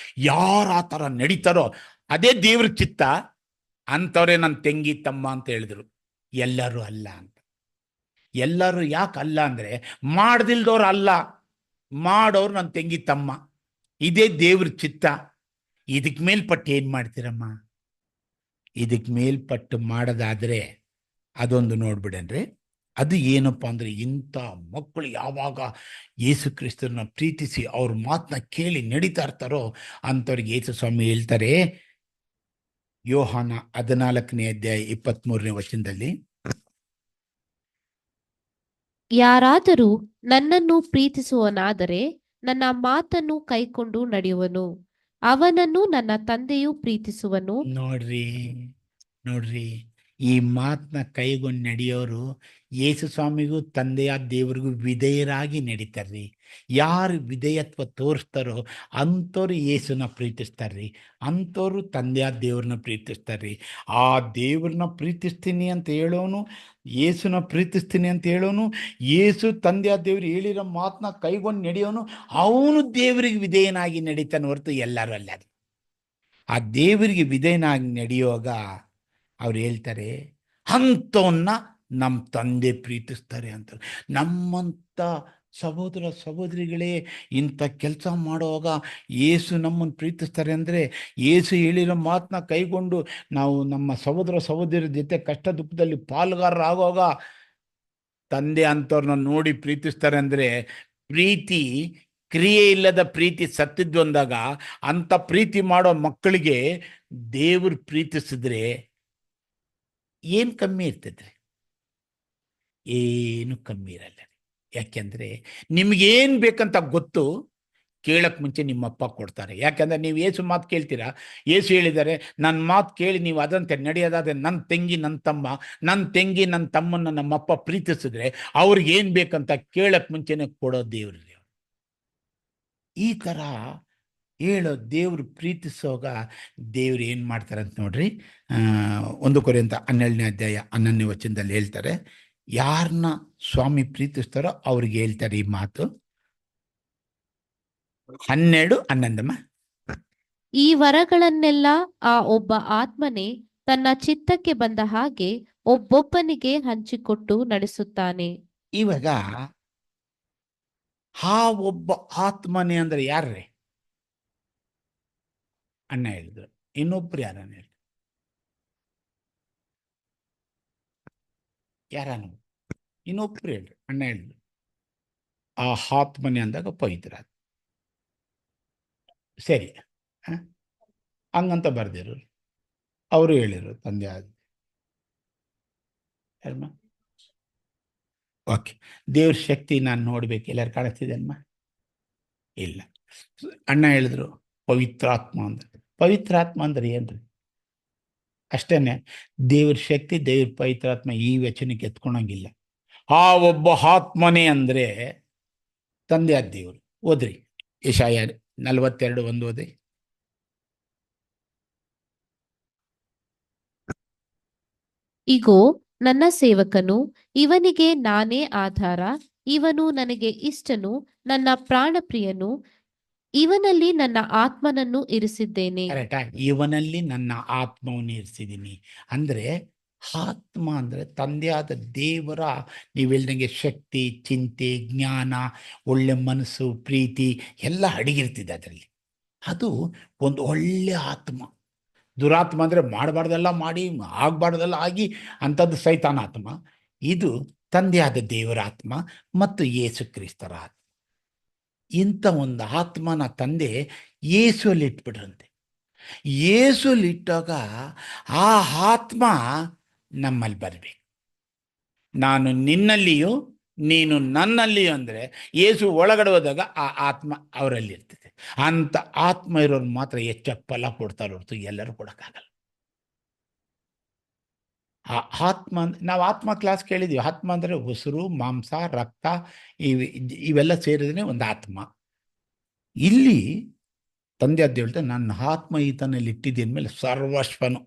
ಯಾರು ಆ ಥರ ನಡೀತಾರೋ ಅದೇ ದೇವ್ರ ಚಿತ್ತ. ಅಂಥವ್ರೆ ನನ್ನ ತಂಗಿ ತಮ್ಮ ಅಂತ ಹೇಳಿದ್ರು. ಎಲ್ಲರೂ ಅಲ್ಲ ಅಂತ. ಎಲ್ಲರೂ ಯಾಕೆ ಅಲ್ಲ ಅಂದರೆ, ಮಾಡ್ದಿಲ್ದವ್ರು ಅಲ್ಲ, ಮಾಡೋರು ನನ್ನ ತಂಗಿ ತಮ್ಮ. ಇದೇ ದೇವ್ರ ಚಿತ್ತ. ಇದಕ್ಕೆ ಮೇಲ್ಪಟ್ಟು ಏನು ಮಾಡ್ತೀರಮ್ಮ? ಇದಕ್ಕೆ ಮೇಲ್ಪಟ್ಟು ಮಾಡೋದಾದರೆ ಅದೊಂದು ನೋಡ್ಬಿಡನ್ರಿ. ಅದು ಏನಪ್ಪ ಅಂದರೆ, ಇಂಥ ಮಕ್ಕಳು ಯಾವಾಗ ಯೇಸು ಕ್ರಿಸ್ತರನ್ನ ಪ್ರೀತಿಸಿ ಅವ್ರ ಮಾತನ್ನ ಕೇಳಿ ನಡೀತಾ ಇರ್ತಾರೋ ಅಂಥವ್ರಿಗೆ ಯೇಸು ಸ್ವಾಮಿ ಹೇಳ್ತಾರೆ, ಯೋಹಾನ 14:23 ಯಾರಾದರೂ ನನ್ನನ್ನು ಪ್ರೀತಿಸುವನಾದರೆ ನನ್ನ ಮಾತನ್ನು ಕೈಕೊಂಡು ನಡೆಯುವನು, ಅವನನ್ನು ನನ್ನ ತಂದೆಯು ಪ್ರೀತಿಸುವನು. ನೋಡ್ರಿ ಈ ಮಾತನ್ನ ಕೈಗೊಂಡು ನಡೆಯೋರು ಯೇಸು ಸ್ವಾಮಿಗೂ ತಂದೆಯಾದ ದೇವರಿಗೂ ವಿಧೇಯರಾಗಿ ನಡೀತಾರ್ರಿ. ಯಾರು ವಿಧೇಯತ್ವ ತೋರಿಸ್ತಾರೋ ಅಂಥವ್ರು ಯೇಸುನ ಪ್ರೀತಿಸ್ತಾರ್ರಿ, ಅಂಥವ್ರು ತಂದೆಯಾದ ದೇವ್ರನ್ನ ಪ್ರೀತಿಸ್ತಾರ್ರಿ. ಆ ದೇವ್ರನ್ನ ಪ್ರೀತಿಸ್ತೀನಿ ಅಂತ ಹೇಳೋನು, ಯೇಸುನ ಪ್ರೀತಿಸ್ತೀನಿ ಅಂತ ಹೇಳೋನು, ಯೇಸು ತಂದೆಯಾದ ದೇವ್ರು ಹೇಳಿರೋ ಮಾತನ್ನ ಕೈಗೊಂಡು ನಡೆಯೋನು, ಅವನು ದೇವರಿಗೆ ವಿಧೇಯನಾಗಿ ನಡೀತಾನೆ ಹೊರತು ಎಲ್ಲರೂ ಅಲ್ಲ. ಆ ದೇವರಿಗೆ ವಿಧೇಯನಾಗಿ ನಡೆಯುವಾಗ ಅವ್ರು ಹೇಳ್ತಾರೆ, ಅಂಥವನ್ನ ನಮ್ಮ ತಂದೆ ಪ್ರೀತಿಸ್ತಾರೆ ಅಂತ. ನಮ್ಮಂಥ ಸಹೋದರ ಸಹೋದರಿಗಳೇ ಇಂಥ ಕೆಲಸ ಮಾಡುವಾಗ ಯೇಸು ನಮ್ಮನ್ನು ಪ್ರೀತಿಸ್ತಾರೆ ಅಂದರೆ, ಯೇಸು ಹೇಳಿರೋ ಮಾತನ್ನ ಕೈಗೊಂಡು ನಾವು ನಮ್ಮ ಸಹೋದರ ಸಹೋದರಿಯರ ಜೊತೆ ಕಷ್ಟ ದುಃಖದಲ್ಲಿ ಪಾಲುಗಾರರಾಗುವಾಗ ತಂದೆ ಅಂಥವ್ರನ್ನ ನೋಡಿ ಪ್ರೀತಿಸ್ತಾರೆ ಅಂದರೆ, ಪ್ರೀತಿ ಕ್ರಿಯೆ ಇಲ್ಲದ ಪ್ರೀತಿ ಸತ್ತಿದ್ದು ಅಂದಾಗ ಅಂಥ ಪ್ರೀತಿ ಮಾಡೋ ಮಕ್ಕಳಿಗೆ ದೇವರು ಪ್ರೀತಿಸಿದ್ರೆ ಏನು ಕಮ್ಮಿ ಇರ್ತೈತೆ? ಏನು ಕಮ್ಮಿ ಇರಲ್ಲ. ಯಾಕೆಂದರೆ ನಿಮಗೇನು ಬೇಕಂತ ಗೊತ್ತು, ಕೇಳಕ್ಕೆ ಮುಂಚೆ ನಿಮ್ಮಪ್ಪ ಕೊಡ್ತಾರೆ. ಯಾಕಂದರೆ ನೀವು ಏಸು ಮಾತು ಕೇಳ್ತೀರಾ. ಏಸು ಹೇಳಿದ್ದಾರೆ, ನನ್ನ ಮಾತು ಕೇಳಿ ನೀವು ಅದಂತೆ ನಡೆಯೋದಾದರೆ ನನ್ನ ತಂಗಿ ನನ್ನ ತಮ್ಮನ್ನು ನಮ್ಮಪ್ಪ ಪ್ರೀತಿಸಿದ್ರೆ ಅವ್ರಿಗೆ ಏನು ಬೇಕಂತ ಕೇಳಕ್ಕೆ ಮುಂಚೆನೇ ಕೊಡೋ ದೇವ್ರು. ಈ ಥರ ಹೇಳೋ ದೇವ್ರು ಪ್ರೀತಿಸೋಗ ದೇವ್ರು ಏನು ಮಾಡ್ತಾರೆ ಅಂತ ನೋಡ್ರಿ. 1 ಕೊರಿಂಥ 12ನೇ ಅಧ್ಯಾಯ 11ನೇ ವಚನದಲ್ಲಿ ಹೇಳ್ತಾರೆ, ಯಾರನ್ನ ಸ್ವಾಮಿ ಪ್ರೀತಿಸ್ತಾರೋ ಅವ್ರಿಗೆ ಹೇಳ್ತಾರೆ ಈ ಮಾತು. 12:11. ಈ ವರಗಳನ್ನೆಲ್ಲ ಆ ಒಬ್ಬ ಆತ್ಮನೇ ತನ್ನ ಚಿತ್ತಕ್ಕೆ ಬಂದ ಹಾಗೆ ಒಬ್ಬೊಬ್ಬನಿಗೆ ಹಂಚಿಕೊಟ್ಟು ನಡೆಸುತ್ತಾನೆ. ಇವಾಗ ಆ ಒಬ್ಬ ಆತ್ಮನೇ ಅಂದ್ರೆ ಯಾರ್ರಿ? ಅಣ್ಣ ಹೇಳಿದ್ರು. ಇನ್ನೊಬ್ರು ಯಾರನ್ನ ಹೇಳಿ? ಯಾರನ್ನು? ಇನ್ನೊಬ್ರು ಹೇಳ್ರಿ. ಅಣ್ಣ ಹೇಳಿದ್ರು. ಆ ಆತ್ಮನೆ ಅಂದಾಗ ಪವಿತ್ರ. ಸರಿ, ಹಂಗಂತ ಬರ್ದಿರು. ಅವರು ಹೇಳಿರು ತಂದೆ ಆದ. ಓಕೆ, ದೇವ್ರ ಶಕ್ತಿ ನಾನು ನೋಡ್ಬೇಕು. ಎಲ್ಲರೂ ಕಾಣಿಸ್ತಿದೆ ಅಮ್ಮ? ಇಲ್ಲ. ಅಣ್ಣ ಹೇಳಿದ್ರು ಪವಿತ್ರಾತ್ಮ ಅಂದ್ರೆ. ಪವಿತ್ರಾತ್ಮ ಅಂದ್ರೆ ಏನ್ರಿ? ಅಷ್ಟೇನೆ. ದೇವ್ರ ಶಕ್ತಿ, ದೇವ್ರ ಪವಿತ್ರಾತ್ಮ ಈ ವಚನಕ್ಕೆ ಎತ್ಕೊಳಂಗಿಲ್ಲ. ಆ ಒಬ್ಬ ಆತ್ಮನೇ ಅಂದ್ರೆ ತಂದೆ ಆದ ದೇವರು. ಓದ್ರಿ ಯೆಶಾಯ 42:1 ಓದಿ. ಇಗೋ ನನ್ನ ಸೇವಕನು, ಇವನಿಗೆ ನಾನೇ ಆಧಾರ, ಇವನು ನನಗೆ ಇಷ್ಟನು, ನನ್ನ ಪ್ರಾಣಪ್ರಿಯನು, ಇವನಲ್ಲಿ ನನ್ನ ಆತ್ಮನನ್ನು ಇರಿಸಿದ್ದೇನೆ. ಕರೆಕ್ಟಾ? ಇವನಲ್ಲಿ ನನ್ನ ಆತ್ಮವನ್ನು ಇರಿಸಿದ್ದೀನಿ ಅಂದ್ರೆ, ಆತ್ಮ ಅಂದ್ರೆ ತಂದೆಯಾದ ದೇವರ, ನೀವು ಹೇಳ್ದಂಗೆ ಶಕ್ತಿ, ಚಿಂತೆ, ಜ್ಞಾನ, ಒಳ್ಳೆ ಮನಸ್ಸು, ಪ್ರೀತಿ ಎಲ್ಲ ಅಡಗಿರ್ತಿದೆ ಅದರಲ್ಲಿ. ಅದು ಒಂದು ಒಳ್ಳೆ ಆತ್ಮ. ದುರಾತ್ಮ ಅಂದರೆ ಮಾಡಬಾರ್ದೆಲ್ಲ ಮಾಡಿ, ಆಗಬಾರ್ದೆಲ್ಲ ಆಗಿ ಅಂಥದ್ದು ಸೈತಾನ ಆತ್ಮ. ಇದು ತಂದೆಯಾದ ದೇವರ ಆತ್ಮ ಮತ್ತು ಯೇಸು ಕ್ರಿಸ್ತರ ಆತ್ಮ. ಇಂಥ ಒಂದು ಆತ್ಮನ ತಂದೆ ಯೇಸುವಲ್ಲಿ ಇಟ್ಬಿಡ್ರಂತೆ. ಯೇಸುವಲ್ಲಿ ಇಟ್ಟಾಗ ಆ ಆತ್ಮ ನಮ್ಮಲ್ಲಿ ಬರಬೇಕು. ನಾನು ನಿನ್ನಲ್ಲಿಯೂ ನೀನು ನನ್ನಲ್ಲಿಯೂ ಅಂದರೆ ಯೇಸು ಒಳಗಡೆ ಹೋದಾಗ ಆ ಆತ್ಮ ಅವರಲ್ಲಿ ಇರ್ತದೆ. ಅಂಥ ಆತ್ಮ ಇರೋರು ಮಾತ್ರ ಹೆಚ್ಚು ಫಲ ಕೊಡ್ತಾರೆ ಹೊರತು ಎಲ್ಲರೂ ಕೊಡೋಕ್ಕಾಗಲ್ಲ. ಆ ಆತ್ಮ, ನಾವು ಆತ್ಮ ಕ್ಲಾಸ್ ಕೇಳಿದ್ದೀವಿ. ಆತ್ಮ ಅಂದರೆ ಉಸಿರು, ಮಾಂಸ, ರಕ್ತ ಇವೆಲ್ಲ ಸೇರಿದ್ರೆ ಒಂದು ಆತ್ಮ. ಇಲ್ಲಿ ತಂದೆ ಅದ್ದು ಹೇಳ್ತಾರೆ, ನನ್ನ ಆತ್ಮ ಈತನಲ್ಲಿ ಇಟ್ಟಿದ್ದೀನಿ ಮೇಲೆ ಸರ್ವಸ್ವನು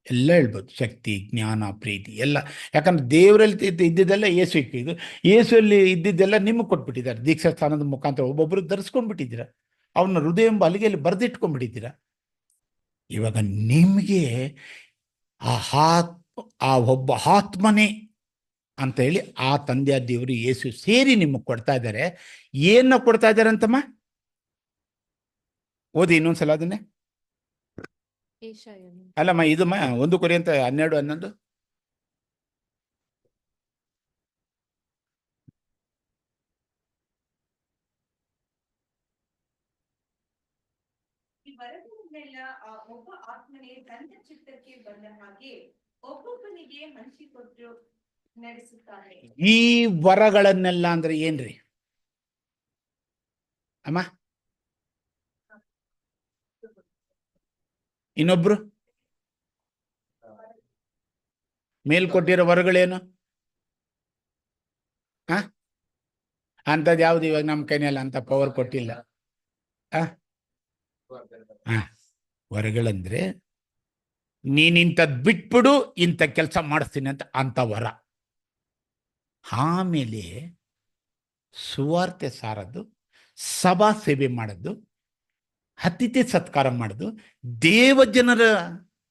ಎಲ್ಲ ಹೇಳ್ಬೋದು. ಶಕ್ತಿ, ಜ್ಞಾನ, ಪ್ರೀತಿ ಎಲ್ಲ. ಯಾಕಂದ್ರೆ ದೇವರಲ್ಲಿ ಇದ್ದಿದ್ದೆಲ್ಲ ಯೇಸು ಇಕ್ಕಿದ್ದು, ಯೇಸುವಲ್ಲಿ ಇದ್ದಿದ್ದೆಲ್ಲ ನಿಮಗೆ ಕೊಟ್ಬಿಟ್ಟಿದ್ದಾರೆ. ದೀಕ್ಷಾ ಸ್ಥಾನದ ಮುಖಾಂತರ ಒಬ್ಬೊಬ್ಬರು ಧರಿಸ್ಕೊಂಡ್ಬಿಟ್ಟಿದ್ದೀರ. ಅವನ್ನ ಹೃದಯ ಎಂಬ ಅಲಿಗೆಯಲ್ಲಿ ಬರೆದಿಟ್ಕೊಂಡ್ಬಿಟ್ಟಿದ್ದೀರ. ಇವಾಗ ನಿಮಗೆ ಆ ಒಬ್ಬ ಆತ್ಮನೇ ಅಂತ ಹೇಳಿ ಆ ತಂದೆಯ ದೇವರು ಯೇಸು ಸೇರಿ ನಿಮಗೆ ಕೊಡ್ತಾ ಇದ್ದಾರೆ. ಏನ ಕೊಡ್ತಾ ಇದ್ದಾರೆ ಅಂತಮ್ಮ? ಓದಿ ಇನ್ನೊಂದ್ಸಲ ಅದನ್ನೇ. ಅಲ್ಲಮ್ಮ, ಇದಮ್ಮ 1 ಕೊರಿಂಥ 12:11. ಒಬ್ಬ ಆತ್ಮನೇ ತನ್ನ ಚಿತ್ತಕ್ಕೆ ಬಂದ ಹಾಗೆ ಒಬ್ಬೊಬ್ಬನಿಗೆ ಹಂಚಿಕೊಟ್ಟು ನಡೆಸುತ್ತಾನೆ. ಈ ವರಗಳನ್ನೆಲ್ಲ ಅಂದ್ರೆ ಏನ್ರಿ ಅಮ್ಮ? ಇನ್ನೊಬ್ರು ಮೇಲ್ಕೊಟ್ಟಿರೋ ವರಗಳೇನು? ಅಂಥದ್ದು ಯಾವ್ದು ಇವಾಗ ನಮ್ಮ ಕೈನಲ್ಲಿ ಅಂತ ಪವರ್ ಕೊಟ್ಟಿಲ್ಲ. ವರಗಳಂದ್ರೆ ನೀನಿಂಥದ್ದು ಬಿಟ್ಬಿಡು, ಇಂಥ ಕೆಲಸ ಮಾಡಿಸ್ತೀನಿ ಅಂತ ವರ. ಆಮೇಲೆ ಸುವಾರ್ತೆ ಸಾರದ್ದು, ಸಭಾ ಸೇವೆ ಮಾಡೋದು, ಅತಿಥಿ ಸತ್ಕಾರ ಮಾಡೋದು, ದೇವಜನರ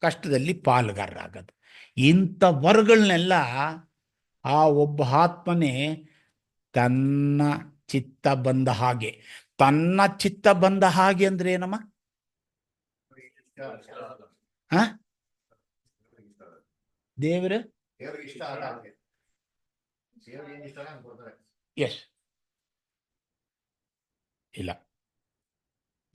ಕಷ್ಟದಲ್ಲಿ ಪಾಲುಗಾರರಾಗೋದು. ಇಂಥ ವರಗಳನ್ನೆಲ್ಲ ಆ ಒಬ್ಬ ಆತ್ಮನೇ ತನ್ನ ಚಿತ್ತ ಬಂದ ಹಾಗೆ. ತನ್ನ ಚಿತ್ತ ಬಂದ ಹಾಗೆ ಅಂದ್ರೆ ಏನಮ್ಮ? ದೇವರು ಎಸ್ ಇಲ್ಲ.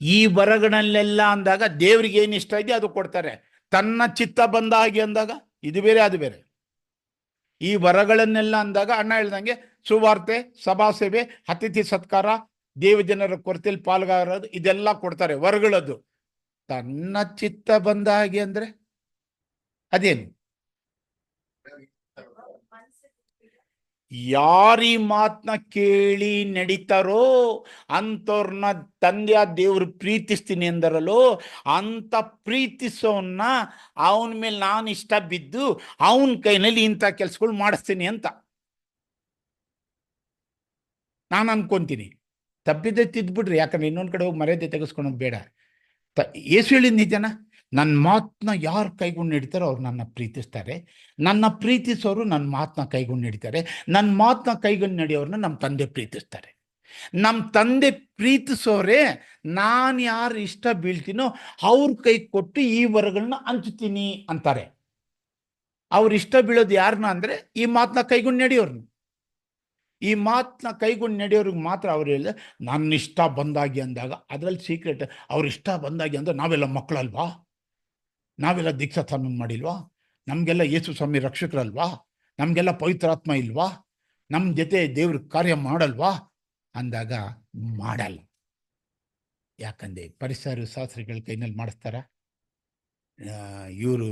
ಈ ವರಗಳನ್ನೆಲ್ಲ ಅಂದಾಗ ದೇವ್ರಿಗೆ ಏನು ಇಷ್ಟ ಇದೆ ಅದು ಕೊಡ್ತಾರೆ. ತನ್ನ ಚಿತ್ತ ಬಂದ ಹಾಗೆ ಅಂದಾಗ ಇದು ಬೇರೆ ಅದು ಬೇರೆ. ಈ ವರಗಳನ್ನೆಲ್ಲ ಅಂದಾಗ ಅಣ್ಣ ಹೇಳ್ದಂಗೆ ಸುವಾರ್ತೆ, ಸಭಾ ಸೇವೆ, ಅತಿಥಿ ಸತ್ಕಾರ, ದೇವಜನರ ಕೊರತೆಯಲ್ಲಿ ಪಾಲ್ಗಾರೋದು, ಇದೆಲ್ಲ ಕೊಡ್ತಾರೆ. ವರಗಳದು ತನ್ನ ಚಿತ್ತ ಬಂದ ಹಾಗೆ ಅಂದ್ರೆ ಅದೇನು? ಯಾರೀ ಮಾತನ್ನ ಕೇಳಿ ನಡೀತಾರೋ ಅಂಥವ್ರನ್ನ ತಂದೆಯ ದೇವ್ರು ಪ್ರೀತಿಸ್ತೀನಿ ಎಂದರಲ್ಲೋ, ಅಂತ ಪ್ರೀತಿಸೋನ್ನ ಅವನ ಮೇಲೆ ನಾನು ಇಷ್ಟ ಬಿದ್ದು ಅವನ ಕೈನಲ್ಲಿ ಇಂಥ ಕೆಲ್ಸಗಳು ಮಾಡಿಸ್ತೀನಿ ಅಂತ ನಾನು ಅನ್ಕೊಂತೀನಿ. ತಪ್ಪಿದ್ದೆ ತಿದ್ಬಿಡ್ರಿ, ಯಾಕಂದ್ರೆ ಇನ್ನೊಂದು ಕಡೆ ಹೋಗಿ ಮರ್ಯಾದೆ ತೆಗೆಸ್ಕೊಳೋದು ಬೇಡ. ಯೇಸು ಹೇಳಿದ ನಿಜನ, ನನ್ನ ಮಾತನ್ನ ಯಾರು ಕೈಗೊಂಡು ನಡೀತಾರೋ ಅವ್ರು ನನ್ನ ಪ್ರೀತಿಸ್ತಾರೆ, ನನ್ನ ಪ್ರೀತಿಸೋರು ನನ್ನ ಮಾತನ್ನ ಕೈಗೊಂಡು ನಡೀತಾರೆ, ನನ್ನ ಮಾತನ್ನ ಕೈಗೊಂಡು ನಡೆಯೋರನ್ನ ನಮ್ಮ ತಂದೆ ಪ್ರೀತಿಸ್ತಾರೆ. ನಮ್ಮ ತಂದೆ ಪ್ರೀತಿಸೋರೇ ನಾನು ಯಾರು ಇಷ್ಟ ಬೀಳ್ತೀನೋ ಅವ್ರ ಕೈ ಕೊಟ್ಟು ಈ ವರಗಳನ್ನ ಹಂಚ್ತೀನಿ ಅಂತಾರೆ. ಅವ್ರು ಇಷ್ಟ ಬೀಳೋದು ಯಾರನ್ನ ಅಂದರೆ ಈ ಮಾತನ್ನ ಕೈಗೊಂಡು ನಡೆಯೋರ್ನ. ಈ ಮಾತನ್ನ ಕೈಗೊಂಡು ನಡೆಯೋರಿಗೆ ಮಾತ್ರ ಅವ್ರು ಹೇಳಿದ್ರೆ ನನ್ನ ಇಷ್ಟ ಬಂದಾಗಿ ಅಂದಾಗ ಅದರಲ್ಲಿ ಸೀಕ್ರೆಟ್. ಅವ್ರ ಇಷ್ಟ ಬಂದಾಗಿ ಅಂದ್ರೆ ನಾವೆಲ್ಲ ಮಕ್ಕಳಲ್ವಾ, ನಾವೆಲ್ಲ ದೀಕ್ಷಾಸ್ನಾನ ಮಾಡಿಲ್ವಾ, ನಮಗೆಲ್ಲ ಯೇಸು ಸ್ವಾಮಿ ರಕ್ಷಕರಲ್ವಾ, ನಮಗೆಲ್ಲ ಪವಿತ್ರಾತ್ಮ ಇಲ್ವಾ, ನಮ್ಮ ಜೊತೆ ದೇವ್ರ ಕಾರ್ಯ ಮಾಡಲ್ವಾ ಅಂದಾಗ ಮಾಡಲ್ಲ. ಯಾಕಂದ್ರೆ ಪರಿಸರ ಶಾಸ್ತ್ರಿಗಳ ಕೈನಲ್ಲಿ ಮಾಡಿಸ್ತಾರ, ಇವರು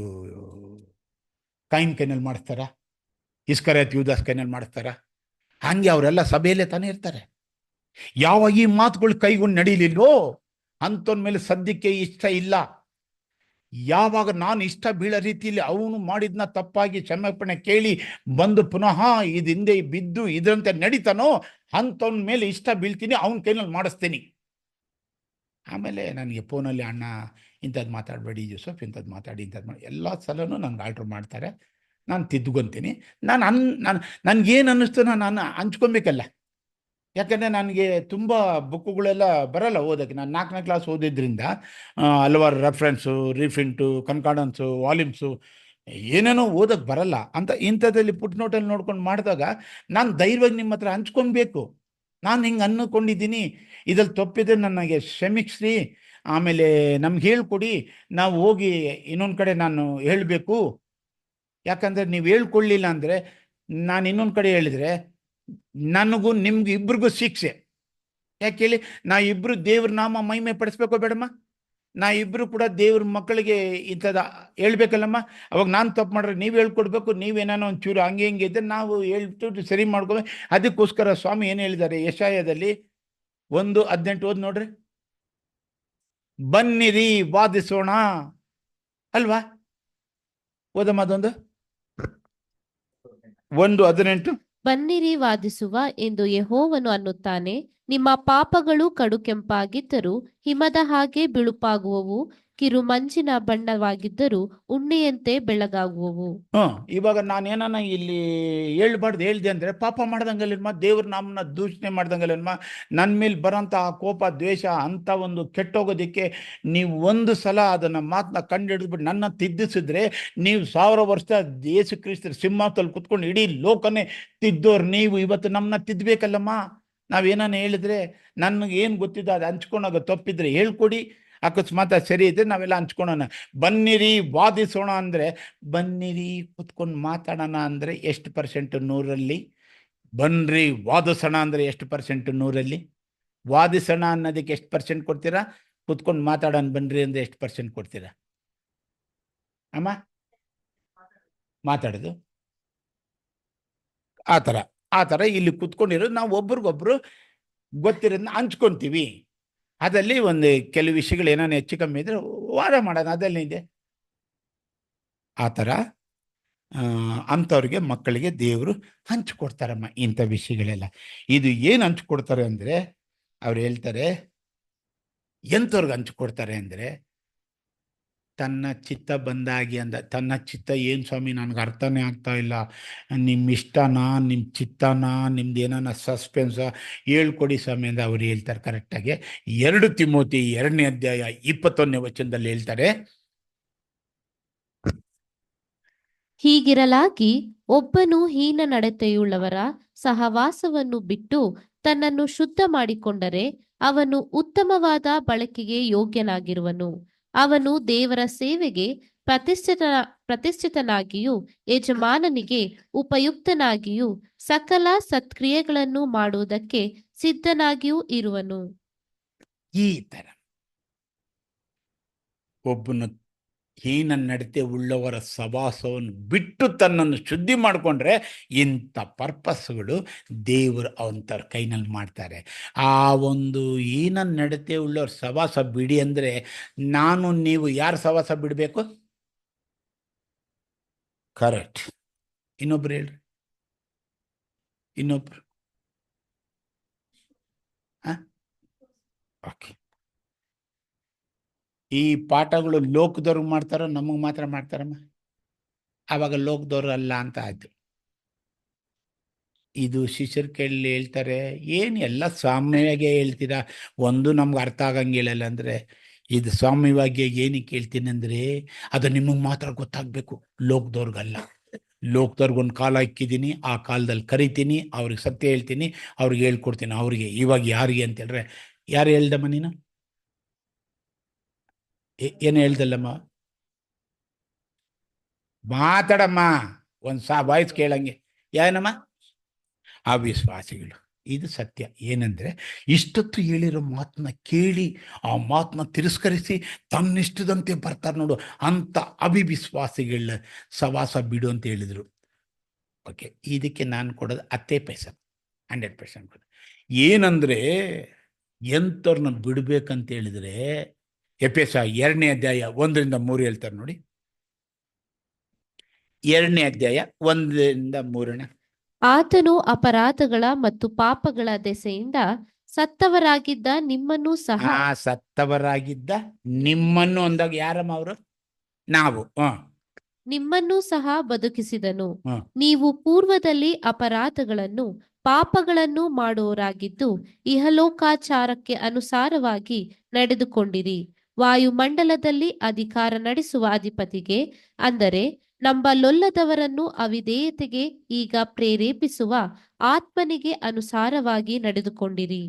ಕೈನ್ ಕೈನಲ್ಲಿ ಮಾಡಿಸ್ತಾರ, ಇಸ್ಕರಿಯೋತ್ ಯೂದಾಸ್ ಕೈನಲ್ಲಿ ಮಾಡಿಸ್ತಾರ. ಹಂಗೆ ಅವರೆಲ್ಲ ಸಭೆಯಲ್ಲೇ ತಾನೇ ಇರ್ತಾರೆ. ಯಾವಾಗ ಈ ಮಾತುಗಳು ಕೈಗೊಂಡು ನಡೀಲಿಲ್ವೋ ಅಂಥವ್ರ ಮೇಲೆ ಸದ್ಯಕ್ಕೆ ಇಷ್ಟ ಇಲ್ಲ. ಯಾವಾಗ ನಾನು ಇಷ್ಟ ಬೀಳೋ ರೀತಿಯಲ್ಲಿ ಅವನು ಮಾಡಿದ್ನ ತಪ್ಪಾಗಿ ಕ್ಷಮಾಪಣೆ ಕೇಳಿ ಬಂದು ಪುನಃ ಇದು ಹಿಂದೆ ಬಿದ್ದು ಇದರಂತೆ ನಡೀತಾನೋ ಅಂಥವ್ನ ಮೇಲೆ ಇಷ್ಟ ಬೀಳ್ತೀನಿ, ಅವನ ಕೈನಲ್ಲಿ ಮಾಡಿಸ್ತೀನಿ. ಆಮೇಲೆ ನನಗೆ ಫೋನಲ್ಲಿ ಅಣ್ಣ ಇಂಥದ್ದು ಮಾತಾಡಬೇಡಿ ಯೂಸಫ್, ಇಂಥದ್ದು ಮಾತಾಡಿ, ಇಂಥದ್ದು ಮಾಡಿ ಎಲ್ಲ ಸಲನೂ ನನಗೆ ಆರ್ಡ್ರ್ ಮಾಡ್ತಾರೆ. ನಾನು ತಿದ್ದುಕೊಂತೀನಿ. ನನಗೇನು ಅನ್ನಿಸ್ತೋ ನಾನು ಹಂಚ್ಕೊಬೇಕಲ್ಲ. ಯಾಕಂದರೆ ನನಗೆ ತುಂಬ ಬುಕ್ಕುಗಳೆಲ್ಲ ಬರೋಲ್ಲ ಓದೋಕ್ಕೆ. ನಾನು 4ನೇ ಕ್ಲಾಸ್ ಓದಿದ್ರಿಂದ ಹಲವಾರು ರೆಫರೆನ್ಸು, ರೀಫಿಂಟು, ಕನ್ಕಾರ್ಡೆನ್ಸು, ವಾಲ್ಯೂಮ್ಸು ಏನೇನೋ ಓದೋಕ್ಕೆ ಬರಲ್ಲ ಅಂತ ಇಂಥದ್ರಲ್ಲಿ ಪುಟ್ ನೋಟಲ್ಲಿ ನೋಡ್ಕೊಂಡು ಮಾಡಿದಾಗ ನಾನು ಧೈರ್ಯವಾಗಿ ನಿಮ್ಮ ಹತ್ರ ಹಂಚ್ಕೊಬೇಕು. ನಾನು ಹಿಂಗೆ ಅಂದ್ಕೊಂಡಿದ್ದೀನಿ, ಇದ್ರಲ್ಲಿ ತಪ್ಪಿದೆ, ನನಗೆ ಕ್ಷಮಿಸ್ರಿ, ಆಮೇಲೆ ನಮ್ಗೆ ಹೇಳ್ಕೊಡಿ, ನಾವು ಹೋಗಿ ಇನ್ನೊಂದು ಕಡೆ ನಾನು ಹೇಳಬೇಕು. ಯಾಕಂದರೆ ನೀವು ಹೇಳ್ಕೊಳ್ಳಿಲ್ಲ ಅಂದರೆ ನಾನು ಇನ್ನೊಂದು ಕಡೆ ಹೇಳಿದರೆ ನನಗೂ ನಿಮ್ಗೆ ಇಬ್ರಿಗೂ ಶಿಕ್ಷೆ. ಯಾಕೆ ಹೇಳಿ, ನಾ ಇಬ್ಬರು ದೇವ್ರ ನಾಮ ಮಹಿಮೆ ಪಡಿಸ್ಬೇಕೋ ಬೇಡಮ್ಮ? ನಾ ಇಬ್ಬರು ಕೂಡ ದೇವ್ರ ಮಕ್ಕಳಿಗೆ ಇಂಥದ್ದು ಹೇಳ್ಬೇಕಲ್ಲಮ್ಮ? ಅವಾಗ ನಾನು ತಪ್ಪು ಮಾಡ್ರೆ ನೀವು ಹೇಳ್ಕೊಡ್ಬೇಕು, ನೀವೇನೋ ಒಂಚೂರು ಹಂಗೆ ಹಿಂಗೆ ಇದ್ದರೆ ನಾವು ಹೇಳ್ಬಿಟ್ಟು ಸರಿ ಮಾಡ್ಕೋಬೇಕು. ಅದಕ್ಕೋಸ್ಕರ ಸ್ವಾಮಿ ಏನು ಹೇಳಿದ್ದಾರೆ ಯೆಶಾಯದಲ್ಲಿ 1:18 ಓದಿ ನೋಡ್ರಿ. ಬನ್ನಿರಿ ವಾದಿಸೋಣ ಅಲ್ವಾ? ಓದಮ್ಮ ಅದೊಂದು 1:18. ಬನ್ನಿರಿ ವಾದಿಸುವ ಎಂದು ಯೆಹೋವನು ಅನ್ನುತ್ತಾನೆ. ನಿಮ್ಮ ಪಾಪಗಳು ಕಡು ಕೆಂಪಾಗಿದ್ದರೂ ಹಿಮದ ಹಾಗೆ ಬಿಳುಪಾಗುವವು, ಕಿರುಮಂಜಿನ ಬಣ್ಣವಾಗಿದ್ದರೂ ಉಣ್ಣೆಯಂತೆ ಬೆಳಗಾಗುವವು. ಇವಾಗ ನಾನೇನ ಇಲ್ಲಿ ಹೇಳ್ದೆ ಅಂದರೆ ಪಾಪ ಮಾಡ್ದಂಗಲ್ಲೇನ್ಮ, ದೇವ್ರ ನಮ್ಮನ್ನ ದೂಷಣೆ ಮಾಡ್ದಂಗಲ್ಲೇನ್ಮ, ನನ್ನ ಮೇಲೆ ಬರೋಂಥ ಕೋಪ, ದ್ವೇಷ ಅಂತ ಒಂದು ಕೆಟ್ಟೋಗೋದಕ್ಕೆ ನೀವು ಒಂದು ಸಲ ಅದನ್ನು ಮಾತನ್ನ ಕಂಡು ಹಿಡಿದ್ಬಿಟ್ಟು ನನ್ನ ತಿದ್ದಿಸಿದ್ರೆ ನೀವು 1000 ವರ್ಷ ಯೇಸು ಕ್ರಿಸ್ತರ ಸಿಂಹಾಸನದಲ್ಲಿ ಕುತ್ಕೊಂಡು ಇಡೀ ಲೋಕನೇ ತಿದ್ದೋರು ನೀವು ಇವತ್ತು ನಮ್ಮನ್ನ ತಿದ್ದಬೇಕಲ್ಲಮ್ಮ. ನಾವೇನಾನ ಹೇಳಿದ್ರೆ ನನಗೆ ಏನು ಗೊತ್ತಿದ್ದು ಅದು ಹಂಚ್ಕೊಂಡಾಗ ತಪ್ಪಿದ್ರೆ ಹೇಳ್ಕೊಡಿ, ಅಕಸ್ಮಾತ್ ಸರಿ ಇದ್ದರೆ ನಾವೆಲ್ಲ ಹಂಚ್ಕೊಳೋಣ. ಬನ್ನಿರಿ ವಾದಿಸೋಣ ಅಂದರೆ, ಬನ್ನಿರಿ ಕುತ್ಕೊಂಡು ಮಾತಾಡೋಣ ಅಂದರೆ ಎಷ್ಟು ಪರ್ಸೆಂಟ್ 100ರಲ್ಲಿ? ಬನ್ನಿರಿ ವಾದಿಸೋಣ ಅಂದರೆ ಎಷ್ಟು ಪರ್ಸೆಂಟ್ 100ರಲ್ಲಿ? ವಾದಿಸೋಣ ಅನ್ನೋದಕ್ಕೆ ಎಷ್ಟು ಪರ್ಸೆಂಟ್ ಕೊಡ್ತೀರಾ? ಕುತ್ಕೊಂಡು ಮಾತಾಡೋಣ ಬನ್ನಿರಿ ಅಂದರೆ ಎಷ್ಟು ಪರ್ಸೆಂಟ್ ಕೊಡ್ತೀರಾ ಅಮ್ಮ? ಮಾತಾಡೋದು ಆ ಥರ ಇಲ್ಲಿ ಕುತ್ಕೊಂಡಿರೋದು ನಾವು ಒಬ್ರಿಗೊಬ್ರು ಗೊತ್ತಿರೋದನ್ನ ಹಂಚ್ಕೊತೀವಿ. ಅದರಲ್ಲಿ ಒಂದು ಕೆಲವು ವಿಷಯಗಳು ಏನಾನು ಹೆಚ್ಚು ಕಮ್ಮಿ ಇದ್ರೆ ವಾದ ಮಾಡೋಣ, ಅದಲ್ಲಿದೆ. ಆ ಥರ ಅಂಥವ್ರಿಗೆ ಮಕ್ಕಳಿಗೆ ದೇವರು ಹಂಚ್ಕೊಡ್ತಾರಮ್ಮ ಇಂಥ ವಿಷಯಗಳೆಲ್ಲ. ಇದು ಏನು ಹಂಚ್ಕೊಡ್ತಾರೆ ಅಂದರೆ, ಅವ್ರು ಹೇಳ್ತಾರೆ ಎಂಥವ್ರಿಗೆ ಹಂಚ್ಕೊಡ್ತಾರೆ ಅಂದರೆ, ತನ್ನ ಚಿತ್ತ ಬಂದಾಗಿ ಅಂದ. ತನ್ನ ಚಿತ್ತ ಏನು ಸ್ವಾಮಿ, ನನಗೆ ಅರ್ಥನೇ ಆಗ್ತಾ ಇಲ್ಲ, ನಿಮ್ಮ ಇಷ್ಟನಾ, ನಿಮ್ಮ ಚಿತ್ತನಾ, ನಿಮ್ದು ಏನಾನ ಸಸ್ಪೆನ್ಸ ಹೇಳ್ಕೊಡಿ ಸ್ವಾಮಿ ಅಂತ ಅವ್ರು ಹೇಳ್ತಾರೆ. ಕರೆಕ್ಟಾಗಿ 2 ತಿಮೋತಿ 2ನೇ ಅಧ್ಯಾಯ 21ನೇ ವಚನದಲ್ಲಿ ಹೇಳ್ತಾರೆ, ಹೀಗಿರಲಾಗಿ ಒಬ್ಬನು ಹೀನ ನಡತೆಯುಳ್ಳವರ ಸಹವಾಸವನ್ನು ಬಿಟ್ಟು ತನ್ನನ್ನು ಶುದ್ಧ ಮಾಡಿಕೊಂಡರೆ ಅವನು ಉತ್ತಮವಾದ ಬಳಕೆಗೆ ಯೋಗ್ಯನಾಗಿರುವನು. ಅವನು ದೇವರ ಸೇವೆಗೆ ಪ್ರತಿಷ್ಠಿತನಾಗಿಯೂ ಯಜಮಾನನಿಗೆ ಉಪಯುಕ್ತನಾಗಿಯೂ ಸಕಲ ಸತ್ಕ್ರಿಯೆಗಳನ್ನು ಮಾಡುವುದಕ್ಕೆ ಸಿದ್ಧನಾಗಿಯೂ ಇರುವನು. ಈ ತರ ಒಬ್ಬನು ಹೀನ ನಡತೆ ಉಳ್ಳವರ ಸವಾಸವನ್ನು ಬಿಟ್ಟು ತನ್ನನ್ನು ಶುದ್ಧಿ ಮಾಡಿಕೊಂಡ್ರೆ ಇಂಥ ಪರ್ಪಸ್ಗಳು ದೇವರು ಅವನ ಕೈನಲ್ಲಿ ಮಾಡ್ತಾರೆ. ಆ ಒಂದು ಹೀನ ನಡತೆ ಉಳ್ಳವ್ರ ಸವಾಸ ಬಿಡಿ ಅಂದರೆ ನಾನು ನೀವು ಯಾರ ಸವಾಸ ಬಿಡಬೇಕು? ಕರೆಕ್ಟ್. ಇನ್ನೊಬ್ರು ಹೇಳ್ರಿ, ಇನ್ನೊಬ್ರು. ಓಕೆ, ಈ ಪಾಠಗಳು ಲೋಕದವ್ರಿಗೆ ಮಾಡ್ತಾರೋ ನಮಗೆ ಮಾತ್ರ ಮಾಡ್ತಾರಮ್ಮ? ಆವಾಗ ಲೋಕದವ್ರು ಅಲ್ಲ ಅಂತ ಆಯ್ತು. ಇದು ಶಿಷ್ಯರ ಕೈಲಿ ಹೇಳ್ತಾರೆ, ಏನು ಎಲ್ಲ ಸಾಮ್ಯವಾಗೇ ಹೇಳ್ತೀರಾ, ಒಂದು ನಮ್ಗೆ ಅರ್ಥ ಆಗಂಗಿಲ್ಲ ಅಂದರೆ ಇದು ಸಾಮ್ಯವಾಗಿ ಏನಕ್ಕೆ ಹೇಳ್ತೀನಿ ಅಂದರೆ ಅದು ನಿಮಗೆ ಮಾತ್ರ ಗೊತ್ತಾಗಬೇಕು, ಲೋಕದವ್ರಿಗಲ್ಲ. ಲೋಕದವ್ರಿಗೊಂದು ಕಾಲ ಇಕ್ಕಿದ್ದೀನಿ, ಆ ಕಾಲದಲ್ಲಿ ಕರಿತೀನಿ, ಅವ್ರಿಗೆ ಸತ್ಯ ಹೇಳ್ತೀನಿ, ಅವ್ರಿಗೆ ಹೇಳ್ಕೊಡ್ತೀನಿ. ಅವ್ರಿಗೆ ಇವಾಗ ಯಾರಿಗೆ ಅಂತ ಹೇಳಿದ್ರೆ, ಯಾರು ಹೇಳ್ದಮ್ಮ ನೀನು? ಏನು ಹೇಳ್ದಲ್ಲಮ್ಮ? ಮಾತಾಡಮ್ಮ, ಒಂದು ವಾಯ್ಸ್ ಕೇಳಂಗೆ. ಏನಮ್ಮ? ಅವಿಶ್ವಾಸಿಗಳು. ಇದು ಸತ್ಯ. ಏನಂದರೆ ಇಷ್ಟೊತ್ತು ಹೇಳಿರೋ ಮಾತನ್ನ ಕೇಳಿ ಆ ಮಾತನ್ನ ತಿರಸ್ಕರಿಸಿ ತನ್ನಿಷ್ಟದಂತೆ ಬರ್ತಾರೆ ನೋಡು, ಅಂಥ ಅವಿಶ್ವಾಸಿಗಳ ಸವಾಸ ಬಿಡು ಅಂತ ಹೇಳಿದರು. ಓಕೆ, ಇದಕ್ಕೆ ನಾನು ಕೊಡೋದು 10%, 100% ಕೊಡೋದು. ಏನಂದರೆ ಎಂಥವ್ರನ್ನ ಬಿಡಬೇಕಂತ ಹೇಳಿದರೆ ಎಫೆಸ 2ನೇ ಅಧ್ಯಾಯ 1-3 ಹೇಳ್ತಾರೆ ನೋಡಿ. 2ನೇ ಅಧ್ಯಾಯ 1-3. ಆತನು ಅಪರಾಧಗಳ ಮತ್ತು ಪಾಪಗಳ ದೆಸೆಯಿಂದ ಸತ್ತವರಾಗಿದ್ದ ನಿಮ್ಮನ್ನು ಸಹ ಸತ್ತವರಾಗಿದ್ದ ನಿಮ್ಮನ್ನು ಅಂದಾಗ ಯಾರಮ್ಮ ಅವರು? ನಾವು. ನಿಮ್ಮನ್ನೂ ಸಹ ಬದುಕಿಸಿದನು. ಹ್ಮ್. ನೀವು ಪೂರ್ವದಲ್ಲಿ ಅಪರಾಧಗಳನ್ನು ಪಾಪಗಳನ್ನು ಮಾಡೋರಾಗಿದ್ದು ಇಹಲೋಕಾಚಾರಕ್ಕೆ ಅನುಸಾರವಾಗಿ ನಡೆದುಕೊಂಡಿರಿ. ವಾಯುಮಂಡಲದಲ್ಲಿ ಅಧಿಕಾರ ನಡೆಸುವ ಅಧಿಪತಿಗೆ, ಅಂದರೆ ನಂಬಲೊಲ್ಲದವರನ್ನು ಅವಿಧೇಯತೆಗೆ ಈಗ ಪ್ರೇರೇಪಿಸುವ ಆತ್ಮನಿಗೆ ಅನುಸಾರವಾಗಿ ನಡೆದುಕೊಂಡಿರಿ.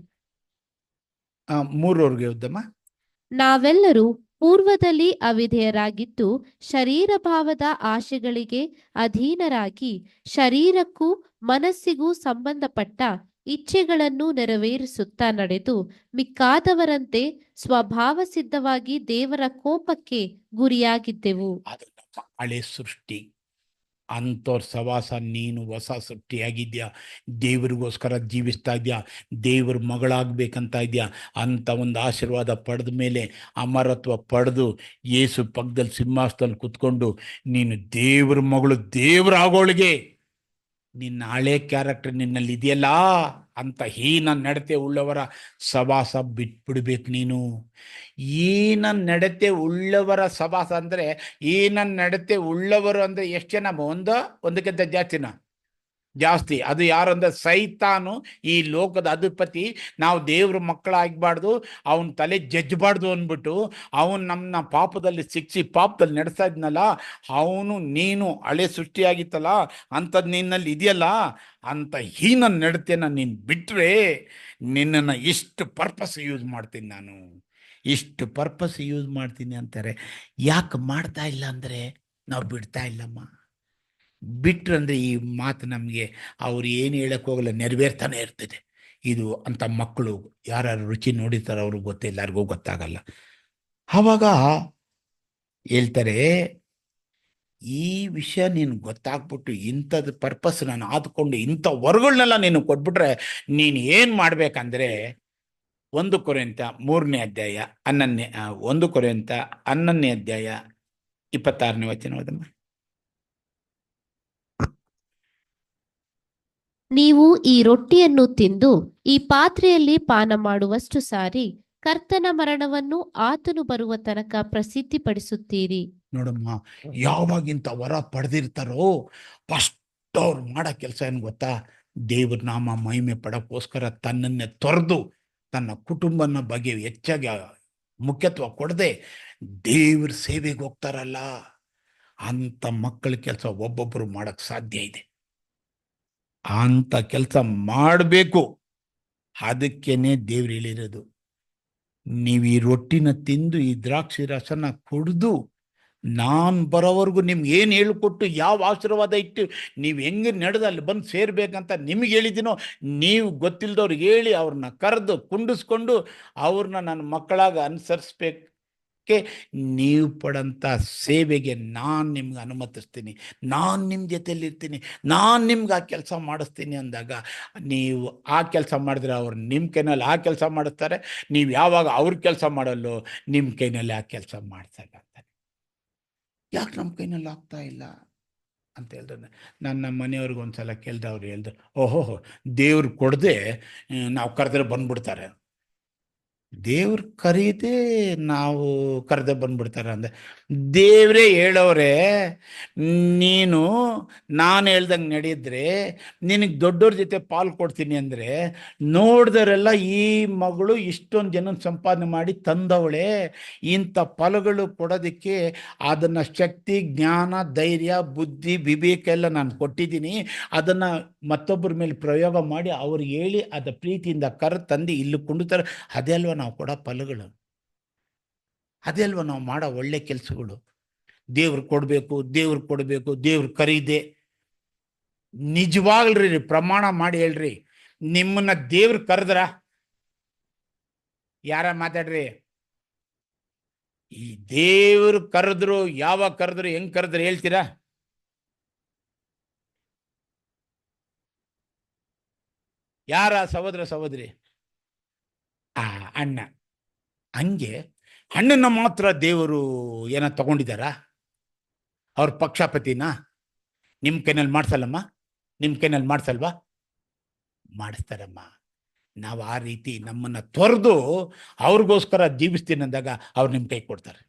3 ಉದ್ದಮ್ಮ. ನಾವೆಲ್ಲರೂ ಪೂರ್ವದಲ್ಲಿ ಅವಿಧೇಯರಾಗಿದ್ದು ಶರೀರ ಭಾವದ ಆಶೆಗಳಿಗೆ ಅಧೀನರಾಗಿ ಶರೀರಕ್ಕೂ ಮನಸ್ಸಿಗೂ ಸಂಬಂಧಪಟ್ಟ ಇಚ್ಛೆಗಳನ್ನು ನೆರವೇರಿಸುತ್ತಾ ನಡೆದು ಮಿಕ್ಕಾದವರಂತೆ ಸ್ವಭಾವ ಸಿದ್ಧವಾಗಿ ದೇವರ ಕೋಪಕ್ಕೆ ಗುರಿಯಾಗಿದ್ದೆವು. ಅದು ನಮ್ಮ ಹಳೆ ಸೃಷ್ಟಿ. ಅಂಥವ್ರ ಸವಾಸ ನೀನು ಹೊಸ ಸೃಷ್ಟಿಯಾಗಿದ್ಯಾ, ದೇವರಿಗೋಸ್ಕರ ಜೀವಿಸ್ತಾ ಇದೆಯಾ, ದೇವ್ರ ಮಗಳಾಗಬೇಕಂತ ಇದೆಯಾ, ಅಂಥ ಒಂದು ಆಶೀರ್ವಾದ ಪಡೆದ ಮೇಲೆ ಅಮರತ್ವ ಪಡೆದು ಯೇಸು ಪಕ್ಕದಲ್ಲಿ ಸಿಂಹಾಸನದಲ್ಲಿ ಕುತ್ಕೊಂಡು ನೀನು ದೇವ್ರ ಮಗಳು, ದೇವರಾಗೋಳಿಗೆ ನಿನ್ನ ಹಳೆ ಕ್ಯಾರೆಕ್ಟರ್ ನಿನ್ನಲ್ಲಿ ಇದೆಯಲ್ಲ ಅಂತ ಹೀನ ನಡತೆ ಉಳ್ಳವರ ಸವಾಸ ಬಿಟ್ಬಿಡ್ಬೇಕು ನೀನು. ಹೀನ ನಡತೆ ಉಳ್ಳವರ ಸವಾಸ ಅಂದರೆ, ಹೀನ ನಡತೆ ಉಳ್ಳವರು ಅಂದರೆ ಎಷ್ಟು ಜನ? ಒಂದಕ್ಕಿಂತ ಜಾಸ್ತಿ. ಅದು ಯಾರು ಅಂದರೆ ಸೈತಾನು, ಈ ಲೋಕದ ಅಧಿಪತಿ. ನಾವು ದೇವ್ರ ಮಕ್ಕಳಾಗಬಾರ್ದು, ಅವನ ತಲೆ ಜಜ್ಜಬಾರ್ದು ಅಂದ್ಬಿಟ್ಟು ಅವನು ನಮ್ಮನ್ನ ಪಾಪದಲ್ಲಿ ಶಿಕ್ಷಿ ಪಾಪದಲ್ಲಿ ನಡೆಸ್ತಾ ಇದ್ನಲ್ಲ, ಅವನು ನೀನು ಹಳೆ ಸೃಷ್ಟಿಯಾಗಿತ್ತಲ್ಲ ಅಂಥದ್ದು ನಿನ್ನಲ್ಲಿ ಇದೆಯಲ್ಲ, ಅಂಥ ಹೀನ ನಡತೆನ ನೀನು ಬಿಟ್ಟರೆ ನಿನ್ನನ್ನು ಇಷ್ಟು ಪರ್ಪಸ್ ಯೂಸ್ ಮಾಡ್ತೀನಿ ನಾನು, ಇಷ್ಟು ಪರ್ಪಸ್ ಯೂಸ್ ಮಾಡ್ತೀನಿ ಅಂತಾರೆ. ಯಾಕೆ ಮಾಡ್ತಾ ಇಲ್ಲ ಅಂದರೆ ನಾವು ಬಿಡ್ತಾ ಇಲ್ಲಮ್ಮ. ಬಿಟ್ರಂದ್ರೆ ಈ ಮಾತು ನಮಗೆ ಅವ್ರು ಏನು ಹೇಳಕ್ಕೆ ಹೋಗಲ್ಲ, ನೆರವೇರ್ತಾನೆ ಇರ್ತದೆ. ಇದು ಅಂಥ ಮಕ್ಕಳು ಯಾರು ರುಚಿ ನೋಡಿರ್ತಾರೆ ಅವ್ರಿಗೆ ಗೊತ್ತಿಲ್ಲ, ಯಾರಿಗೂ ಗೊತ್ತಾಗಲ್ಲ. ಆವಾಗ ಹೇಳ್ತಾರೆ, ಈ ವಿಷಯ ನೀನು ಗೊತ್ತಾಗ್ಬಿಟ್ಟು ಇಂಥದ್ದು ಪರ್ಪಸ್ ನಾನು ಆದ್ಕೊಂಡು ಇಂಥ ವರ್ಗಳನ್ನೆಲ್ಲ ನೀನು ಕೊಟ್ಬಿಟ್ರೆ ನೀನು ಏನು ಮಾಡ್ಬೇಕಂದ್ರೆ 1 ಕೊರಿಂಥ 3ನೇ ಅಧ್ಯಾಯ 1 ಕೊರಿಂಥ 11ನೇ ಅಧ್ಯಾಯ 26ನೇ ವಚನ ಓದಮ್ಮ. ನೀವು ಈ ರೊಟ್ಟಿಯನ್ನು ತಿಂದು ಈ ಪಾತ್ರೆಯಲ್ಲಿ ಪಾನ ಮಾಡುವಷ್ಟು ಸಾರಿ ಕರ್ತನ ಮರಣವನ್ನು ಆತನು ಬರುವ ತನಕ ಪ್ರಸಿದ್ಧಿಪಡಿಸುತ್ತೀರಿ. ನೋಡಮ್ಮ, ಯಾವಾಗಿಂತ ವರ ಪಡೆದಿರ್ತಾರೋ ಫಸ್ಟ್ ಅವ್ರು ಮಾಡೋ ಕೆಲಸ ಏನು ಗೊತ್ತಾ? ದೇವ್ರ ನಾಮ ಮಹಿಮೆ ಪಡೋಕ್ಕೋಸ್ಕರ ತನ್ನನ್ನೇ ತೊರೆದು ತನ್ನ ಕುಟುಂಬನ ಬಗ್ಗೆ ಹೆಚ್ಚಾಗಿ ಮುಖ್ಯತ್ವ ಕೊಡದೆ ದೇವ್ರ ಸೇವೆಗೆ ಹೋಗ್ತಾರಲ್ಲ, ಅಂಥ ಮಕ್ಕಳ ಕೆಲಸ ಒಬ್ಬೊಬ್ಬರು ಮಾಡೋಕ್ಕೆ ಸಾಧ್ಯ ಇದೆ. ಅಂಥ ಕೆಲಸ ಮಾಡಬೇಕು. ಅದಕ್ಕೇನೆ ದೇವ್ರು ಹೇಳಿರೋದು, ನೀವು ಈ ರೊಟ್ಟಿನ ತಿಂದು ಈ ದ್ರಾಕ್ಷಿ ರಸನ ಕುಡಿದು ನಾನು ಬರೋವರೆಗೂ ನಿಮ್ಗೆ ಏನು ಹೇಳಿಕೊಟ್ಟು ಯಾವ ಆಶೀರ್ವಾದ ಇಟ್ಟು ನೀವು ಹೆಂಗೆ ನಡೆದು ಅಲ್ಲಿ ಬಂದು ಸೇರ್ಬೇಕಂತ ನಿಮ್ಗೆ ಹೇಳಿದ್ದೀನೋ, ನೀವು ಗೊತ್ತಿಲ್ಲದವ್ರಿಗೆ ಹೇಳಿ ಅವ್ರನ್ನ ಕರೆದು ಕುಂಡಿಸ್ಕೊಂಡು ಅವ್ರನ್ನ ನನ್ನ ಮಕ್ಕಳಾಗ ಅನುಸರಿಸ್ಬೇಕೆ ನೀವು ಪಡಂಥ ಸೇವೆಗೆ ನಾನು ನಿಮ್ಗೆ ಅನುಮತಿಸ್ತೀನಿ, ನಾನು ನಿಮ್ಮ ಜೊತೆಯಲ್ಲಿರ್ತೀನಿ, ನಾನು ನಿಮ್ಗೆ ಆ ಕೆಲಸ ಮಾಡಿಸ್ತೀನಿ ಅಂದಾಗ ನೀವು ಆ ಕೆಲಸ ಮಾಡಿದ್ರೆ ಅವ್ರು ನಿಮ್ಮ ಕೈನಲ್ಲಿ ಆ ಕೆಲಸ ಮಾಡಿಸ್ತಾರೆ. ನೀವು ಯಾವಾಗ ಅವ್ರ ಕೆಲಸ ಮಾಡಲ್ಲೋ ನಿಮ್ಮ ಕೈನಲ್ಲಿ ಆ ಕೆಲಸ ಮಾಡ್ಸಕ್ಕಾಗ್ತಾರೆ. ಯಾಕೆ ನಮ್ಮ ಕೈನಲ್ಲಿ ಆಗ್ತಾ ಇಲ್ಲ ಅಂತ ಹೇಳಿದ್ರೆ, ನನ್ನ ಮನೆಯವ್ರಿಗೆ ಒಂದು ಸಲ ಕೇಳಿದೆ. ಅವ್ರು ಹೇಳಿದ್ರು, ಓಹೋ ದೇವ್ರು ಕೊಡದೆ ನಾವು ಕರೆದ್ರೆ ಬಂದ್ಬಿಡ್ತಾರೆ, ದೇವ್ರು ಕರೀದೆ ನಾವು ಕರೆದೆ ಬಂದ್ಬಿಡ್ತಾರೆ ಅಂದೆ. ದೇವರೇ ಹೇಳೋರೆ, ನೀನು ನಾನು ಹೇಳ್ದಂಗೆ ನಡೆಯಿದ್ರೆ ನಿನಗೆ ದೊಡ್ಡವ್ರ ಜೊತೆ ಪಾಲು ಕೊಡ್ತೀನಿ ಅಂದರೆ, ನೋಡಿದವರೆಲ್ಲ ಈ ಮಗಳು ಇಷ್ಟೊಂದು ಜನ ಸಂಪಾದನೆ ಮಾಡಿ ತಂದವಳೆ, ಇಂಥ ಫಲಗಳು ಕೊಡೋದಕ್ಕೆ ಅದನ್ನು ಶಕ್ತಿ, ಜ್ಞಾನ, ಧೈರ್ಯ, ಬುದ್ಧಿ, ವಿವೇಕ ಎಲ್ಲ ನಾನು ಕೊಟ್ಟಿದ್ದೀನಿ. ಅದನ್ನು ಮತ್ತೊಬ್ಬರ ಮೇಲೆ ಪ್ರಯೋಗ ಮಾಡಿ ಅವ್ರಿಗೆ ಹೇಳಿ ಅದ ಪ್ರೀತಿಯಿಂದ ಕರೆ ತಂದು ಇಲ್ಲಿ ಕೊಂಡುತ್ತಾರೆ. ಅದೇ ಅಲ್ವ ನಾವು ಕೊಡೋ ಫಲಗಳು, ಅದೇ ಅಲ್ವ ನಾವು ಮಾಡೋ ಒಳ್ಳೆ ಕೆಲಸಗಳು. ದೇವ್ರು ಕೊಡಬೇಕು, ದೇವ್ರು ಕೊಡಬೇಕು, ದೇವ್ರು ಕರೀದೆ. ನಿಜವಾಗ್ಲ್ರಿ, ಪ್ರಮಾಣ ಮಾಡಿ ಹೇಳ್ರಿ, ನಿಮ್ಮನ್ನ ದೇವ್ರು ಕರೆದ್ರ? ಯಾರ ಮಾತಾಡ್ರಿ? ಈ ದೇವ್ರು ಕರೆದ್ರು, ಯಾವಾಗ ಕರೆದ್ರು, ಹೆಂಗ್ ಕರೆದ್ರು ಹೇಳ್ತೀರಾ? ಯಾರ ಸಹೋದರ ಸಹೋದರಿ? ಅಣ್ಣ. ಹಂಗೆ ಅಣ್ಣನ ಮಾತ್ರ ದೇವರು ಏನೋ ತಗೊಂಡಿದ್ದಾರ? ಅವ್ರ ಪಕ್ಷಾಪತಿನ? ನಿಮ್ಮ ಕೈನಲ್ಲಿ ಮಾಡ್ಸಲ್ಲಮ್ಮ, ನಿಮ್ಮ ಕೈನಲ್ಲಿ ಮಾಡ್ಸಲ್ವಾ? ಮಾಡಿಸ್ತಾರಮ್ಮ. ನಾವು ಆ ರೀತಿ ನಮ್ಮನ್ನು ತೊರೆದು ಅವ್ರಿಗೋಸ್ಕರ ಜೀವಿಸ್ತೀನಿ ಅಂದಾಗ ಅವ್ರು ನಿಮ್ಮ ಕೈ ಕೊಡ್ತಾರೆ.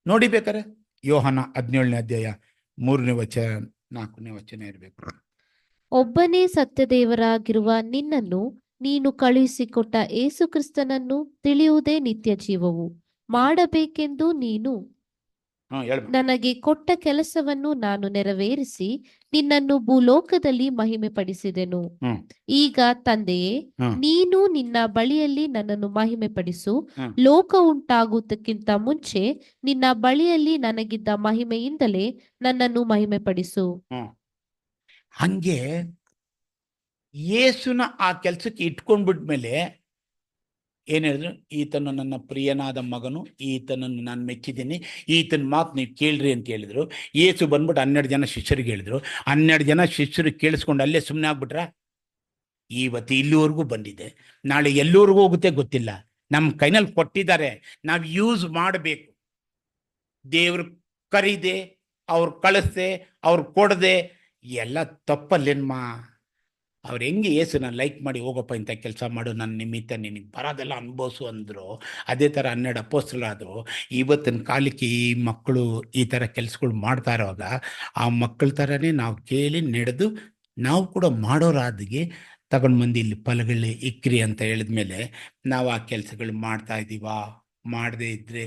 ನೋಡಿ ಬೇಕಾರೆ ಯೋಹಾನ 17ನೇ ಅಧ್ಯಾಯ 3ನೇ ವಚನ 4ನೇ ವಚನ ಇರಬೇಕು. ಒಬ್ಬನೇ ಸತ್ಯದೇವರಾಗಿರುವ ನಿನ್ನನ್ನು ನೀನು ಕಳುಹಿಸಿಕೊಟ್ಟ ಏಸುಕ್ರಿಸ್ತನನ್ನು ತಿಳಿಯುವುದೇ ನಿತ್ಯ ಜೀವವು. ಮಾಡಬೇಕೆಂದು ನೀನು ನನಗೆ ಕೊಟ್ಟ ಕೆಲಸವನ್ನು ನಾನು ನೆರವೇರಿಸಿ ನಿನ್ನನ್ನು ಭೂಲೋಕದಲ್ಲಿ ಮಹಿಮೆ ಪಡಿಸಿದೆನು. ಈಗ ತಂದೆಯೇ, ನೀನು ನಿನ್ನ ಬಳಿಯಲ್ಲಿ ನನ್ನನ್ನು ಮಹಿಮೆ ಪಡಿಸು. ಲೋಕ ಉಂಟಾಗುವುದಕ್ಕಿಂತ ಮುಂಚೆ ನಿನ್ನ ಬಳಿಯಲ್ಲಿ ನನಗಿದ್ದ ಮಹಿಮೆಯಿಂದಲೇ ನನ್ನನ್ನು ಮಹಿಮೆ ಪಡಿಸು. ಹಂಗೆ ಯೇಸುನ ಆ ಕೆಲಸಕ್ಕೆ ಇಟ್ಕೊಂಡ್ಬಿಟ್ಮೇಲೆ ಏನು ಹೇಳಿದ್ರು? ಈತನು ನನ್ನ ಪ್ರಿಯನಾದ ಮಗನು, ಈತನನ್ನು ನಾನು ಮೆಚ್ಚಿದ್ದೀನಿ, ಈತನ ಮಾತು ನೀವು ಕೇಳ್ರಿ ಅಂತ ಹೇಳಿದ್ರು. ಯೇಸು ಬಂದ್ಬಿಟ್ಟು 12 ಜನ ಶಿಷ್ಯರಿಗೆ ಹೇಳಿದ್ರು. 12 ಜನ ಶಿಷ್ಯರು ಕೇಳಿಸ್ಕೊಂಡು ಅಲ್ಲೇ ಸುಮ್ಮನೆ ಆಗ್ಬಿಟ್ರ? ಇವತ್ತು ಇಲ್ಲಿವರೆಗೂ ಬಂದಿದೆ, ನಾಳೆ ಎಲ್ಲೂರಿಗೂ ಹೋಗುತ್ತೆ ಗೊತ್ತಿಲ್ಲ. ನಮ್ಮ ಕೈನಲ್ಲಿ ಕೊಟ್ಟಿದ್ದಾರೆ, ನಾವು ಯೂಸ್ ಮಾಡಬೇಕು. ದೇವ್ರು ಕರೀದೆ, ಅವ್ರು ಕಳಿಸ್ದೆ, ಅವ್ರು ಕೊಡದೆ ಎಲ್ಲ ತಪ್ಪಲ್ಲೇನ್ಮಾ? ಅವ್ರು ಹೆಂಗೆ ಯೇಸುನ ಲೈಕ್ ಮಾಡಿ ಹೋಗಪ್ಪ ಇಂಥ ಕೆಲಸ ಮಾಡು, ನನ್ನ ನಿಮಿತ್ತ ನಿನಗೆ ಬರೋದೆಲ್ಲ ಅನುಭವಿಸು ಅಂದರು. ಅದೇ ಥರ 12 ಅಪೊಸ್ತಲರಾದರು. ಇವತ್ತಿನ ಕಾಲಕ್ಕೆ ಈ ಮಕ್ಕಳು ಈ ಥರ ಕೆಲಸಗಳು ಮಾಡ್ತಾ ಇರೋವಾಗ ಆ ಮಕ್ಕಳ ಥರನೇ ನಾವು ಕೇಳಿ ನಡೆದು ನಾವು ಕೂಡ ಮಾಡೋರಾದಿಗೆ ತಗೊಂಡು ಮಂದಿ ಇಲ್ಲಿ ಫಲಗಳು ಇಕ್ರಿ ಅಂತ ಹೇಳಿದ್ಮೇಲೆ ನಾವು ಆ ಕೆಲಸಗಳು ಮಾಡ್ತಾ ಇದ್ದೀವಾ? ಮಾಡದೇ ಇದ್ದರೆ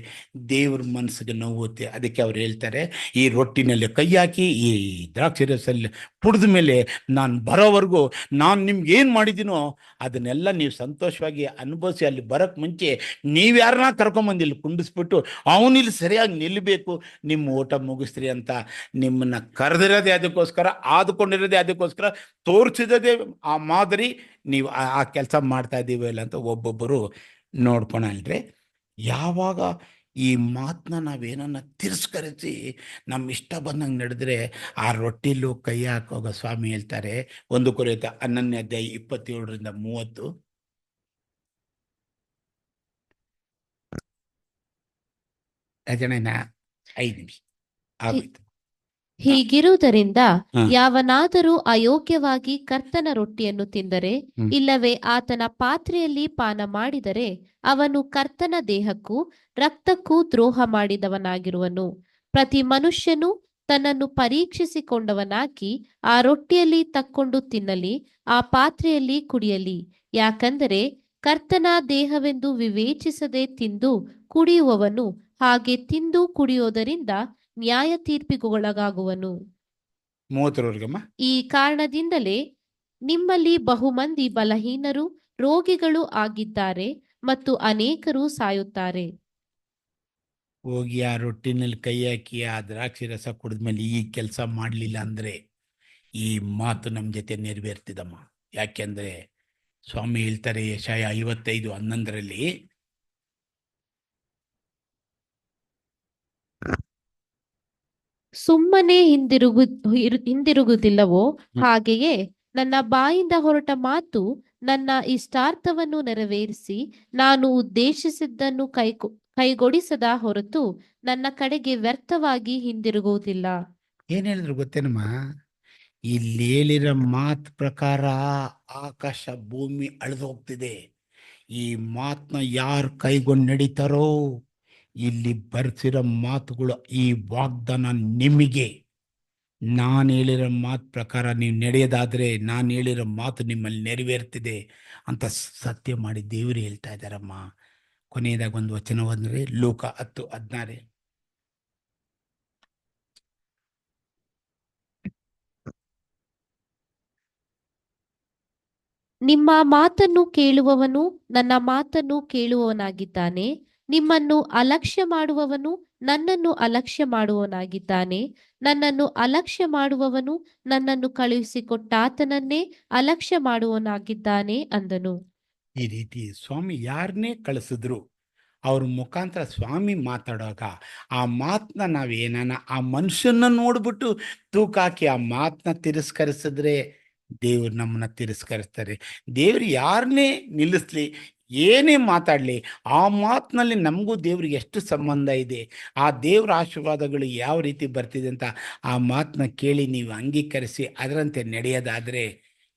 ದೇವ್ರ ಮನಸ್ಸಿಗೆ ನೋವುತ್ತೆ. ಅದಕ್ಕೆ ಅವ್ರು ಹೇಳ್ತಾರೆ, ಈ ರೊಟ್ಟಿನಲ್ಲಿ ಕೈ ಹಾಕಿ ಈ ದ್ರಾಕ್ಷಿ ರಸಲ್ಲಿ ಕುಡಿದ ಮೇಲೆ ನಾನು ಬರೋವರೆಗೂ ನಾನು ನಿಮ್ಗೆ ಏನು ಮಾಡಿದ್ದೀನೋ ಅದನ್ನೆಲ್ಲ ನೀವು ಸಂತೋಷವಾಗಿ ಅನುಭವಿಸಿ ಅಲ್ಲಿ ಬರೋಕ್ಕೆ ಮುಂಚೆ ನೀವು ಯಾರನ್ನ ಕರ್ಕೊಂಬಂದು ಇಲ್ಲಿ ಕುಂಡಿಸ್ಬಿಟ್ಟು ಅವನಿಲ್ಲಿ ಸರಿಯಾಗಿ ನಿಲ್ಲಬೇಕು, ನಿಮ್ಮ ಊಟ ಮುಗಿಸ್ರಿ ಅಂತ ನಿಮ್ಮನ್ನು ಕರೆದಿರೋದೇ ಅದಕ್ಕೋಸ್ಕರ, ಆದುಕೊಂಡಿರೋದೇ ಅದಕ್ಕೋಸ್ಕರ, ತೋರಿಸಿರೋದೇ ಆ ಮಾದರಿ. ನೀವು ಆ ಕೆಲಸ ಮಾಡ್ತಾ ಇದ್ದೀವಿ ಇಲ್ಲ ಅಂತ ಒಬ್ಬೊಬ್ಬರು ನೋಡ್ಕೊಳಲ್ರಿ. ಯಾವಾಗ ಈ ಮಾತನ್ನ ನಾವೇನನ್ನ ತಿರಸ್ಕರಿಸಿ ನಮ್ಮ ಇಷ್ಟ ಬಂದಂಗೆ ನಡೆದ್ರೆ ಆ ರೊಟ್ಟಿಲೂ ಕೈ ಹಾಕೋಗ ಸ್ವಾಮಿ ಹೇಳ್ತಾರೆ 1 ಕೊರಿಂಥ 11ನೇ ಅಧ್ಯಾಯ 27ರಿಂದ 30. ರಚನೆನ 5 ನಿಮಿಷ ಆಗೋಯ್ತು. ಹೀಗಿರುವುದರಿಂದ ಯಾವನಾದರೂ ಅಯೋಗ್ಯವಾಗಿ ಕರ್ತನ ರೊಟ್ಟಿಯನ್ನು ತಿಂದರೆ ಇಲ್ಲವೇ ಆತನ ಪಾತ್ರೆಯಲ್ಲಿ ಪಾನ ಮಾಡಿದರೆ ಅವನು ಕರ್ತನ ದೇಹಕ್ಕೂ ರಕ್ತಕ್ಕೂ ದ್ರೋಹ ಮಾಡಿದವನಾಗಿರುವನು. ಪ್ರತಿ ಮನುಷ್ಯನು ತನ್ನನ್ನು ಪರೀಕ್ಷಿಸಿಕೊಂಡವನಾಗಿ ಆ ರೊಟ್ಟಿಯಲ್ಲಿ ತಕ್ಕೊಂಡು ತಿನ್ನಲಿ, ಆ ಪಾತ್ರೆಯಲ್ಲಿ ಕುಡಿಯಲಿ. ಯಾಕಂದರೆ ಕರ್ತನ ದೇಹವೆಂದು ವಿವೇಚಿಸದೆ ತಿಂದು ಕುಡಿಯುವವನು ಹಾಗೆ ತಿಂದು ಕುಡಿಯೋದರಿಂದ ನ್ಯಾಯ ತೀರ್ಪಿಗೊಳಗಾಗುವನು. 30 ಈ ಕಾರಣದಿಂದಲೇ ನಿಮ್ಮಲ್ಲಿ ಬಹುಮಂದಿ ಬಲಹೀನರು, ರೋಗಿಗಳು ಆಗಿದ್ದಾರೆ ಮತ್ತು ಅನೇಕರು ಸಾಯುತ್ತಾರೆ. ಹೋಗಿ ಆ ರೊಟ್ಟಿನಲ್ಲಿ ಕೈ ಹಾಕಿ ಆ ದ್ರಾಕ್ಷಿ ರಸ ಕುಡಿದ್ಮೇಲೆ ಈ ಕೆಲಸ ಮಾಡಲಿಲ್ಲ ಅಂದರೆ ಈ ಮಾತು ನಮ್ಮ ಜೊತೆ ನೆರವೇರ್ತಿದಮ್ಮ. ಯಾಕೆಂದರೆ ಸ್ವಾಮಿ ಹೇಳ್ತಾರೆ ಯೆಶಾಯ 55:11 ಸುಮ್ಮನೆ ಹಿಂದಿರುಗುವುದಿಲ್ಲವೋ ಹಾಗೆಯೇ ನನ್ನ ಬಾಯಿಂದ ಹೊರಟ ಮಾತು ನನ್ನ ಇಷ್ಟಾರ್ಥವನ್ನು ನೆರವೇರಿಸಿ ನಾನು ಉದ್ದೇಶಿಸಿದ್ದನ್ನು ಕೈಗೊಡಿಸದ ಹೊರತು ನನ್ನ ಕಡೆಗೆ ವ್ಯರ್ಥವಾಗಿ ಹಿಂದಿರುಗುವುದಿಲ್ಲ. ಏನು ಹೇಳಿದ್ರು ಗೊತ್ತೇನಮ್ಮ? ಇಲ್ಲಿ ಹೇಳಿರೋ ಮಾತು ಪ್ರಕಾರ ಆಕಾಶ ಭೂಮಿ ಅಳೆದು ಹೋಗ್ತಿದೆ. ಈ ಮಾತನ್ನ ಯಾರು ಕೈಗೊಂಡು ನಡೀತಾರೋ, ಇಲ್ಲಿ ಬರ್ಸಿರೋ ಮಾತುಗಳು, ಈ ವಾಗ್ದಾನ ನಿಮಗೆ, ನಾನು ಹೇಳಿರೋ ಮಾತು ಪ್ರಕಾರ ನೀವು ನಡೆಯೋದಾದರೆ ನಾನು ಹೇಳಿರೋ ಮಾತು ನಿಮ್ಮಲ್ಲಿ ನೆರವೇರ್ತಿದೆ ಅಂತ ಸತ್ಯ ಮಾಡಿ ದೇವರು ಹೇಳ್ತಾ ಇದ್ದಾರಮ್ಮ. ಕೊನೆಯದಾಗ ಒಂದು ವಚನ ಬಂದರೆ ಲೋಕ 10:16. ನಿಮ್ಮ ಮಾತನ್ನು ಕೇಳುವವನು ನನ್ನ ಮಾತನ್ನು ಕೇಳುವವನಾಗಿದ್ದಾನೆ. ನಿಮ್ಮನ್ನು ಅಲಕ್ಷ್ಯ ಮಾಡುವವನು ನನ್ನನ್ನು ಅಲಕ್ಷ್ಯ ಮಾಡುವವನಾಗಿದ್ದಾನೆ. ನನ್ನನ್ನು ಅಲಕ್ಷ್ಯ ಮಾಡುವವನು ನನ್ನನ್ನು ಕಳುಹಿಸಿಕೊಟ್ಟಾತನನ್ನೇ ಅಲಕ್ಷ್ಯ ಮಾಡುವವನಾಗಿದ್ದಾನೆ ಅಂದನು. ಈ ರೀತಿ ಸ್ವಾಮಿ ಯಾರನ್ನೇ ಕಳಿಸಿದ್ರು ಅವ್ರ ಮುಖಾಂತರ ಸ್ವಾಮಿ ಮಾತಾಡುವಾಗ ಆ ಮಾತನ್ನ ನಾವೇನಾನ ಆ ಮನುಷ್ಯನ ನೋಡ್ಬಿಟ್ಟು ತೂಕ ಹಾಕಿ ಆ ಮಾತನ್ನ ತಿರಸ್ಕರಿಸಿದ್ರೆ ದೇವ್ರು ನಮ್ಮನ್ನ ತಿರಸ್ಕರಿಸ್ತಾರೆ. ದೇವ್ರು ಯಾರನ್ನೇ ನಿಲ್ಲಿಸ್ಲಿ, ಏನೇ ಮಾತಾಡಲಿ, ಆ ಮಾತಿನಲ್ಲಿ ನಮಗೂ ದೇವ್ರಿಗೆ ಎಷ್ಟು ಸಂಬಂಧ ಇದೆ, ಆ ದೇವ್ರ ಆಶೀರ್ವಾದಗಳು ಯಾವ ರೀತಿ ಬರ್ತಿದೆ ಅಂತ ಆ ಮಾತನ್ನ ಕೇಳಿ ನೀವು ಅಂಗೀಕರಿಸಿ ಅದರಂತೆ ನಡೆಯೋದಾದರೆ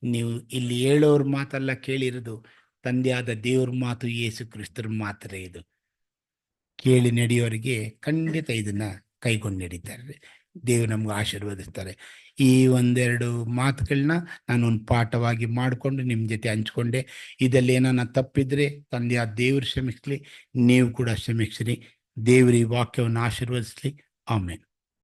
ನೀವು ಇಲ್ಲಿ ಹೇಳೋರ ಮಾತೆಲ್ಲ ಕೇಳಿರೋದು ತಂದೆಯಾದ ದೇವ್ರ ಮಾತು, ಯೇಸು ಕ್ರಿಸ್ತರ ಮಾತ್ರ. ಇದು ಕೇಳಿ ನಡೆಯೋರಿಗೆ ಖಂಡಿತ ಇದನ್ನ ಕೈಗೊಂಡು ನಡೀತಾರೆ. ದೇವ್ರು ನಮ್ಗೆ ಆಶೀರ್ವದಿಸ್ತಾರೆ. ಈ ಒಂದೆರಡು ಮಾತುಗಳನ್ನ ನಾನೊಂದು ಪಾಠವಾಗಿ ಮಾಡಿಕೊಂಡು ನಿಮ್ಮ ಜೊತೆ ಹಂಚ್ಕೊಂಡೆ. ಇದರಲ್ಲಿ ಏನಾನ ತಪ್ಪಿದ್ರೆ ತಂದೆಯಾದ ದೇವ್ರು ಕ್ಷಮಿಸ್ಲಿ, ನೀವು ಕೂಡ ಕ್ಷಮಿಸ್ರಿ. ದೇವ್ರ ಈ ವಾಕ್ಯವನ್ನು ಆಶೀರ್ವದಿಸ್ಲಿ. ಆಮೇಲೆ